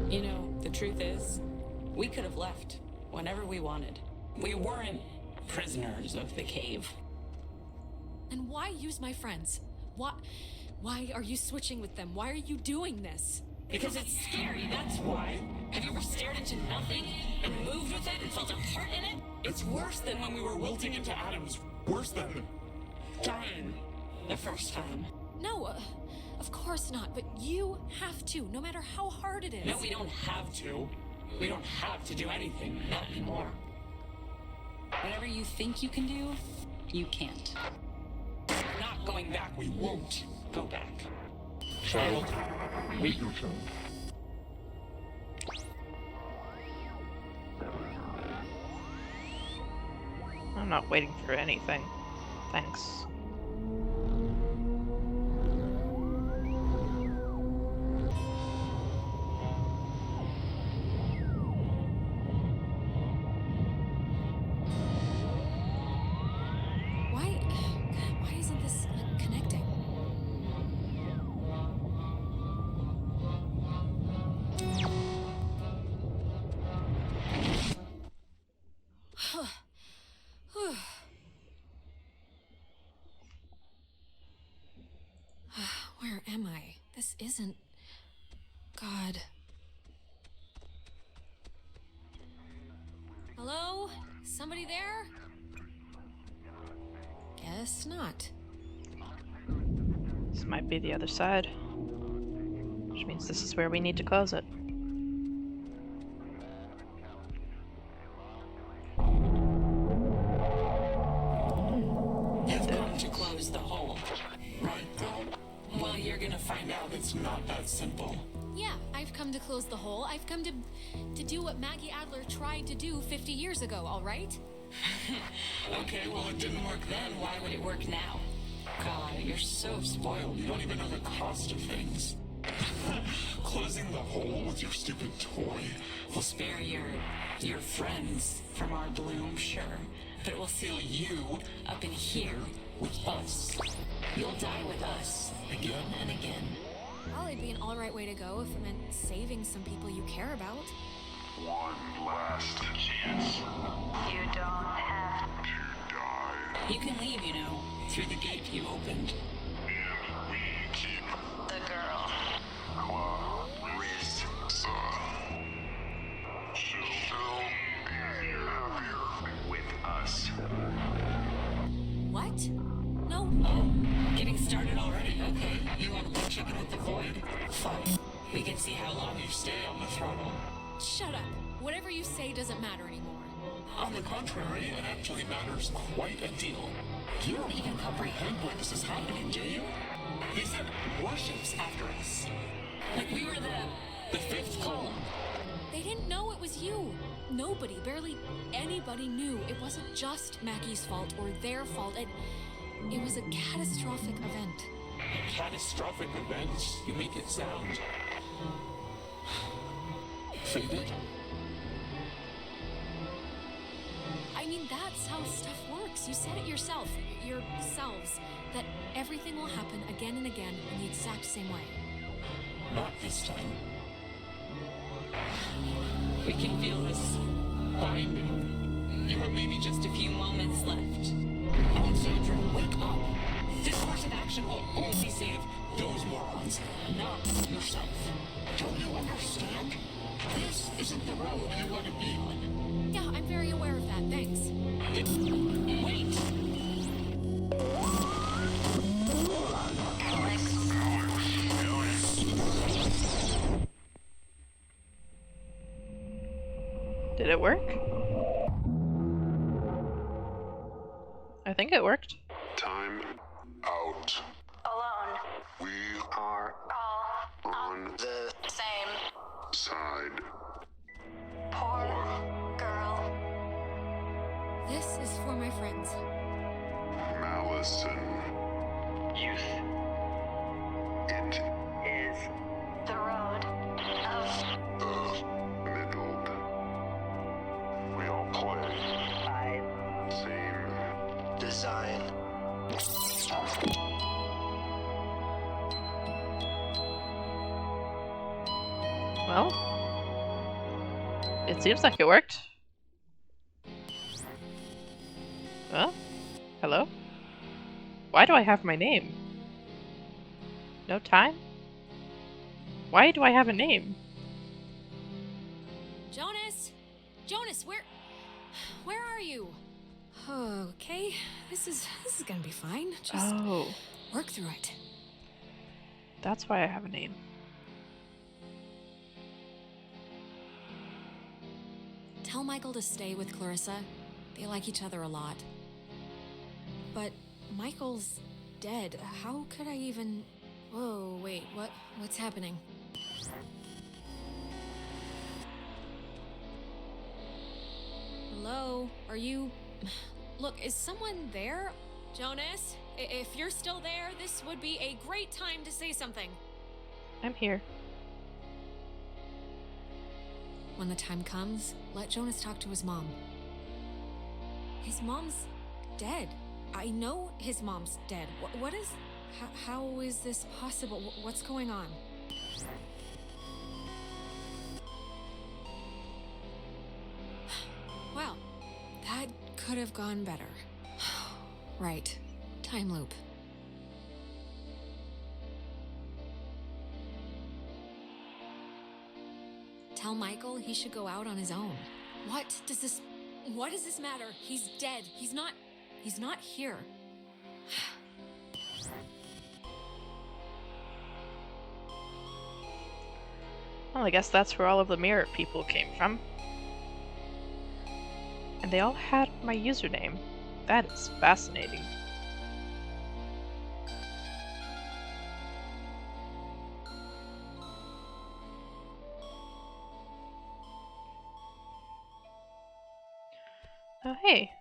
You know, the truth is, we could have left whenever we wanted. We weren't prisoners of the cave. And why use my friends? Why are you switching with them? Why are you doing this? Because it's scary, that's why. Have you ever stared into nothing and moved with it and felt a part in it? It's worse than when we were wilting into atoms. Worse than dying the first time. No, of course not, but you have to, no matter how hard it is. No, we don't have to. We don't have to do anything, not anymore. Whatever you think you can do, you can't. We're not going back, we won't go back. Child, wait your turn. I'm not waiting for anything. Thanks. Where am I? This isn't... God. Hello? Somebody there? Guess not. This might be the other side. Which means this is where we need to close it. You've come to close the hole, right? Well, you're gonna find out it's not that simple. Yeah, I've come to close the hole. I've come to do what Maggie Adler tried to do 50 years ago, all right? Okay, well, it didn't work then. Why would it work now? God, you're so spoiled. You don't even know the cost of things. Closing the hole with your stupid toy will spare your friends from our bloom, sure. But it will seal you up in here with us. You'll die with us again and again. Well, it'd be an alright way to go if it meant saving some people you care about. One last chance. You don't have to die. You can leave, you know, through the gate you opened. And we keep the girl. Clarissa. She'll be happier with us. What? No. Oh, getting started already? Okay. You want to play chicken with the void? Fine. We can see how long you stay on the throttle. Shut up. Whatever you say doesn't matter anymore. On the contrary, it actually matters quite a deal. You don't even comprehend why this is happening, do you? They sent warships after us. Like we were the fifth column. They didn't know it was you. Nobody, barely anybody knew it wasn't just Maggie's fault or their fault. It was a catastrophic event. Catastrophic events? You make it sound... faded? I mean, that's how stuff works. You said it yourself, yourselves, that everything will happen again and again in the exact same way. Not this time. We can feel this binding. You have maybe just a few moments left. Alexandra, wake up! This course of action will only save those morons, not yourself. Don't you understand? This isn't the road you want to be on. Yeah, I'm very aware of that, thanks. Wait! Did it work? I think it worked. Time out. Alone. We are All on the same. side. Poor girl. This is for my friends. Malice and Youth. it Is The road of the middled. We all play. by Same design. Well, it seems like it worked. Well, hello? Why do I have my name? No time? Why do I have a name? Jonas! Jonas, where are you? Okay, this is gonna be fine. Just work through it. That's why I have a name. Tell Michael to stay with Clarissa. They like each other a lot. But Michael's dead. How could I even... Whoa, wait, what's happening? Hello? Are you... Look, is someone there? Jonas, if you're still there, this would be a great time to say something. I'm here. When the time comes, let Jonas talk to his mom. His mom's dead. I know his mom's dead. What is... How is this possible? What's going on? Well, that could have gone better. Right. Time loop. Tell Michael he should go out on his own. What does this matter? He's dead. He's not here. Well, I guess that's where all of the mirror people came from. And they all had my username. That is fascinating. Oh, hey.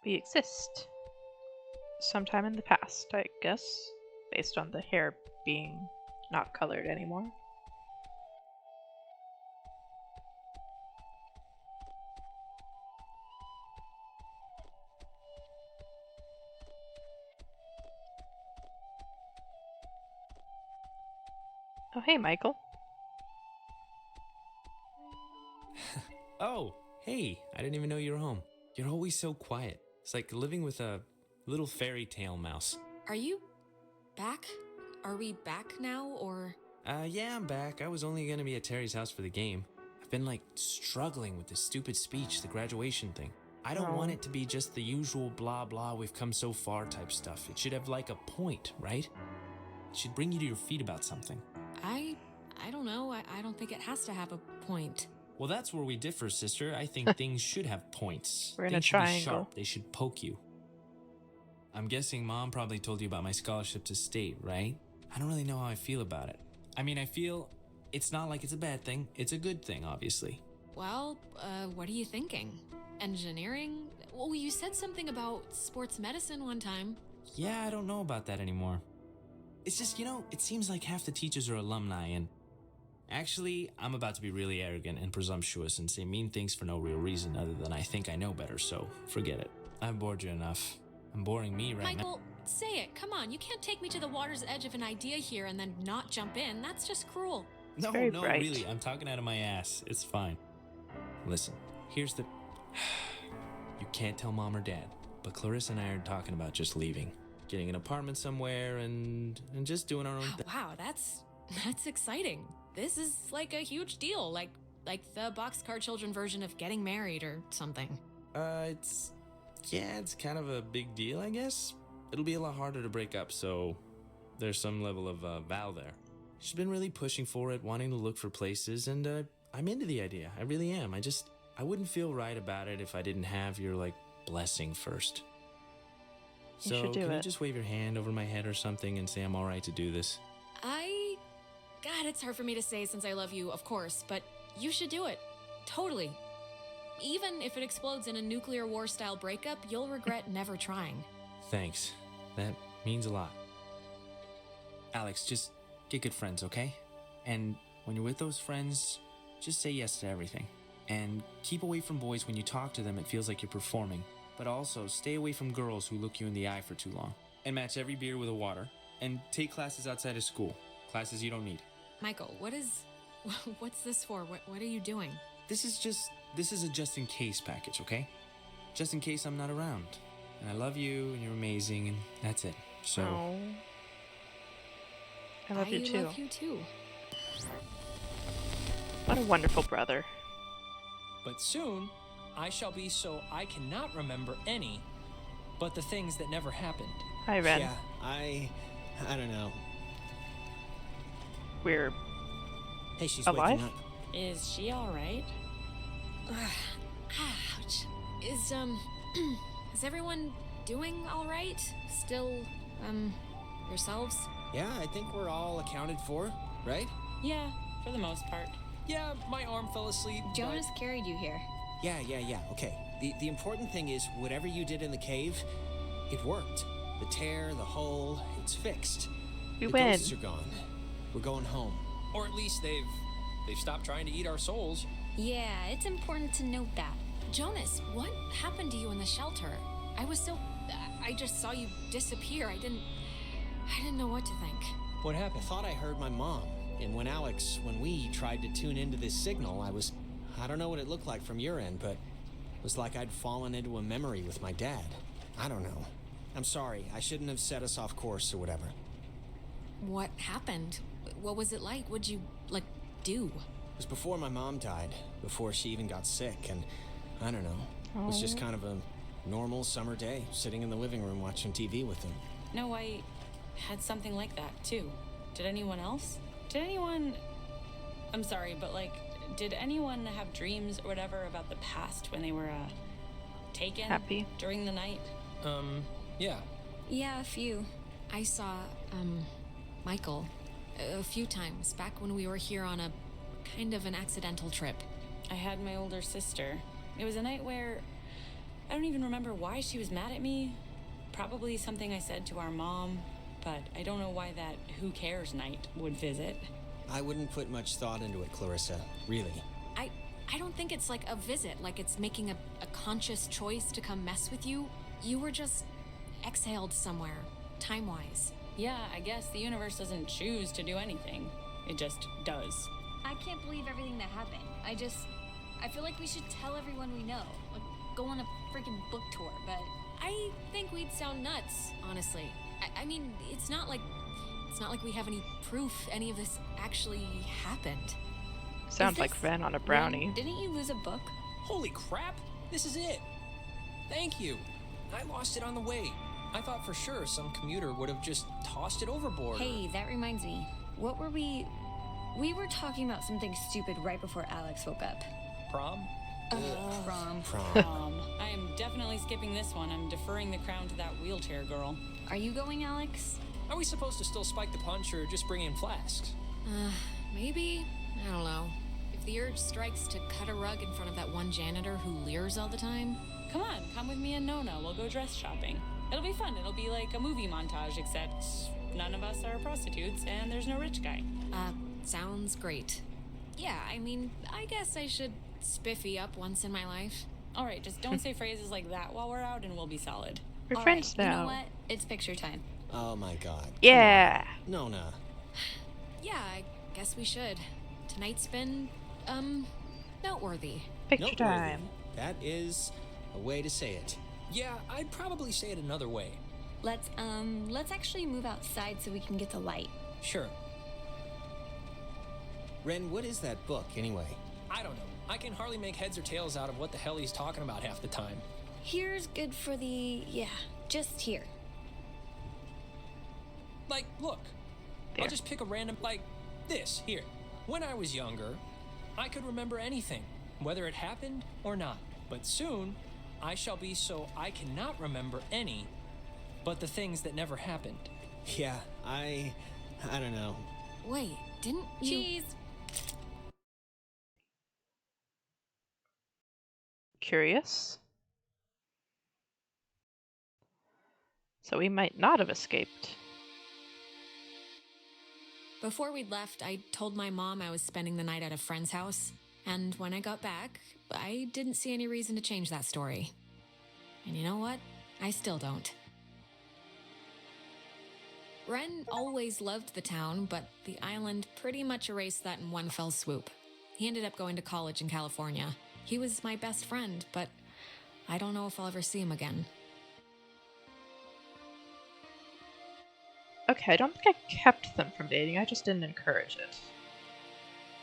We exist. Sometime in the past, I guess, based on the hair being not colored anymore. Oh, hey, Michael. Oh, hey, I didn't even know you were home. You're always so quiet. It's like living with a little fairy tale mouse. Are you back? Are we back now, or? Yeah, I'm back. I was only gonna be at Terry's house for the game. I've been, like, struggling with this stupid speech, the graduation thing. I don't want it to be just the usual blah blah we've come so far type stuff. It should have, like, a point, right? It should bring you to your feet about something. I don't know. I don't think it has to have a point. Well, that's where we differ, sister. I think things should have points. We're in things a triangle. Should be sharp. They should poke you. I'm guessing Mom probably told you about my scholarship to state, right? I don't really know how I feel about it. I mean, I feel it's not like it's a bad thing. It's a good thing, obviously. Well, what are you thinking? Engineering? Well, you said something about sports medicine one time. Yeah, I don't know about that anymore. It's just, it seems like half the teachers are alumni, and actually, I'm about to be really arrogant and presumptuous and say mean things for no real reason other than I think I know better, so forget it. I've bored you enough. I'm boring me right now. Michael, say it. Come on. You can't take me to the water's edge of an idea here and then not jump in. That's just cruel. No, really. I'm talking out of my ass. It's fine. Listen, here's the... You can't tell Mom or Dad, but Clarissa and I are talking about just leaving. Getting an apartment somewhere and just doing our own thing. Wow, that's exciting. This is like a huge deal, like the Boxcar Children version of getting married or something. It's kind of a big deal, I guess. It'll be a lot harder to break up, so there's some level of vow there. She's been really pushing for it, wanting to look for places, and I'm into the idea. I really am. I wouldn't feel right about it if I didn't have your, blessing first. You should do can it. you just wave your hand over my head or something and say I'm all right to do this? God, it's hard for me to say since I love you, of course, but you should do it. Totally. Even if it explodes in a nuclear war-style breakup, you'll regret never trying. Thanks. That means a lot. Alex, just get good friends, okay? And when you're with those friends, just say yes to everything. And keep away from boys when you talk to them, it feels like you're performing. But also, stay away from girls who look you in the eye for too long. And match every beer with a water. And take classes outside of school. Classes you don't need. Michael, what's this for? What are you doing? This is a just-in-case package, okay? Just in case I'm not around. And I love you, and you're amazing, and that's it. So... Aww. I love you too. I love you too. What a wonderful brother. But soon, I shall be so I cannot remember any but the things that never happened. Hi, Ren. Yeah, I don't know. We're Hey, she's alive? waking up. Is she alright? Ouch. Is everyone doing all right? Still, yourselves? Yeah, I think we're all accounted for, right? Yeah, for the most part. Yeah, my arm fell asleep. Jonas carried you here. Yeah, okay. The important thing is, whatever you did in the cave, it worked. The tear, the hole, it's fixed. We the win. ghosts are gone. We're going home. Or at least they've stopped trying to eat our souls. Yeah, it's important to note that. Jonas, what happened to you in the shelter? I just saw you disappear. I didn't know what to think. What I happened? thought I heard my mom, and when we tried to tune into this signal, I don't know what it looked like from your end, but it was like I'd fallen into a memory with my dad. I don't know. I'm sorry, I shouldn't have set us off course or whatever. What happened? What was it like? Would you, do? It was before my mom died, before she even got sick, and I don't know. It was just kind of a normal summer day, sitting in the living room watching TV with him. No, I had something like that, too. Did anyone else? I'm sorry, but like, did anyone have dreams or whatever about the past when they were, taken? Happy. During the night? Yeah. Yeah, a few. I saw, Michael a few times back when we were here on a kind of an accidental trip. I had my older sister. It was a night where I don't even remember why she was mad at me. Probably something I said to our mom, but I don't know why that who cares night would visit. I wouldn't put much thought into it, Clarissa. Really. I don't think it's like a visit, like it's making a conscious choice to come mess with you. You were just exhaled somewhere, time-wise. Yeah, I guess the universe doesn't choose to do anything. It just does. I can't believe everything that happened. I feel like we should tell everyone we know. Like, go on a freaking book tour, but... I think we'd sound nuts, honestly. I mean, it's not like we have any proof any of this actually happened. Sounds like Ren on a brownie. Ren, didn't you lose a book? Holy crap! This is it! Thank you! I lost it on the way. I thought for sure some commuter would have just tossed it overboard. Hey, that reminds me. What were we... We were talking about something stupid right before Alex woke up. Prom? Prom. I am definitely skipping this one. I'm deferring the crown to that wheelchair girl. Are you going, Alex? Are we supposed to still spike the punch or just bring in flasks? Maybe? I don't know. If the urge strikes to cut a rug in front of that one janitor who leers all the time... Come on, come with me and Nona. We'll go dress shopping. It'll be fun. It'll be like a movie montage, except none of us are prostitutes and there's no rich guy. Sounds great. Yeah, I mean, I guess I should spiffy up once in my life. All right, just don't say phrases like that while we're out and we'll be solid. We're friends now. You know what? It's picture time. Oh my god. Yeah. Nona. Yeah, I guess we should. Tonight's been, noteworthy. Picture Noteworthy. time. That is a way to say it. Yeah, I'd probably say it another way. Let's actually move outside so we can get the light. Sure. Ren, what is that book, anyway? I don't know. I can hardly make heads or tails out of what the hell he's talking about half the time. Here's good for the... Yeah, just here. Like, look. There. I'll just pick a random, like, this, here. When I was younger, I could remember anything, whether it happened or not. But soon, I shall be so I cannot remember any, but the things that never happened. Yeah, I don't know. Wait, didn't you... Cheese! Curious. So we might not have escaped. Before we'd left, I told my mom I was spending the night at a friend's house, and when I got back, I didn't see any reason to change that story. And you know what? I still don't. Ren always loved the town, but the island pretty much erased that in one fell swoop. He ended up going to college in California. He was my best friend, but I don't know if I'll ever see him again. Okay, I don't think I kept them from dating, I just didn't encourage it.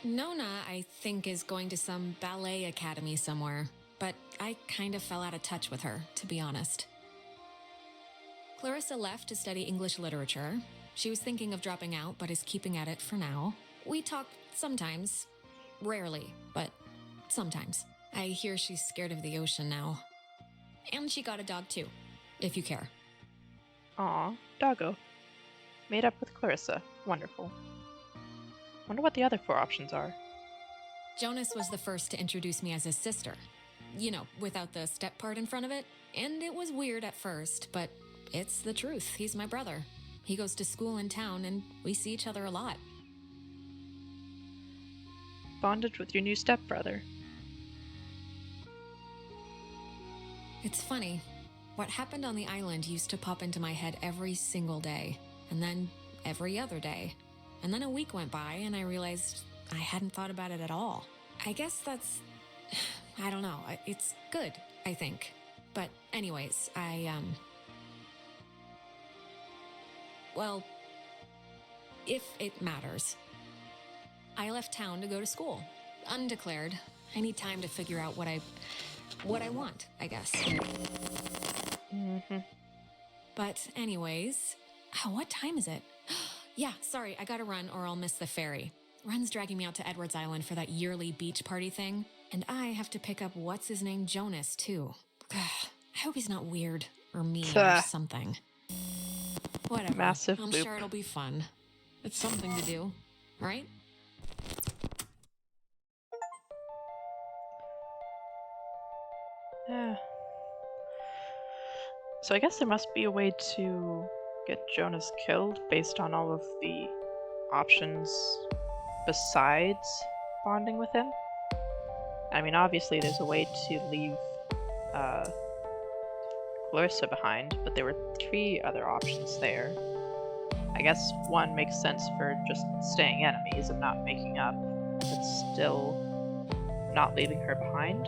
Nona, I think, is going to some ballet academy somewhere, but I kind of fell out of touch with her, to be honest. Clarissa left to study English literature. She was thinking of dropping out, but is keeping at it for now. We talk sometimes. Rarely, but sometimes. I hear she's scared of the ocean now. And she got a dog too, if you care. Aw, doggo. Made up with Clarissa. Wonderful. Wonder what the other 4 options are. Jonas was the first to introduce me as his sister. You know, without the step part in front of it. And it was weird at first, but it's the truth. He's my brother. He goes to school in town, and we see each other a lot. Bonded with your new stepbrother. It's funny. What happened on the island used to pop into my head every single day. And then every other day. And then a week went by, and I realized I hadn't thought about it at all. I guess that's... I don't know. It's good, I think. But anyways, well, if it matters, I left town to go to school. Undeclared. I need time to figure out what I want, I guess. But anyways, what time is it? Yeah, sorry, I gotta run or I'll miss the ferry. Ren's dragging me out to Edwards Island for that yearly beach party thing. And I have to pick up what's-his-name Jonas, too. I hope he's not weird or mean or something. Whatever. Massive I'm boop. sure it'll be fun. It's something to do, right? Yeah. So I guess there must be a way to get Jonas killed based on all of the options besides bonding with him. I mean, obviously there's a way to leave Clarissa behind, but there were 3 other options there. I guess one makes sense for just staying enemies and not making up, but still not leaving her behind.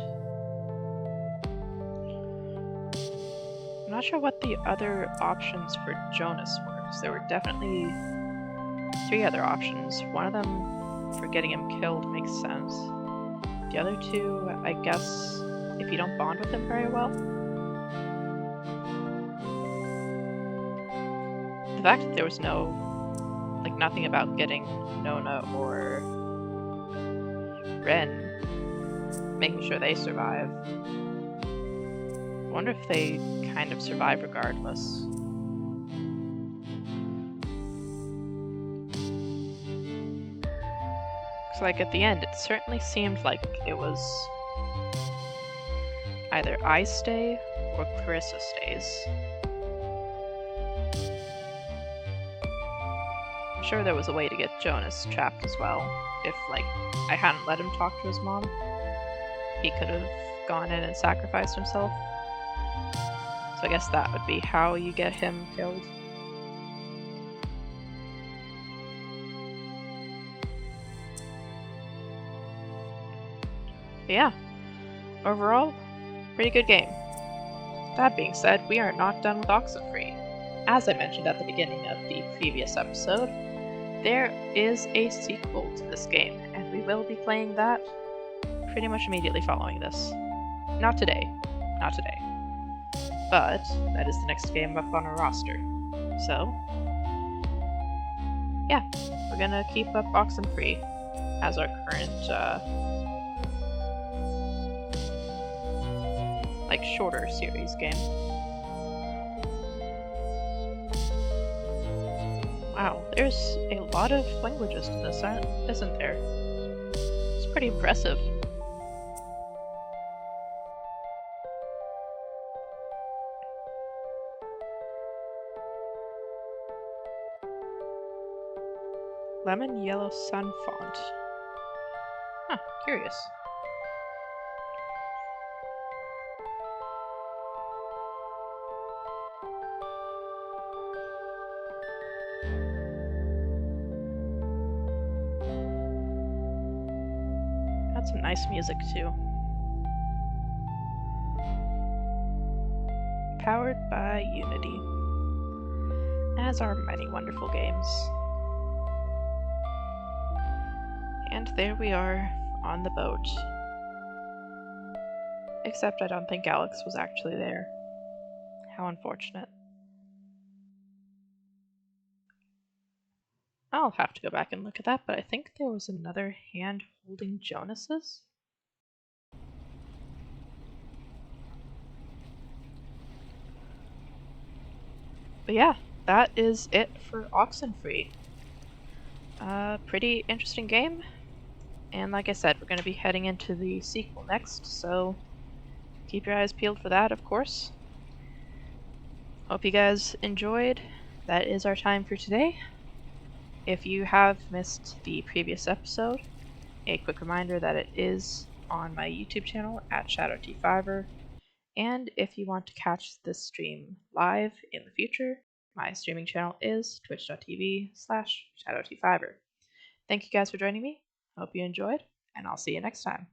I'm not sure what the other options for Jonas were, because there were definitely 3 other options. One of them for getting him killed makes sense. The other 2, I guess, if you don't bond with him very well. The fact that there was nothing about getting Nona or Ren, making sure they survive. I wonder if they kind of survive regardless. Because, at the end, it certainly seemed like it was either I stay or Clarissa stays. I'm sure there was a way to get Jonas trapped as well. If, I hadn't let him talk to his mom, he could have gone in and sacrificed himself. So I guess that would be how you get him killed. But yeah, overall, pretty good game. That being said, we are not done with Oxenfree. As I mentioned at the beginning of the previous episode, there is a sequel to this game, and we will be playing that pretty much immediately following this. Not today. But that is the next game up on our roster. So, yeah, we're gonna keep up Oxenfree as our current, shorter series game. Wow, there's a lot of languages to this, isn't there? It's pretty impressive. Lemon yellow sun font. Huh, curious. Got some nice music too. Powered by Unity, as are many wonderful games. And there we are on the boat. Except I don't think Alex was actually there. How unfortunate. I'll have to go back and look at that, but I think there was another hand holding Jonas's. But yeah, that is it for Oxenfree. Pretty interesting game. And like I said, we're going to be heading into the sequel next, so keep your eyes peeled for that, of course. Hope you guys enjoyed. That is our time for today. If you have missed the previous episode, a quick reminder that it is on my YouTube channel at ShadowT5er. And if you want to catch this stream live in the future, my streaming channel is twitch.tv/ShadowT5er. Thank you guys for joining me. Hope you enjoyed, and I'll see you next time.